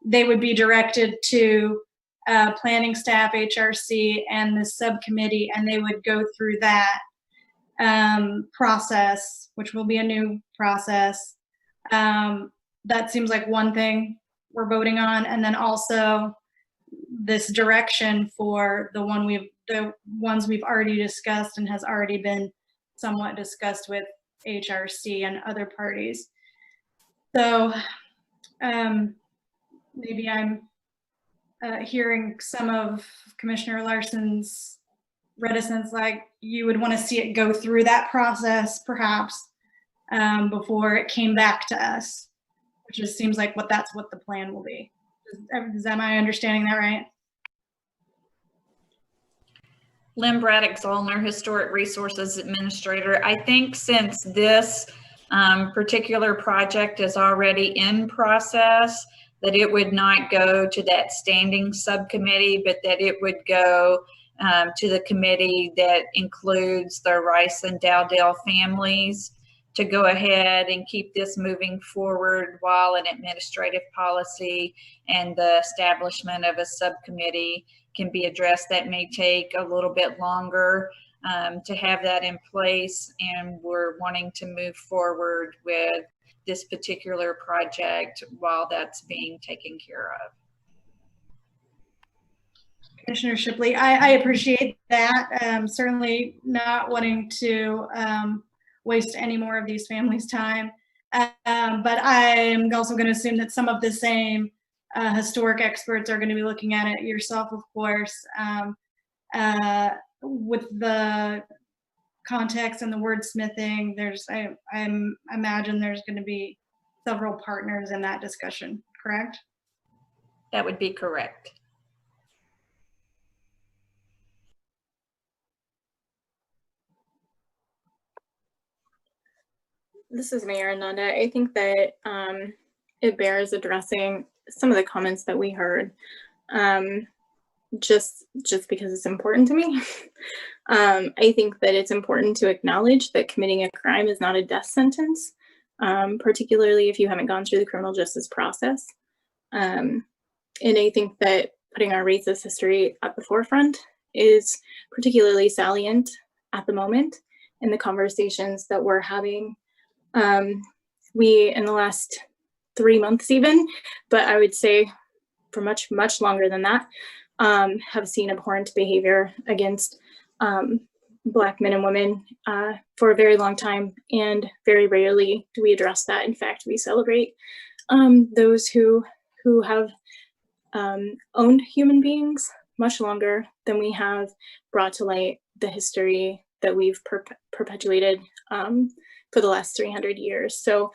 they would be directed to planning staff, HRC, and the subcommittee, and they would go through that process, which will be a new process. That seems like one thing we're voting on, and then also this direction for the ones we've already discussed and has already been somewhat discussed with HRC and other parties. So maybe I'm hearing some of Commissioner Larson's reticence, like you would want to see it go through that process perhaps before it came back to us, which just seems like that's what the plan will be. Am I understanding that right? Lynn Braddock Zollner, Historic Resources Administrator. I think since this particular project is already in process, that it would not go to that standing subcommittee, but that it would go to the committee that includes the Rice and Dowdell families, to go ahead and keep this moving forward while an administrative policy and the establishment of a subcommittee can be addressed. That may take a little bit longer to have that in place, and we're wanting to move forward with this particular project while that's being taken care of. Commissioner Shipley, I appreciate that. Certainly not wanting to waste any more of these families' time. But I'm also going to assume that some of the same historic experts are going to be looking at it, yourself, of course, with the context and the wordsmithing. I imagine there's going to be several partners in that discussion, correct? That would be correct. This is Mayor Ananda. I think that it bears addressing some of the comments that we heard, just because it's important to me. I think that it's important to acknowledge that committing a crime is not a death sentence, particularly if you haven't gone through the criminal justice process. And I think that putting our racist history at the forefront is particularly salient at the moment in the conversations that we're having. We, in the last 3 months even, but I would say for much, much longer than that, have seen abhorrent behavior against Black men and women for a very long time. And very rarely do we address that. In fact, we celebrate those who have owned human beings much longer than we have brought to light the history that we've perpetuated for the last 300 years. So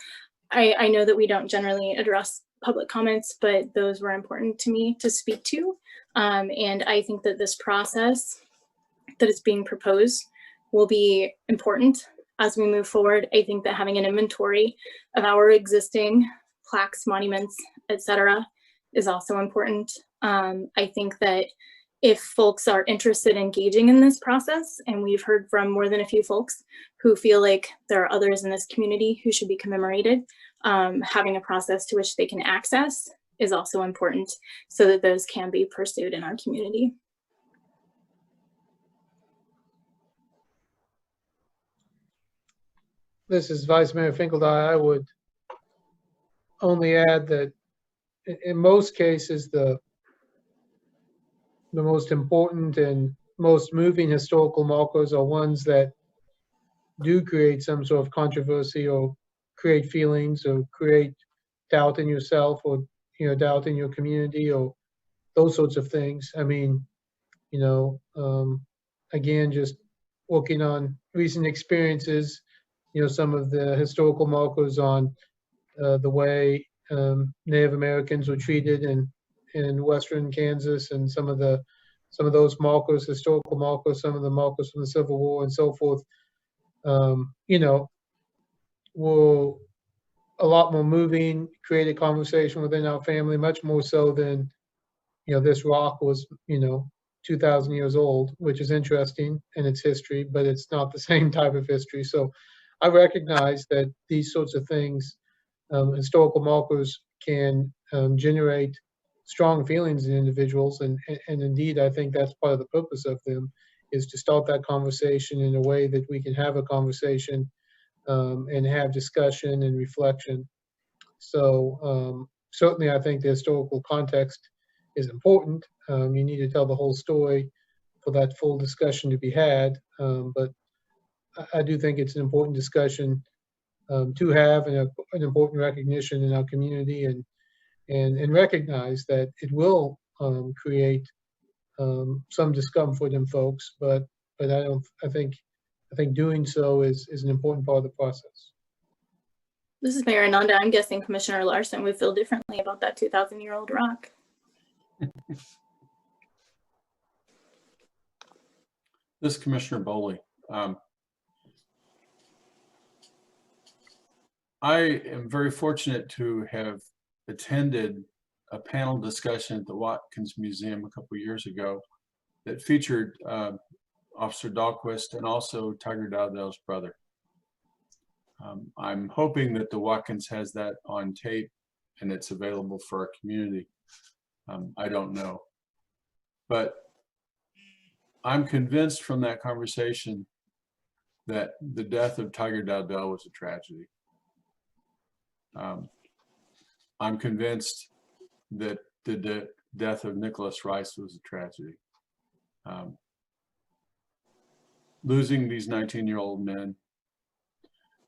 I know that we don't generally address public comments, but those were important to me to speak to. And I think that this process that is being proposed will be important as we move forward. I think that having an inventory of our existing plaques, monuments, etc., is also important. I think that if folks are interested in engaging in this process, and we've heard from more than a few folks who feel like there are others in this community who should be commemorated, having a process to which they can access is also important so that those can be pursued in our community. This is Vice Mayor Finkeldine. I would only add that in most cases, the most important and most moving historical markers are ones that do create some sort of controversy or create feelings or create doubt in yourself or doubt in your community or those sorts of things. I mean, again, just working on recent experiences, some of the historical markers on the way Native Americans were treated in Western Kansas, and some of those markers, historical markers, some of the markers from the Civil War and so forth, were a lot more moving, created conversation within our family, much more so than, this rock was, 2,000 years old, which is interesting in its history, but it's not the same type of history. So I recognize that these sorts of things, historical markers, can generate strong feelings in individuals. And indeed, I think that's part of the purpose of them, is to start that conversation in a way that we can have a conversation and have discussion and reflection. So certainly I think the historical context is important. You need to tell the whole story for that full discussion to be had. But I do think it's an important discussion to have, and an important recognition in our community, and recognize that it will create some discomfort in folks, but I think doing so is an important part of the process. This is Mayor Ananda. I'm guessing Commissioner Larson would feel differently about that 2,000-year-old rock. This is Commissioner Bowley. I am very fortunate to have attended a panel discussion at the Watkins Museum a couple years ago that featured Officer Dahlquist and also Tiger Dowdell's brother. I'm hoping that the Watkins has that on tape and it's available for our community. I don't know. But I'm convinced from that conversation that the death of Tiger Dowdell was a tragedy. I'm convinced that the death of Nicholas Rice was a tragedy. Losing these 19-year-old men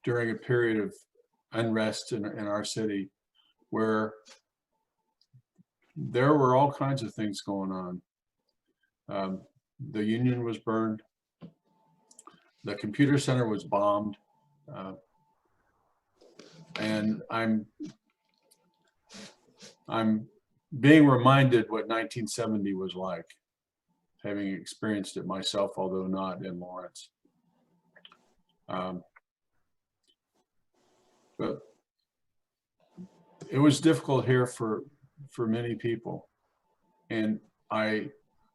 during a period of unrest in our city, where there were all kinds of things going on. The Union was burned. The computer center was bombed. And I'm being reminded what 1970 was like, having experienced it myself, although not in Lawrence. But it was difficult here for many people. And I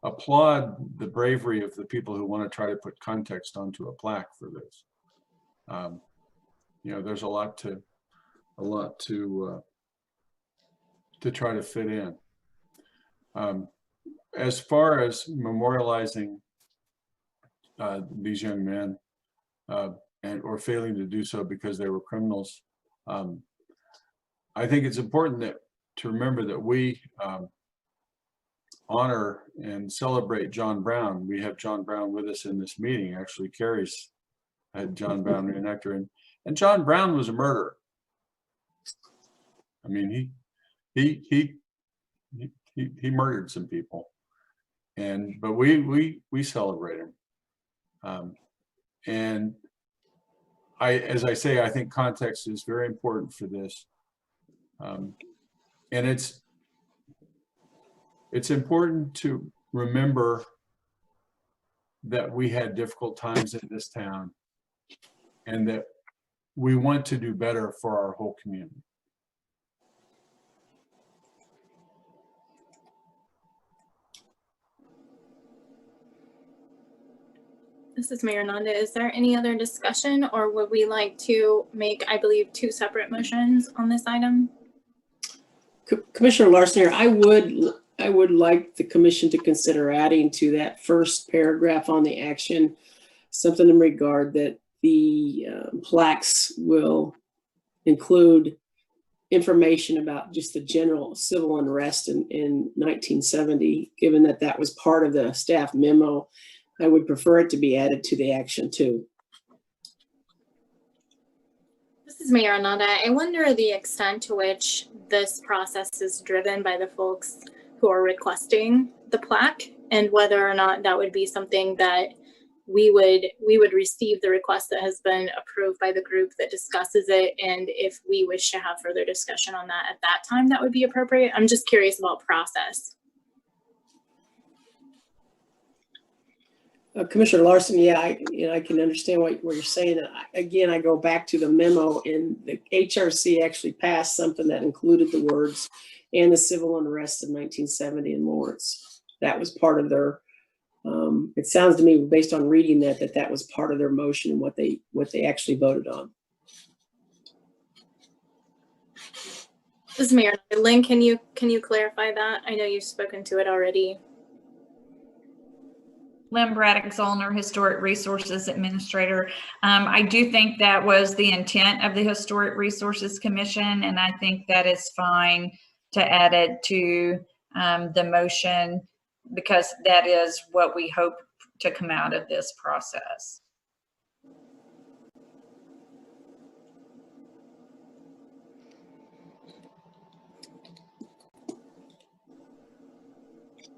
applaud the bravery of the people who want to try to put context onto a plaque for this. You know, there's a lot to try to fit in. As far as memorializing these young men or failing to do so because they were criminals, I think it's important to remember that we honor and celebrate John Brown. We have John Brown with us in this meeting. Actually, Carrie's had John Brown reenactor, and John Brown was a murderer. I mean, he murdered some people, but we celebrate him. And as I say, I think context is very important for this, and it's important to remember that we had difficult times in this town, and that we want to do better for our whole community. This is Mayor Ananda. Is there any other discussion, or would we like to make, I believe, 2 separate motions on this item? Commissioner Larson here, I would like the commission to consider adding to that first paragraph on the action something in regard that the plaques will include information about just the general civil unrest in 1970, given that that was part of the staff memo. I would prefer it to be added to the action too. This is Mayor Ananda. I wonder the extent to which this process is driven by the folks who are requesting the plaque, and whether or not that would be something that we would receive the request that has been approved by the group that discusses it, and if we wish to have further discussion on that at that time, that would be appropriate. I'm just curious about process. Commissioner Larson, yeah, I can understand what you're saying. Again, I go back to the memo, and the HRC actually passed something that included the words "and the civil unrest of 1970 in Lawrence." That was part of their. It sounds to me, based on reading that was part of their motion and what they actually voted on. This is Mayor Lynn. Can you clarify that? I know you've spoken to it already. Lynn Braddock-Zollner, Historic Resources Administrator. I do think that was the intent of the Historic Resources Commission, and I think that is fine to add it to the motion, because that is what we hope to come out of this process.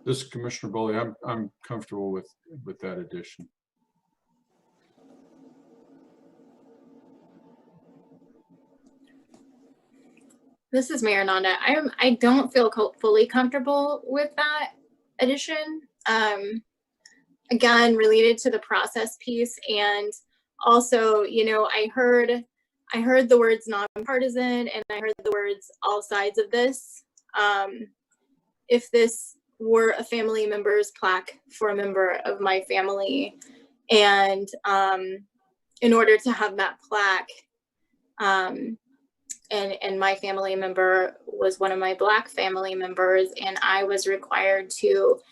This is Commissioner Bowley. I'm comfortable with that addition. This is Mayor Ananda. I don't feel fully comfortable with that addition. Again, related to the process piece, and also, I heard the words nonpartisan, and I heard the words all sides of this. If this were a family member's plaque for a member of my family, and in order to have that plaque, and my family member was one of my Black family members, and I was required to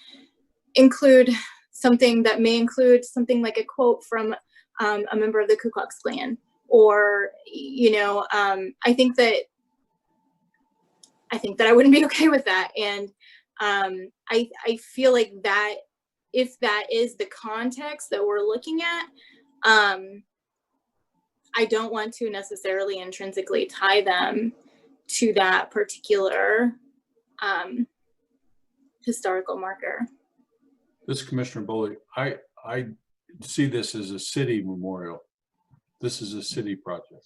include something that may include something like a quote from a member of the Ku Klux Klan, or I think that I wouldn't be okay with that. And I feel like that if that is the context that we're looking at, I don't want to necessarily intrinsically tie them to that particular historical marker. This is Commissioner Bowley. I see this as a city memorial. This is a city project.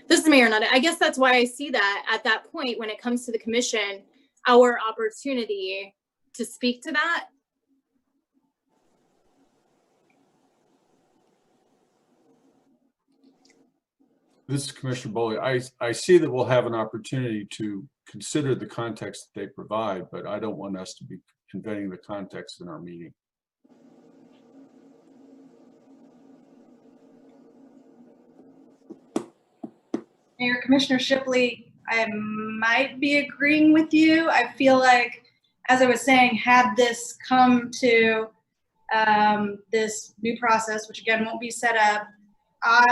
This is Mayor Ananda. I guess that's why I see that at that point, when it comes to the commission, our opportunity to speak to that. This is Commissioner Bowley. I see that we'll have an opportunity to consider the context that they provide, but I don't want us to be conveying the context in our meeting. Mayor, Commissioner Shipley, I might be agreeing with you. I feel like, as I was saying, had this come to this new process, which again won't be set up,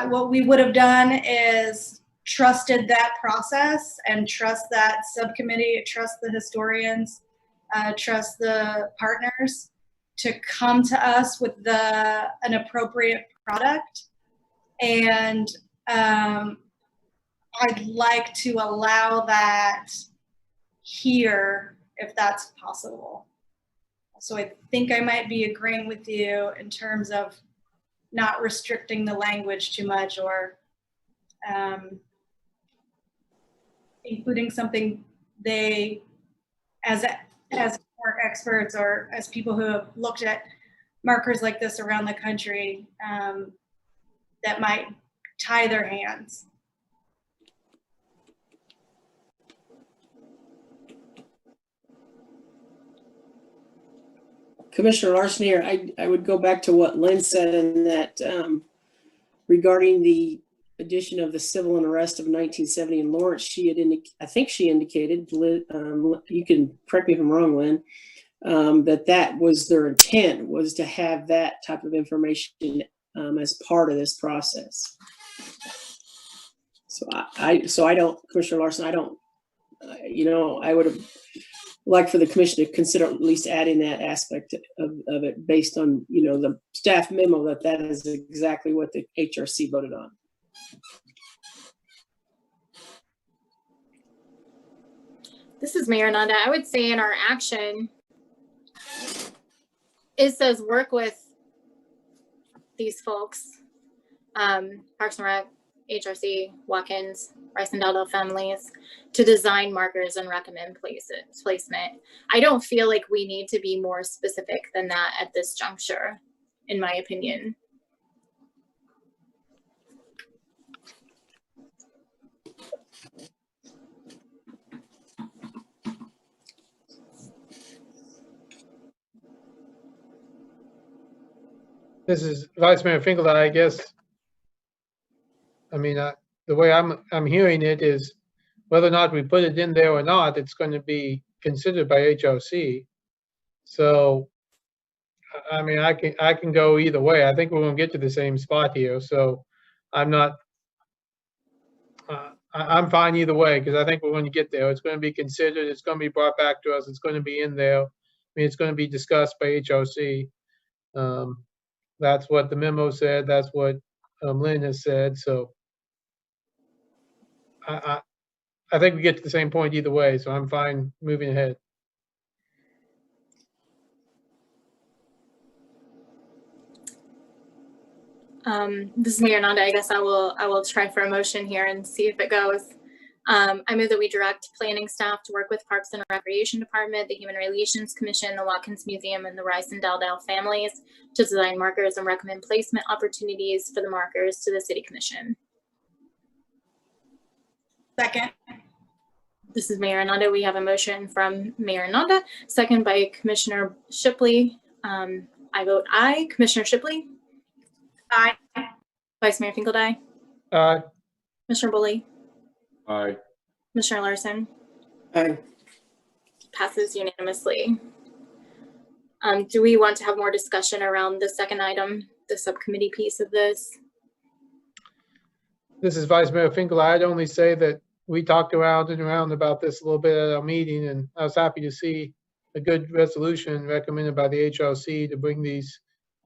what we would have done is trusted that process and trust that subcommittee, trust the historians, trust the partners to come to us with an appropriate product. And I'd like to allow that here if that's possible. So I think I might be agreeing with you in terms of not restricting the language too much, or including something they, as work experts or as people who have looked at markers like this around the country, that might tie their hands. Commissioner Larson here, I would go back to what Lynn said in that regarding the addition of the civil unrest of 1970 in Lawrence, she had I think she indicated, you can correct me if I'm wrong, Lynn, that was their intent, was to have that type of information as part of this process. So I don't, Commissioner Larson, I don't, I would have liked for the commission to consider at least adding that aspect of it based on, the staff memo that is exactly what the HRC voted on. This is Mayor Ananda. I would say in our action, it says work with these folks, Parks and Rec, HRC, Watkins, Rice and Dowdell families, to design markers and recommend placement. I don't feel like we need to be more specific than that at this juncture, in my opinion. This is Vice Mayor Finkelstein, I guess. I mean, the way I'm hearing it is whether or not we put it in there or not, it's going to be considered by HOC. So, I mean, I can go either way. I think we're going to get to the same spot here. So, I'm fine either way, because I think we're going to get there. It's going to be considered. It's going to be brought back to us. It's going to be in there. I mean, it's going to be discussed by HOC. That's what the memo said. That's what Lynn has said. So I think we get to the same point either way. So I'm fine moving ahead. This is Mayor Ananda. I guess I will try for a motion here and see if it goes. I move that we direct planning staff to work with Parks and Recreation Department, the Human Relations Commission, the Watkins Museum, and the Rice and Dowdell families to design markers and recommend placement opportunities for the markers to the City Commission. Second. This is Mayor Ananda. We have a motion from Mayor Ananda, second by Commissioner Shipley. I vote aye. Commissioner Shipley? Aye. Vice Mayor Finkelstein? Aye. Commissioner Bully? Aye. Commissioner Larson? Aye. Passes unanimously. Do we want to have more discussion around the second item, the subcommittee piece of this? This is Vice Mayor Finkel. I'd only say that we talked around and around about this a little bit at our meeting, and I was happy to see a good resolution recommended by the HRC to bring these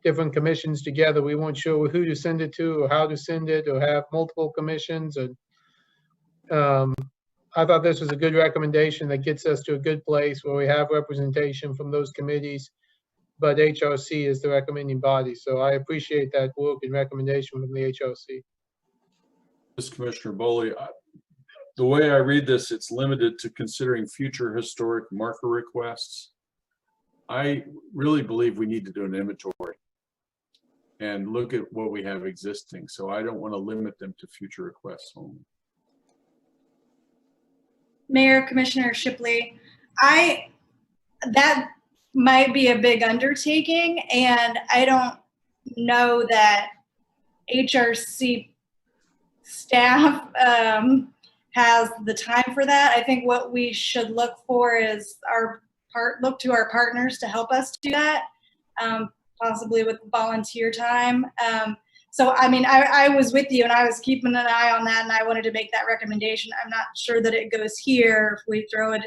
different commissions together. We weren't sure who to send it to or how to send it or have multiple commissions. And I thought this was a good recommendation that gets us to a good place where we have representation from those committees, but HRC is the recommending body. So I appreciate that work and recommendation from the HRC. This Commissioner Bowley, the way I read this, it's limited to considering future historic marker requests. I really believe we need to do an inventory. and look at what we have existing. So I don't want to limit them to future requests only. Mayor, Commissioner Shipley, that might be a big undertaking, and I don't know that HRC staff has the time for that. I think what we should look for is look to our partners to help us do that, possibly with volunteer time. So, I mean, I was with you and I was keeping an eye on that, and I wanted to make that recommendation. I'm not sure that it goes here if we throw it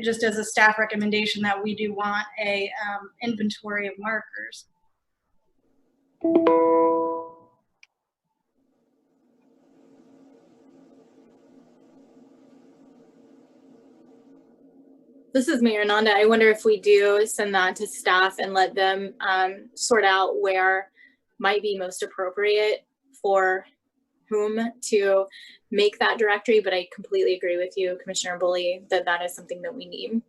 just as a staff recommendation that we do want a inventory of markers. This is Mayor Ananda. I wonder if we do send that to staff and let them sort out where might be most appropriate for whom to make that directory. But I completely agree with you, Commissioner Bully, that that is something that we need.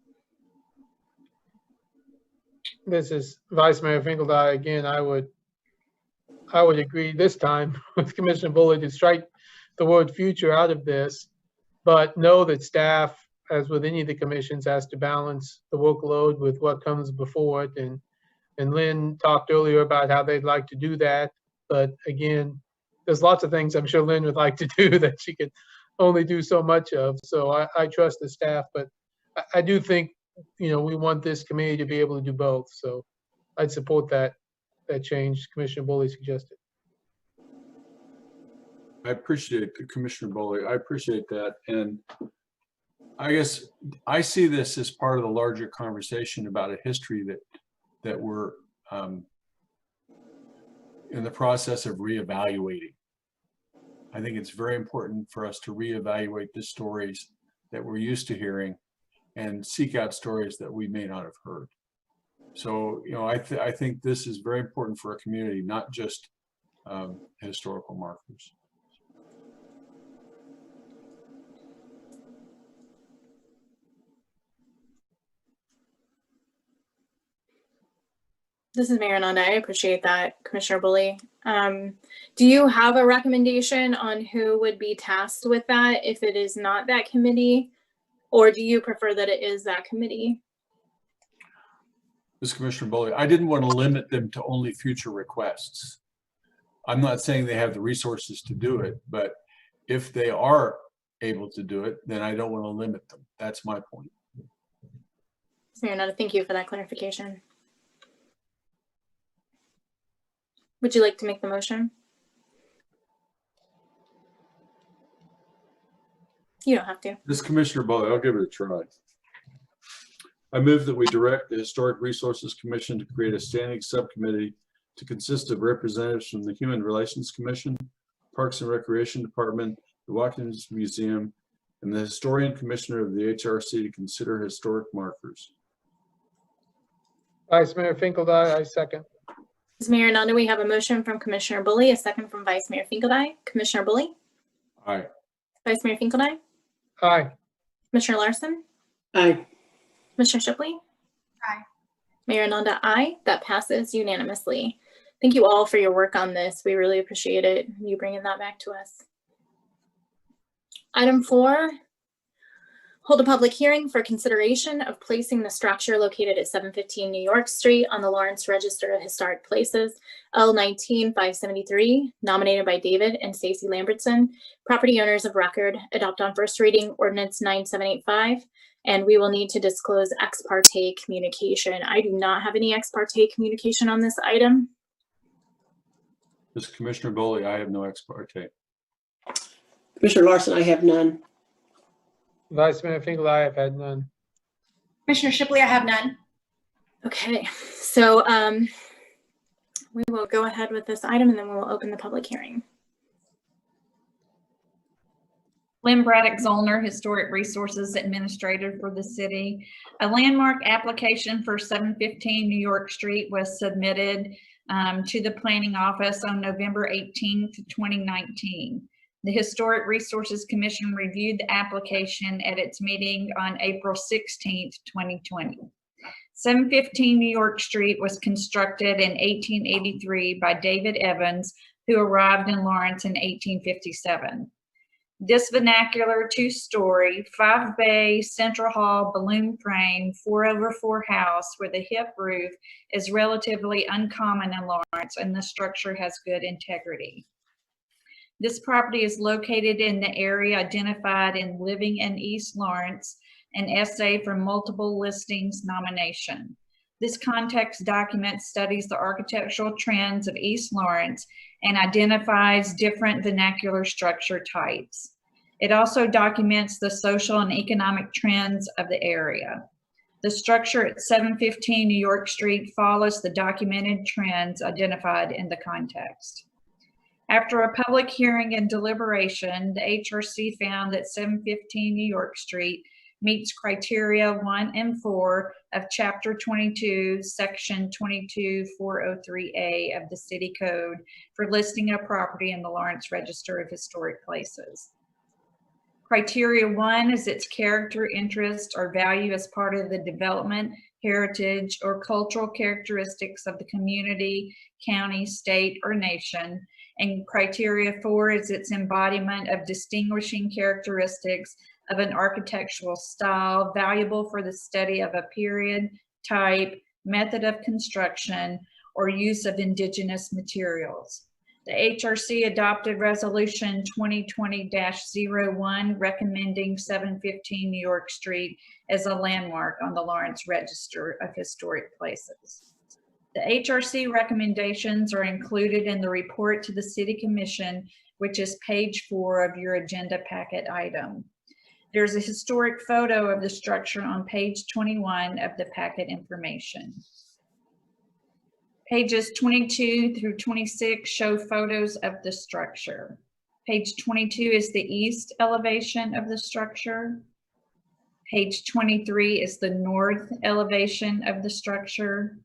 This is Vice Mayor Finkeldine again. I would agree this time with Commissioner Bully to strike the word future out of this, but know that staff, as with any of the commissions, has to balance the workload with what comes before it. And Lynn talked earlier about how they'd like to do that. But again, there's lots of things I'm sure Lynn would like to do that she could only do so much of. So I trust the staff, but I do think, we want this committee to be able to do both. So I'd support that change Commissioner Bully suggested. I appreciate Commissioner Bully. I appreciate that. And I guess I see this as part of the larger conversation about a history that we're in the process of reevaluating. I think it's very important for us to reevaluate the stories that we're used to hearing and seek out stories that we may not have heard. So, I think this is very important for a community, not just historical markers. This is Mayor Ananda. I appreciate that, Commissioner Bully. Do you have a recommendation on who would be tasked with that if it is not that committee, or do you prefer that it is that committee? This is Commissioner Bully. I didn't want to limit them to only future requests. I'm not saying they have the resources to do it, but if they are able to do it, then I don't want to limit them. That's my point. Mayor Ananda, thank you for that clarification. Would you like to make the motion? You don't have to. This Commissioner Bully, I'll give it a try. I move that we direct the Historic Resources Commission to create a standing subcommittee to consist of representatives from the Human Relations Commission, Parks and Recreation Department, the Watkins Museum, and the Historian Commissioner of the HRC to consider historic markers. Vice Mayor Finkeldine, I second. Mayor Ananda, we have a motion from Commissioner Bully, a second from Vice Mayor Finkeldine. Commissioner Bully? Aye. Vice Mayor Finkeldine? Aye. Commissioner Larson? Aye. Commissioner Shipley? Aye. Mayor Ananda, aye. That passes unanimously. Thank you all for your work on this. We really appreciate it, you bringing that back to us. Item 4, hold a public hearing for consideration of placing the structure located at 715 New York Street on the Lawrence Register of Historic Places, L19-573, nominated by David and Stacy Lambertson, property owners of record, adopt on first reading ordinance 9785, and we will need to disclose ex parte communication. I do not have any ex parte communication on this item. This is Commissioner Bully, I have no ex parte. Commissioner Larson, I have none. Vice Mayor Finkeldine, I have had none. Commissioner Shipley, I have none. Okay, so we will go ahead with this item and then we'll open the public hearing. Lynn Braddock Zollner, Historic Resources Administrator for the city. A landmark application for 715 New York Street was submitted to the planning office on November 18th, 2019. The Historic Resources Commission reviewed the application at its meeting on April 16th, 2020. 715 New York Street was constructed in 1883 by David Evans, who arrived in Lawrence in 1857. This vernacular 2-story, 5-bay, central hall, balloon frame, 4/4 house with a hip roof is relatively uncommon in Lawrence, and the structure has good integrity. This property is located in the area identified in Living in East Lawrence, an essay from multiple listings nomination. This context document studies the architectural trends of East Lawrence and identifies different vernacular structure types. It also documents the social and economic trends of the area. The structure at 715 New York Street follows the documented trends identified in the context. After a public hearing and deliberation, the HRC found that 715 New York Street meets criteria 1 and 4 of Chapter 22, Section 22403A of the City Code for listing a property in the Lawrence Register of Historic Places. Criteria 1 is its character, interest, or value as part of the development, heritage, or cultural characteristics of the community, county, state, or nation. And criteria 4 is its embodiment of distinguishing characteristics of an architectural style valuable for the study of a period, type, method of construction, or use of indigenous materials. The HRC adopted Resolution 2020-01 recommending 715 New York Street as a landmark on the Lawrence Register of Historic Places. The HRC recommendations are included in the report to the City Commission, which is page 4 of your agenda packet item. There's a historic photo of the structure on page 21 of the packet information. Pages 22 through 26 show photos of the structure. Page 22 is the east elevation of the structure. Page 23 is the north elevation of the structure.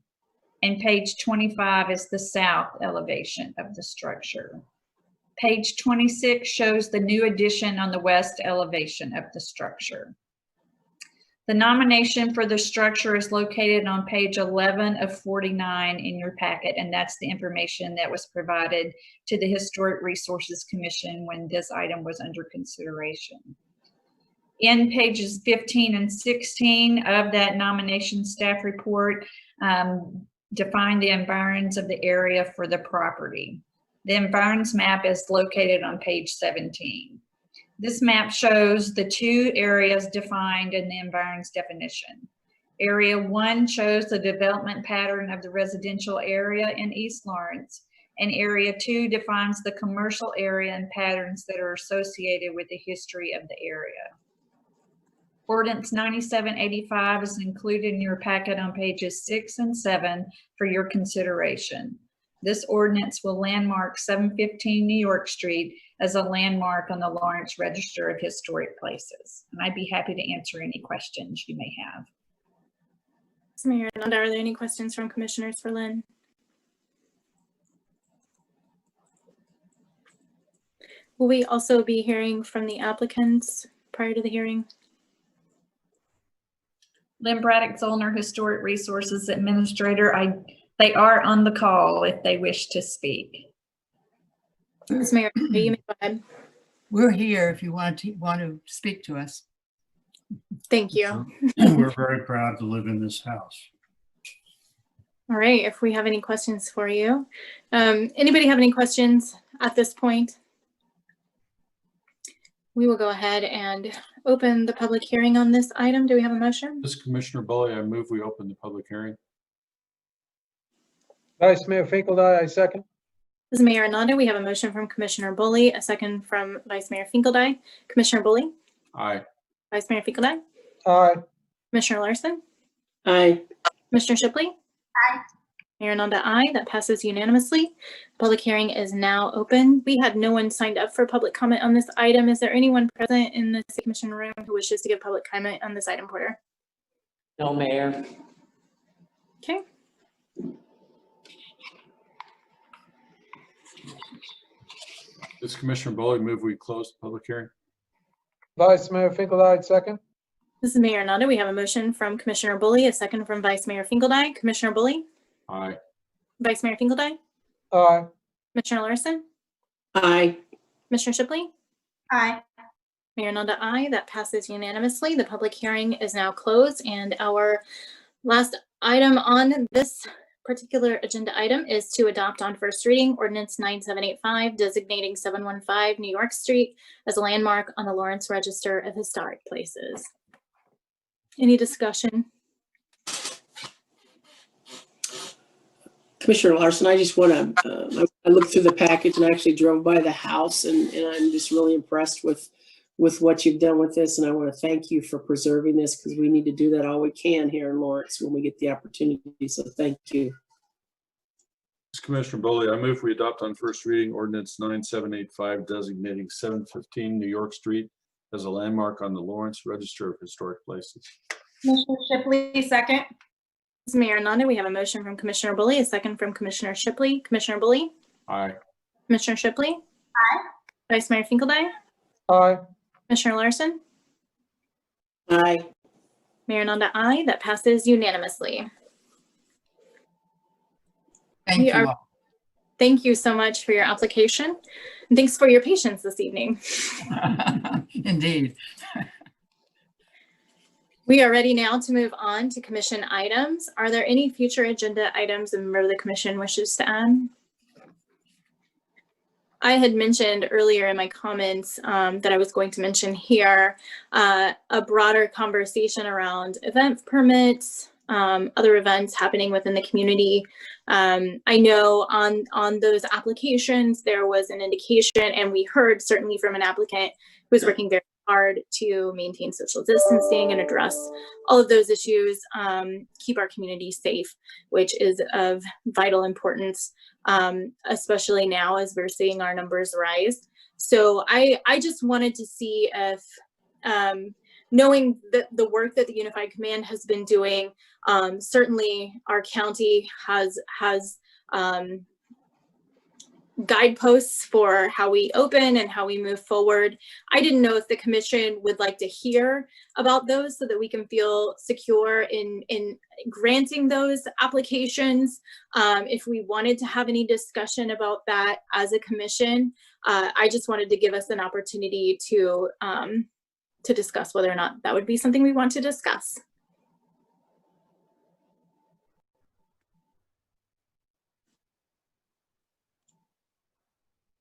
And page 25 is the south elevation of the structure. Page 26 shows the new addition on the west elevation of the structure. The nomination for the structure is located on page 11 of 49 in your packet, and that's the information that was provided to the Historic Resources Commission when this item was under consideration. In pages 15 and 16 of that nomination staff report, define the environs of the area for the property. The environs map is located on page 17. This map shows the 2 areas defined in the environs definition. Area 1 shows the development pattern of the residential area in East Lawrence, and Area 2 defines the commercial area and patterns that are associated with the history of the area. Ordinance 9785 is included in your packet on pages 6 and 7 for your consideration. This ordinance will landmark 715 New York Street as a landmark on the Lawrence Register of Historic Places. And I'd be happy to answer any questions you may have. Mayor Ananda, are there any questions from commissioners for Lynn? Will we also be hearing from the applicants prior to the hearing? Lynn Braddock Zollner, Historic Resources Administrator. They are on the call if they wish to speak. Ms. Mayor, you may go ahead. We're here if you want to speak to us. Thank you. We're very proud to live in this house. All right, if we have any questions for you. Anybody have any questions at this point? We will go ahead and open the public hearing on this item. Do we have a motion? This is Commissioner Bully. I move we open the public hearing. Vice Mayor Finkeldine, I second. This is Mayor Ananda. We have a motion from Commissioner Bully, a second from Vice Mayor Finkeldine. Commissioner Bully? Aye. Vice Mayor Finkeldine? Aye. Commissioner Larson? Aye. Commissioner Shipley? Aye. Mayor Ananda, aye. That passes unanimously. Public hearing is now open. We had no one signed up for public comment on this item. Is there anyone present in the City Commission room who wishes to give public comment on this item, Porter? No, Mayor. Okay. This is Commissioner Bully. Move we close the public hearing. Vice Mayor Finkeldine, second. This is Mayor Ananda. We have a motion from Commissioner Bully, a second from Vice Mayor Finkeldye. Commissioner Bully? Aye. Vice Mayor Finkeldye? Aye. Commissioner Larson? Aye. Commissioner Shipley? Aye. Mayor Ananda, aye. That passes unanimously. The public hearing is now closed, and our last item on this particular agenda item is to adopt on first reading ordinance 9785, designating 715 New York Street as a landmark on the Lawrence Register of Historic Places. Any discussion? Commissioner Larson, I just want to, I looked through the package and actually drove by the house, and I'm just really impressed with what you've done with this. And I want to thank you for preserving this, because we need to do that all we can here in Lawrence when we get the opportunity. So thank you. This is Commissioner Bully. I move we adopt on first reading ordinance 9785, designating 715 New York Street as a landmark on the Lawrence Register of Historic Places. Commissioner Shipley, second. This is Mayor Ananda. We have a motion from Commissioner Bully, a second from Commissioner Shipley. Commissioner Bully? Aye. Commissioner Shipley? Aye. Vice Mayor Finkeldye? Aye. Commissioner Larson? Aye. Mayor Ananda, aye. That passes unanimously. Thank you all. Thank you so much for your application. And thanks for your patience this evening. Indeed. We are ready now to move on to commission items. Are there any future agenda items a member of the commission wishes to add? I had mentioned earlier in my comments that I was going to mention here a broader conversation around event permits, other events happening within the community. I know on those applications, there was an indication, and we heard certainly from an applicant who was working very hard to maintain social distancing and address all of those issues, keep our community safe, which is of vital importance, especially now as we're seeing our numbers rise. So I just wanted to see if, knowing the work that the Unified Command has been doing, certainly our county has guideposts for how we open and how we move forward. I didn't know if the commission would like to hear about those so that we can feel secure in granting those applications. If we wanted to have any discussion about that as a commission, I just wanted to give us an opportunity to discuss whether or not that would be something we want to discuss.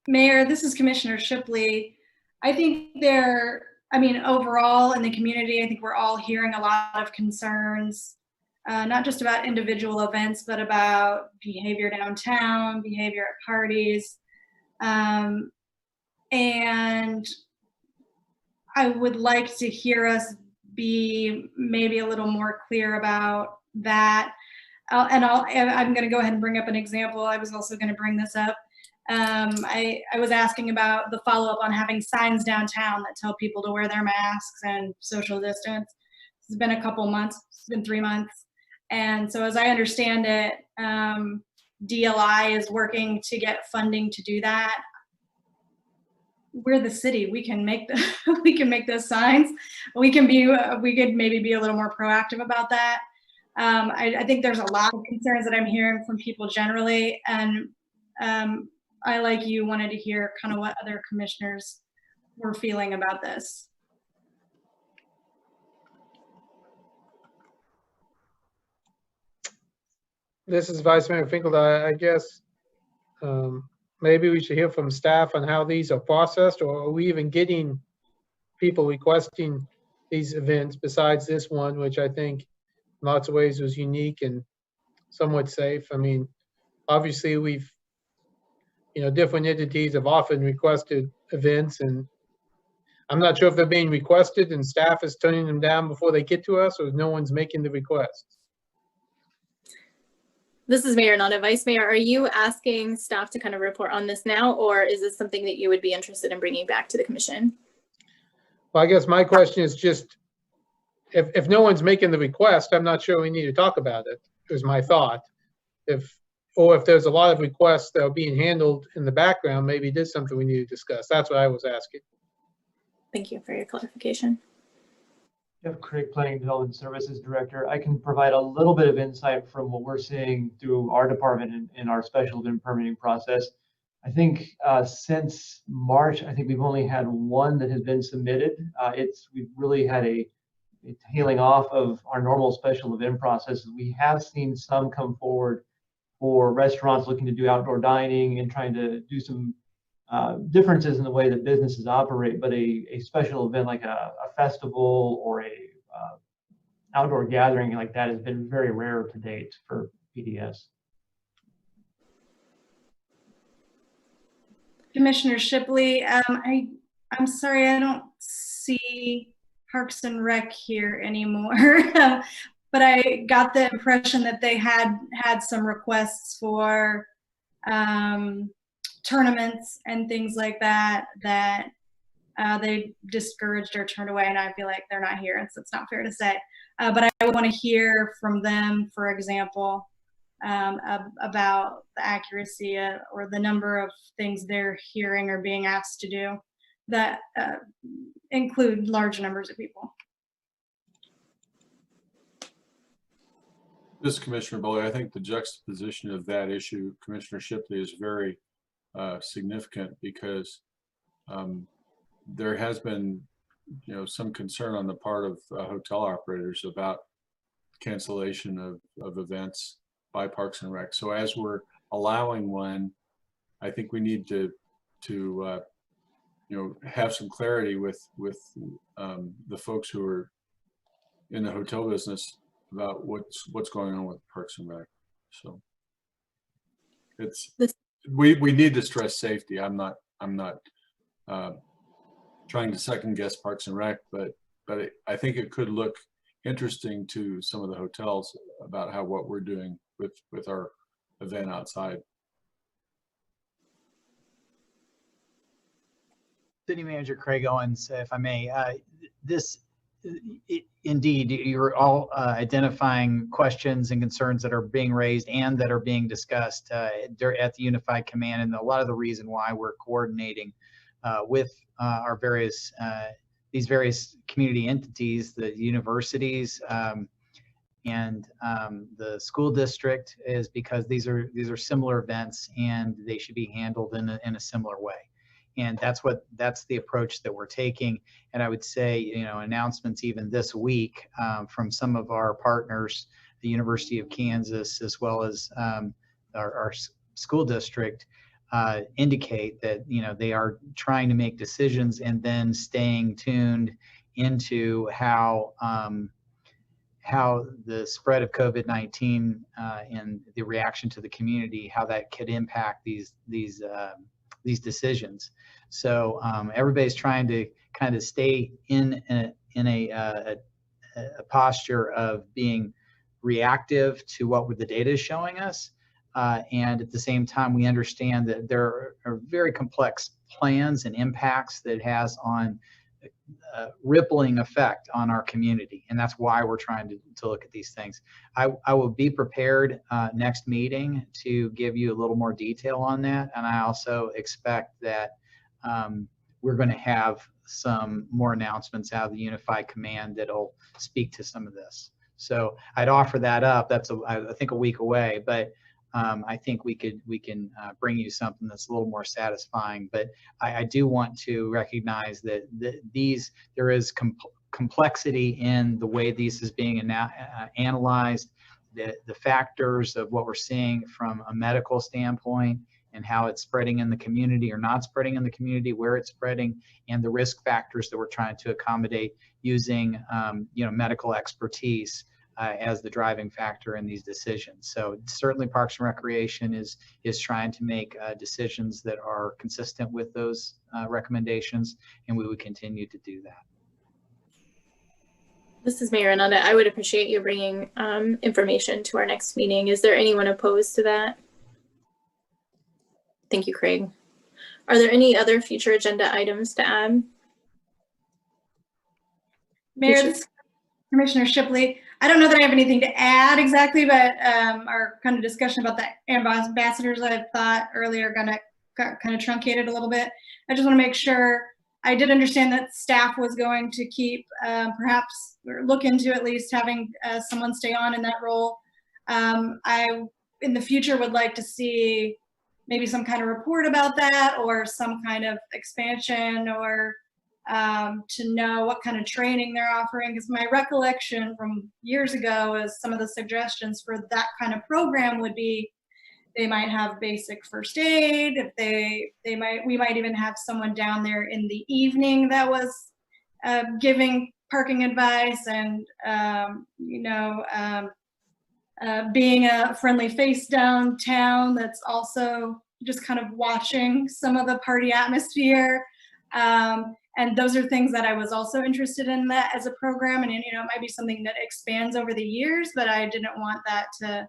Mayor, this is Commissioner Shipley. I think overall in the community, I think we're all hearing a lot of concerns, not just about individual events, but about behavior downtown, behavior at parties. And I would like to hear us be maybe a little more clear about that. I'm going to go ahead and bring up an example. I was also going to bring this up. I was asking about the follow-up on having signs downtown that tell people to wear their masks and social distance. It's been a couple months, it's been 3 months. And so as I understand it, DLI is working to get funding to do that. We're the city, we can make we can make those signs. We could maybe be a little more proactive about that. I think there's a lot of concerns that I'm hearing from people generally, and I, like you, wanted to hear kind of what other commissioners were feeling about this. This is Vice Mayor Finkeldye. I guess maybe we should hear from staff on how these are processed, or are we even getting people requesting these events besides this one, which I think in lots of ways was unique and somewhat safe. I mean, obviously different entities have often requested events, and I'm not sure if they're being requested and staff is turning them down before they get to us, or no one's making the requests. This is Mayor Ananda. Vice Mayor, are you asking staff to kind of report on this now, or is this something that you would be interested in bringing back to the commission? Well, I guess my question is just, if no one's making the request, I'm not sure we need to talk about it, is my thought. Or if there's a lot of requests that are being handled in the background, maybe it is something we need to discuss. That's what I was asking. Thank you for your clarification. Jeff Crick, Planning and Development Services Director. I can provide a little bit of insight from what we're seeing through our department in our special event permitting process. I think since March, I think we've only had one that has been submitted. We've really had a tailing off of our normal special event processes. We have seen some come forward for restaurants looking to do outdoor dining and trying to do some differences in the way that businesses operate, but a special event like a festival or a outdoor gathering like that has been very rare to date for PDS. Commissioner Shipley, I'm sorry, I don't see Parks and Rec here anymore, but I got the impression that they had some requests for tournaments and things like that they discouraged or turned away, and I feel like they're not here, and so it's not fair to say. But I want to hear from them, for example, about the accuracy or the number of things they're hearing or being asked to do that include large numbers of people. This Commissioner Bowley, I think the juxtaposition of that issue, Commissioner Shipley, is very significant because there has been, some concern on the part of hotel operators about cancellation of events by Parks and Rec. So as we're allowing one, I think we need to have some clarity with the folks who are in the hotel business about what's going on with Parks and Rec. So we need to stress safety. I'm not trying to second guess Parks and Rec, but I think it could look interesting to some of the hotels about what we're doing with our event outside. City Manager Craig Owens, if I may, indeed, you're all identifying questions and concerns that are being raised and that are being discussed at the Unified Command, and a lot of the reason why we're coordinating with our these various community entities, the universities, and the school district, is because these are similar events and they should be handled in a similar way. And that's the approach that we're taking. And I would say, announcements even this week from some of our partners, the University of Kansas, as well as our school district, indicate that they are trying to make decisions and then staying tuned into how the spread of COVID-19 and the reaction to the community, how that could impact these decisions. So everybody's trying to kind of stay in a posture of being reactive to what the data is showing us. And at the same time, we understand that there are very complex plans and impacts that it has on rippling effect on our community. And that's why we're trying to look at these things. I will be prepared next meeting to give you a little more detail on that. And I also expect that we're going to have some more announcements out of the Unified Command that'll speak to some of this. So I'd offer that up. That's I think a week away, but I think we can bring you something that's a little more satisfying. But I do want to recognize that there is complexity in the way these is being analyzed, the factors of what we're seeing from a medical standpoint and how it's spreading in the community or not spreading in the community, where it's spreading, and the risk factors that we're trying to accommodate using medical expertise as the driving factor in these decisions. So certainly Parks and Recreation is trying to make decisions that are consistent with those recommendations, and we would continue to do that. This is Mayor Ananda. I would appreciate you bringing information to our next meeting. Is there anyone opposed to that? Thank you, Craig. Are there any other future agenda items to add? Mayor, this is Commissioner Shipley. I don't know that I have anything to add exactly, but our kind of discussion about the ambassadors I thought earlier got kind of truncated a little bit. I just want to make sure I did understand that staff was going to keep, perhaps, or look into at least having someone stay on in that role. I, in the future, would like to see maybe some kind of report about that, or some kind of expansion, or to know what kind of training they're offering. Because my recollection from years ago is some of the suggestions for that kind of program would be they might have basic first aid. If we might even have someone down there in the evening that was giving parking advice, and being a friendly face downtown that's also just kind of watching some of the party atmosphere. And those are things that I was also interested in that as a program. And, it might be something that expands over the years, but I didn't want that to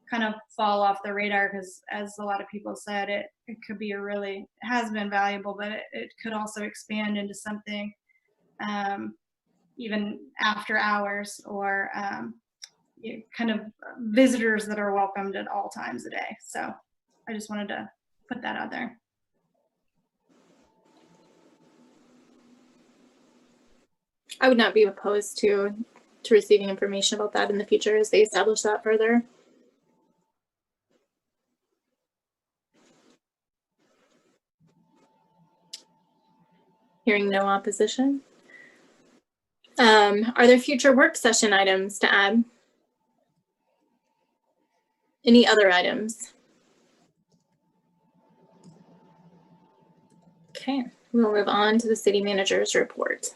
kind of fall off the radar, because as a lot of people said, it could be has been valuable, but it could also expand into something even after hours, or kind of visitors that are welcomed at all times a day. So I just wanted to put that out there. I would not be opposed to receiving information about that in the future as they establish that further. Hearing no opposition. Are there future work session items to add? Any other items? Okay, we'll move on to the city manager's report.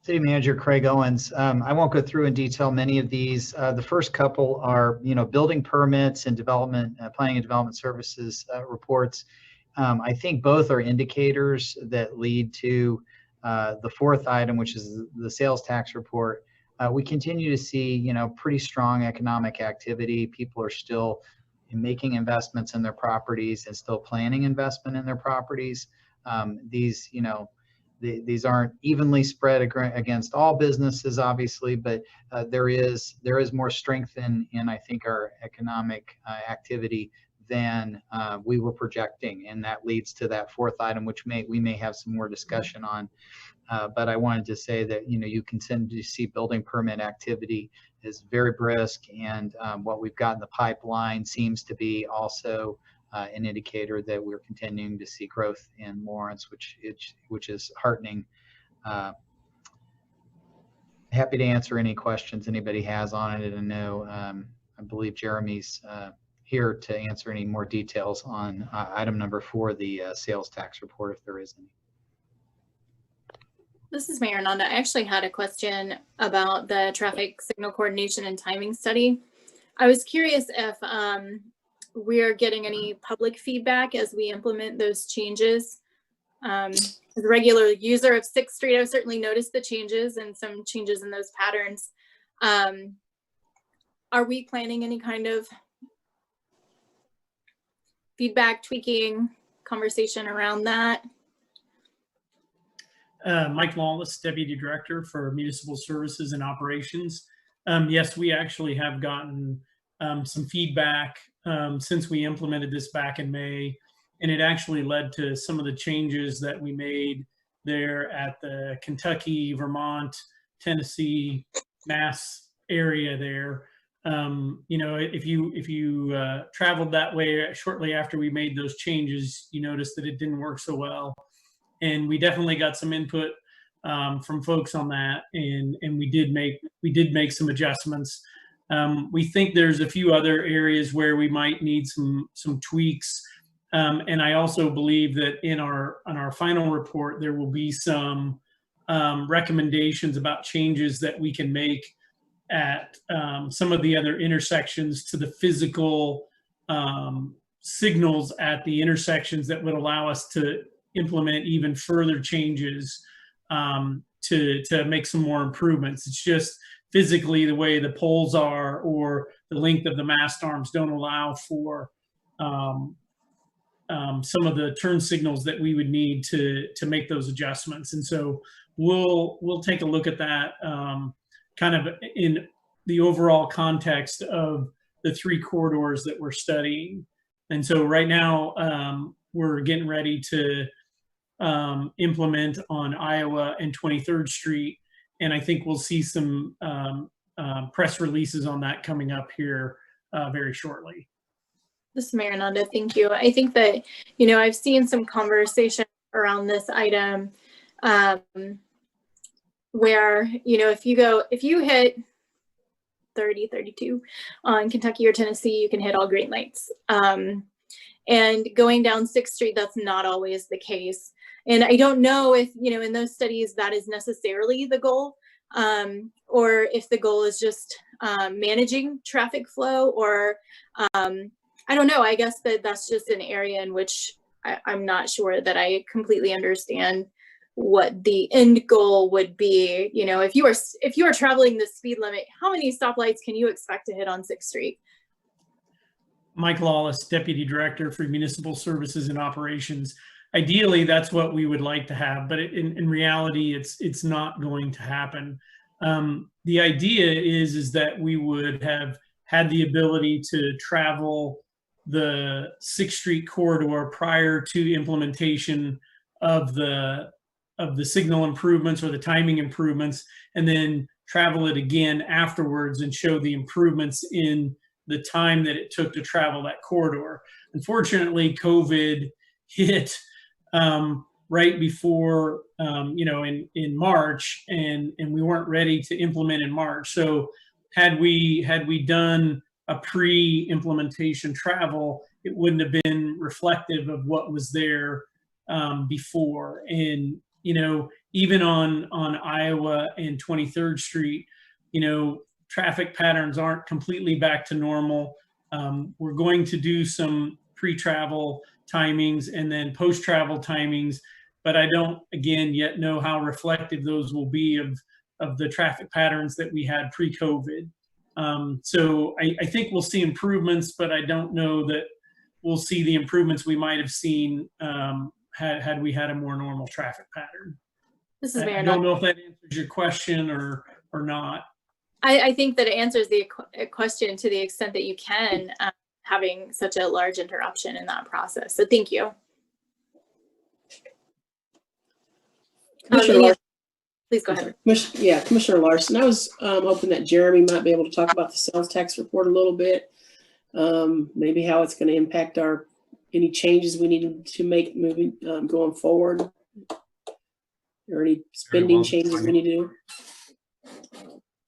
City Manager Craig Owens. I won't go through in detail many of these. The first couple are, building permits and development, planning and development services reports. I think both are indicators that lead to the fourth item, which is the sales tax report. We continue to see, pretty strong economic activity. People are still making investments in their properties and still planning investment in their properties. These aren't evenly spread against all businesses, obviously, but there is more strength in I think our economic activity than we were projecting, and that leads to that fourth item, which we may have some more discussion on. But I wanted to say that you continue to see building permit activity is very brisk, and what we've got in the pipeline seems to be also an indicator that we're continuing to see growth in Lawrence, which is heartening. Happy to answer any questions anybody has on it. And I believe Jeremy's here to answer any more details on item number 4, the sales tax report, if there is any. This is Mayor Ananda. I actually had a question about the traffic signal coordination and timing study. I was curious if we're getting any public feedback as we implement those changes. As a regular user of 6th Street, I've certainly noticed the changes and some changes in those patterns. Are we planning any kind of feedback, tweaking, conversation around that? Mike Lawless, Deputy Director for Municipal Services and Operations. Yes, we actually have gotten some feedback since we implemented this back in May, and it actually led to some of the changes that we made there at the Kentucky, Vermont, Tennessee, Mass area there. If you traveled that way shortly after we made those changes, you noticed that it didn't work so well. And we definitely got some input from folks on that, and we did make some adjustments. We think there's a few other areas where we might need some tweaks, and I also believe that on our final report there will be some recommendations about changes that we can make at some of the other intersections to the physical signals at the intersections that would allow us to implement even further changes to make some more improvements. It's just physically the way the poles are or the length of the mast arms don't allow for some of the turn signals that we would need to make those adjustments. And so we'll take a look at that kind of in the overall context of the 3 corridors that we're studying. And so right now we're getting ready to implement on Iowa and 23rd Street. And I think we'll see some press releases on that coming up here very shortly. This is Mayor Ananda. Thank you. I think that, I've seen some conversation around this item where, if you hit 30, 32 on Kentucky or Tennessee, you can hit all green lights. And going down 6th Street, that's not always the case. And I don't know if, in those studies that is necessarily the goal, or if the goal is just managing traffic flow, or I don't know. I guess that's just an area in which I'm not sure that I completely understand what the end goal would be. If you are traveling the speed limit, how many stoplights can you expect to hit on 6th Street? Mike Lawless, Deputy Director for Municipal Services and Operations. Ideally, that's what we would like to have, but in reality, it's not going to happen. The idea is that we would have had the ability to travel the 6th Street corridor prior to implementation of the signal improvements or the timing improvements, and then travel it again afterwards and show the improvements in the time that it took to travel that corridor. Unfortunately, COVID hit right before, in March, and we weren't ready to implement in March. So had we done a pre-implementation travel, it wouldn't have been reflective of what was there before. And even on Iowa and 23rd Street, traffic patterns aren't completely back to normal. We're going to do some pre-travel timings and then post-travel timings, but I don't, again, yet know how reflective those will be of the traffic patterns that we had pre-COVID. So I think we'll see improvements, but I don't know that we'll see the improvements we might have seen had we had a more normal traffic pattern. This is Mayor. I don't know if that answers your question or not. I think that it answers the question to the extent that you can, having such a large interruption in that process. So thank you. Please go ahead. Commissioner Larson, I was hoping that Jeremy might be able to talk about the sales tax report a little bit. Maybe how it's going to impact any changes we need to make going forward, or any spending changes we need to do.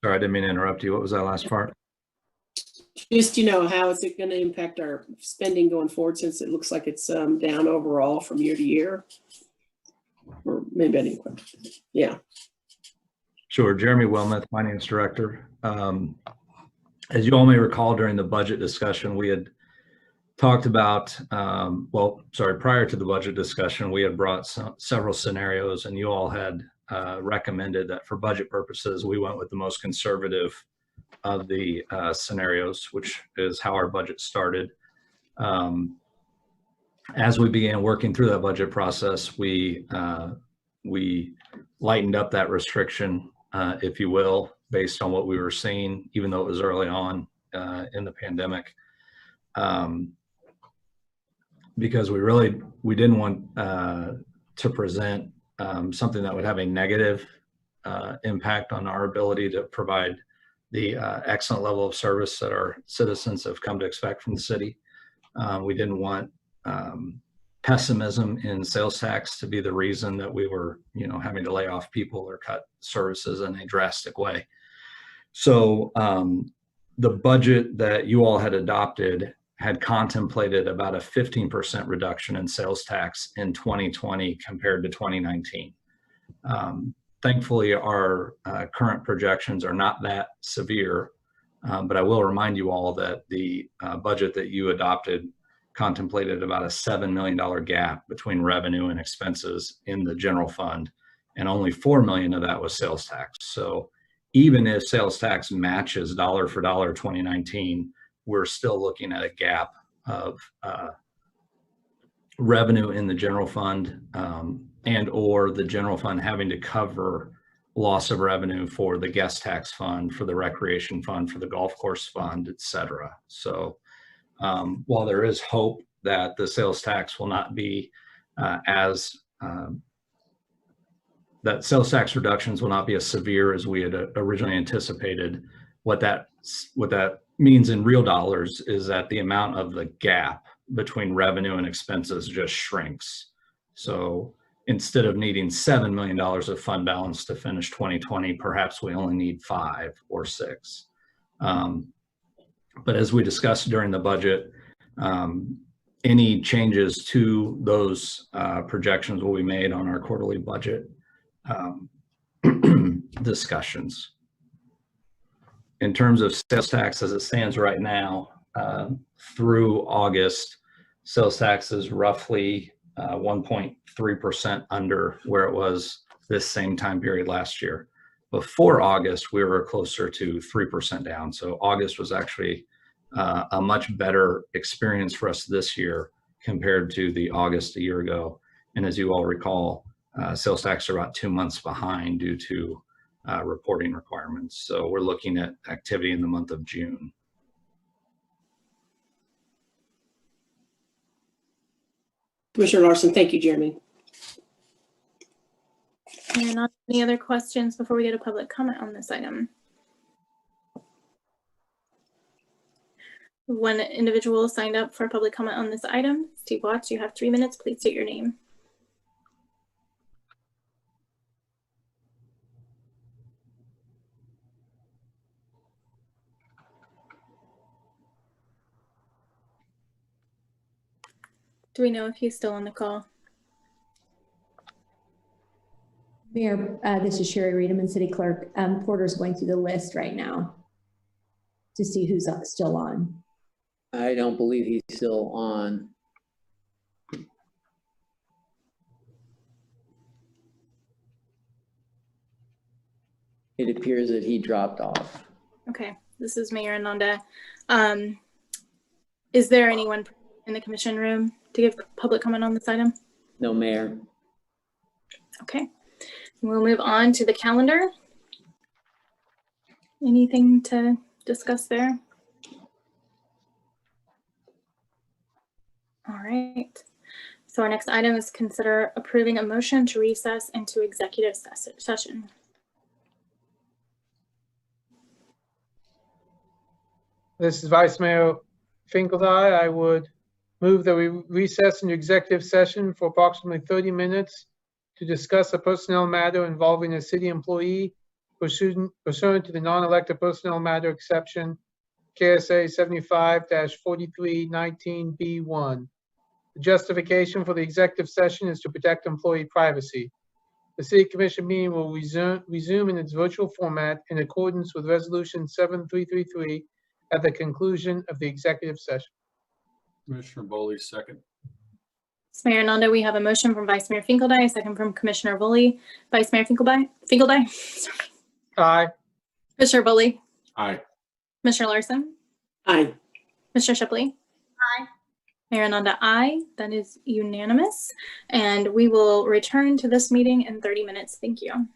Sorry, I didn't mean to interrupt you. What was that last part? Just, how is it going to impact our spending going forward, since it looks like it's down overall from year to year? Or maybe I didn't quite. Yeah. Sure. Jeremy Wilmoth, Finance Director. As you all may recall, during the budget discussion, we had talked about, prior to the budget discussion, we had brought several scenarios, and you all had recommended that for budget purposes, we went with the most conservative of the scenarios, which is how our budget started. As we began working through that budget process, we lightened up that restriction, if you will, based on what we were seeing, even though it was early on in the pandemic, because we didn't want to present something that would have a negative impact on our ability to provide the excellent level of service that our citizens have come to expect from the city. We didn't want pessimism in sales tax to be the reason that we were, having to lay off people or cut services in a drastic way. So the budget that you all had adopted had contemplated about a 15% reduction in sales tax in 2020 compared to 2019. Thankfully, our current projections are not that severe, but I will remind you all that the budget that you adopted contemplated about a $7 million gap between revenue and expenses in the general fund, and only $4 million of that was sales tax. So even if sales tax matches dollar for dollar 2019, we're still looking at a gap of revenue in the general fund and or the general fund having to cover loss of revenue for the guest tax fund, for the recreation fund, for the golf course fund, et cetera. So while there is hope that the sales tax will not be as that sales tax reductions will not be as severe as we had originally anticipated. What that means in real dollars is that the amount of the gap between revenue and expenses just shrinks. So instead of needing $7 million of fund balance to finish 2020, perhaps we only need 5 or 6. But as we discussed during the budget, any changes to those projections will be made on our quarterly budget discussions. In terms of sales tax as it stands right now, through August, sales tax is roughly 1.3% under where it was this same time period last year. Before August, we were closer to 3% down. So August was actually a much better experience for us this year compared to the August a year ago. And as you all recall, sales tax are about 2 months behind due to reporting requirements. So we're looking at activity in the month of June. Commissioner Larson, thank you, Jeremy. And any other questions before we get a public comment on this item? One individual signed up for public comment on this item. Steve Watts, you have 3 minutes. Please state your name. Do we know if he's still on the call? Mayor, this is Sherri Reidemann, City Clerk. Porter's going through the list right now to see who's still on. I don't believe he's still on. It appears that he dropped off. Okay, this is Mayor Ananda. Is there anyone in the commission room to give public comment on this item? No, Mayor. Okay, we'll move on to the calendar. Anything to discuss there? All right. So our next item is consider approving a motion to recess into executive session. This is Vice Mayor Finkeldei. I would move that we recess into executive session for approximately 30 minutes to discuss a personnel matter involving a city employee pursuant to the non-elected personnel matter exception, KSA 75-4319B1. The justification for the executive session is to protect employee privacy. The City Commission meeting will resume in its virtual format in accordance with Resolution 7333 at the conclusion of the executive session. Commissioner Boley, second. Mayor Ananda, we have a motion from Vice Mayor Finkeldei, a second from Commissioner Boley. Vice Mayor Finkeldei? Sorry. Aye. Commissioner Boley? Aye. Commissioner Larson? Aye. Commissioner Shipley? Aye. Mayor Ananda, aye. That is unanimous. And we will return to this meeting in 30 minutes. Thank you.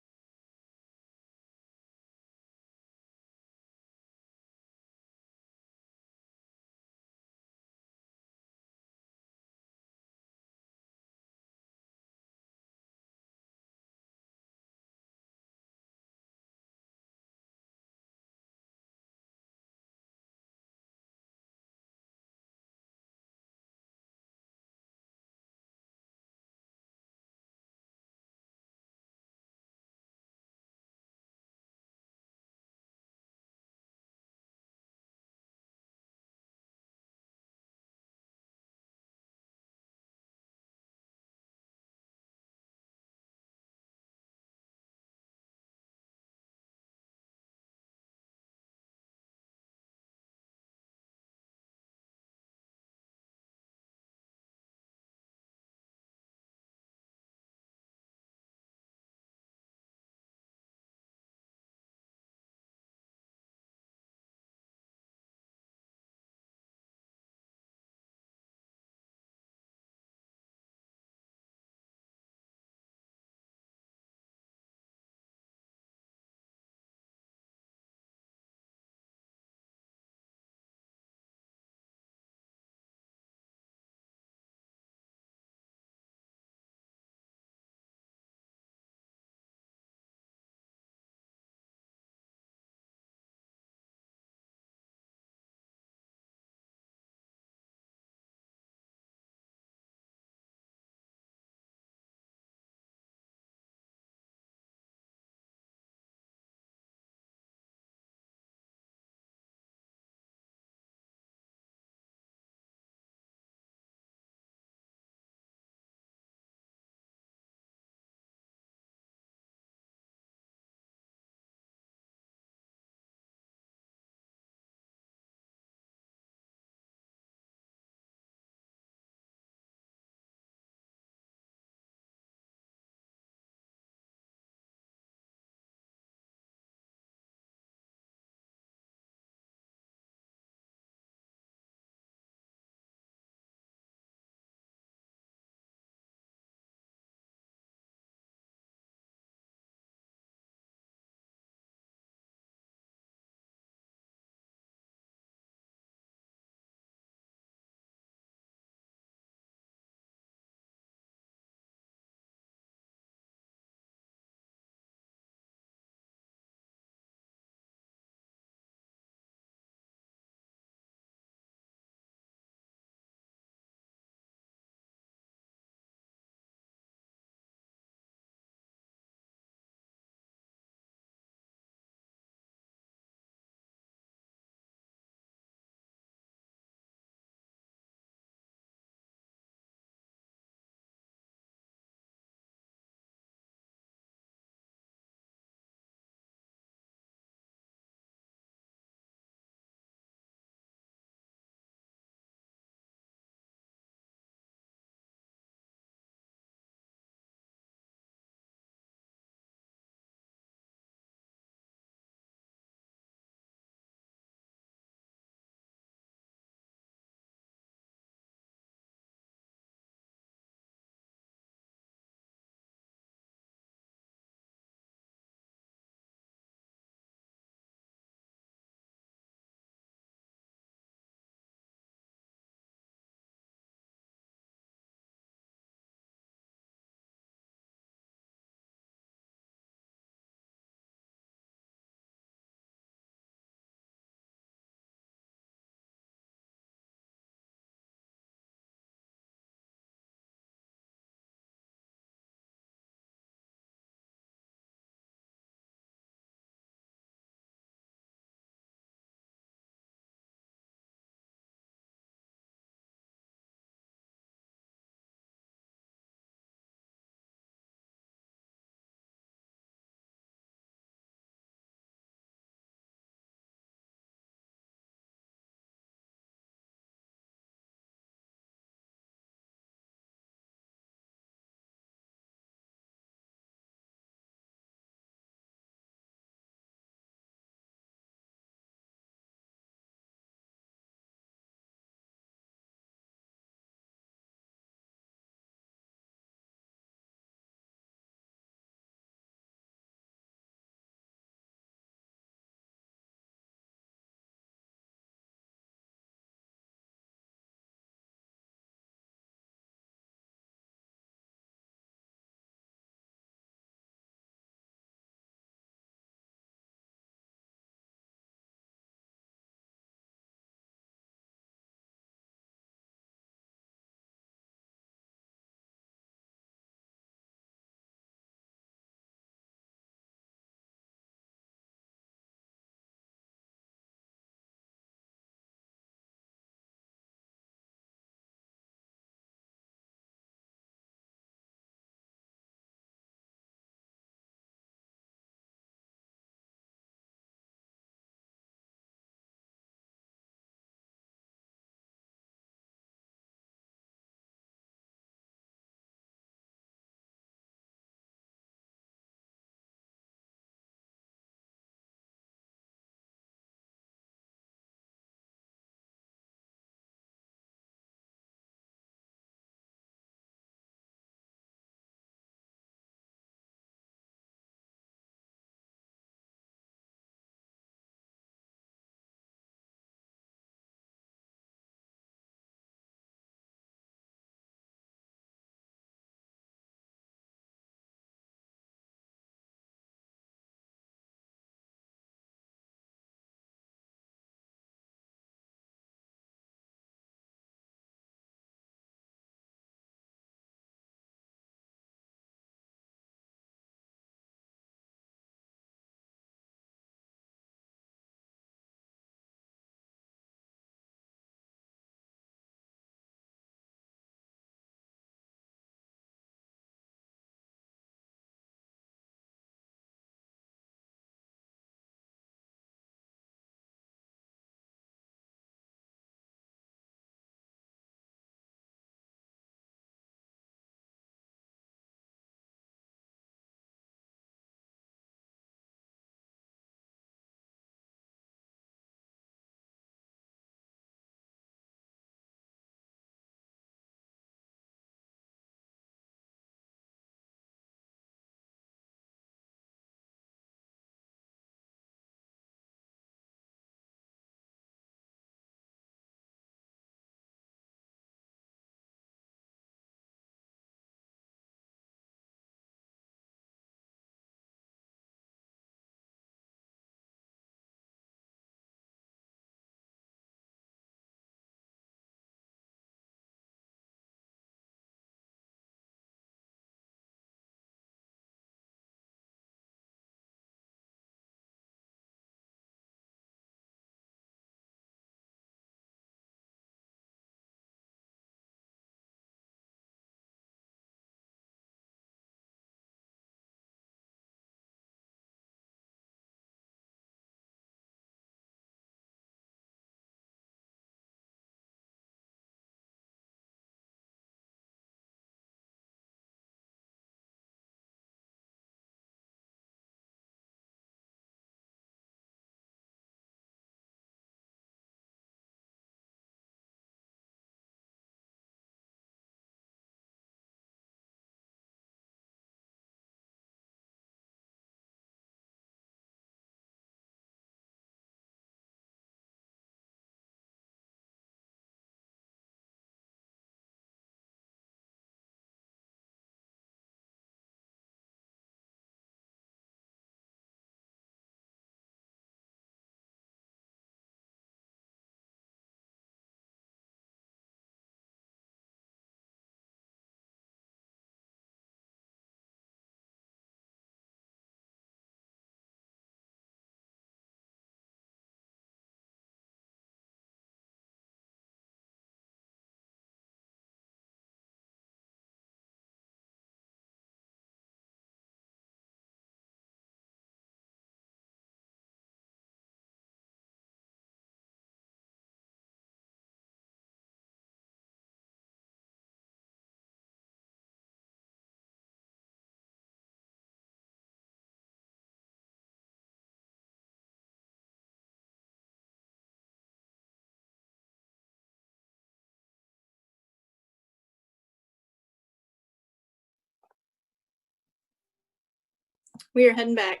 We are heading back.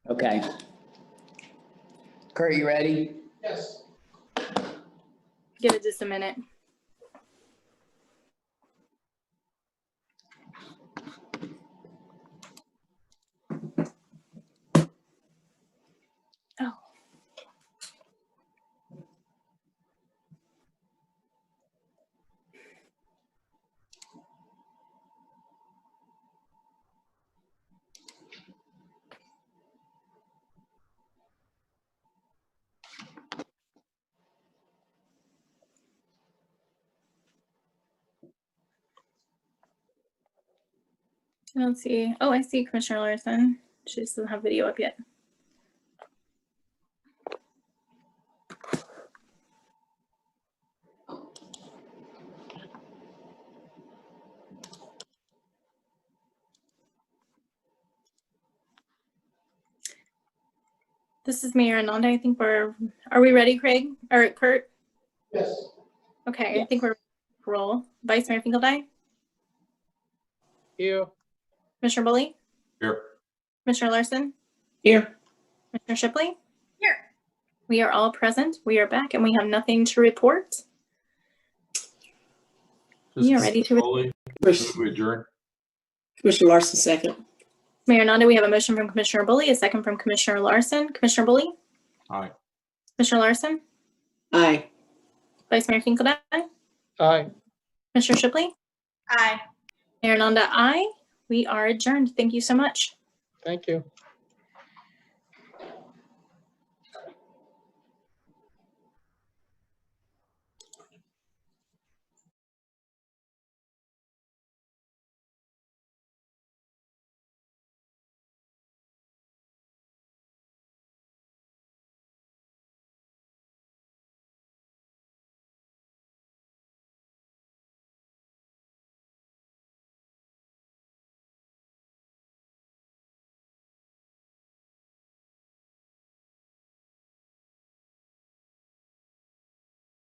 Okay. Kurt, you ready? Yes. Give it just a minute. Oh. I don't see. Oh, I see Commissioner Larson. She just doesn't have video up yet. This is Mayor Ananda. I think are we ready, Craig? Or Kurt? Yes. Okay, Yes. I think we're roll. Vice Mayor Finkeldie? Here. Commissioner Bully? Here. Commissioner Larson? Here. Commissioner Shipley? Here. We are all present. We are back and we have nothing to report. We are ready to Foley, move we adjourn. Commissioner Larson, second. Mayor Ananda, we have a motion from Commissioner Bully, a second from Commissioner Larson. Commissioner Bully? Aye. Commissioner Larson? Aye. Vice Mayor Finkeldie? Aye. Commissioner Shipley? Aye. Mayor Ananda, aye. We are adjourned. Thank you so much. Thank you.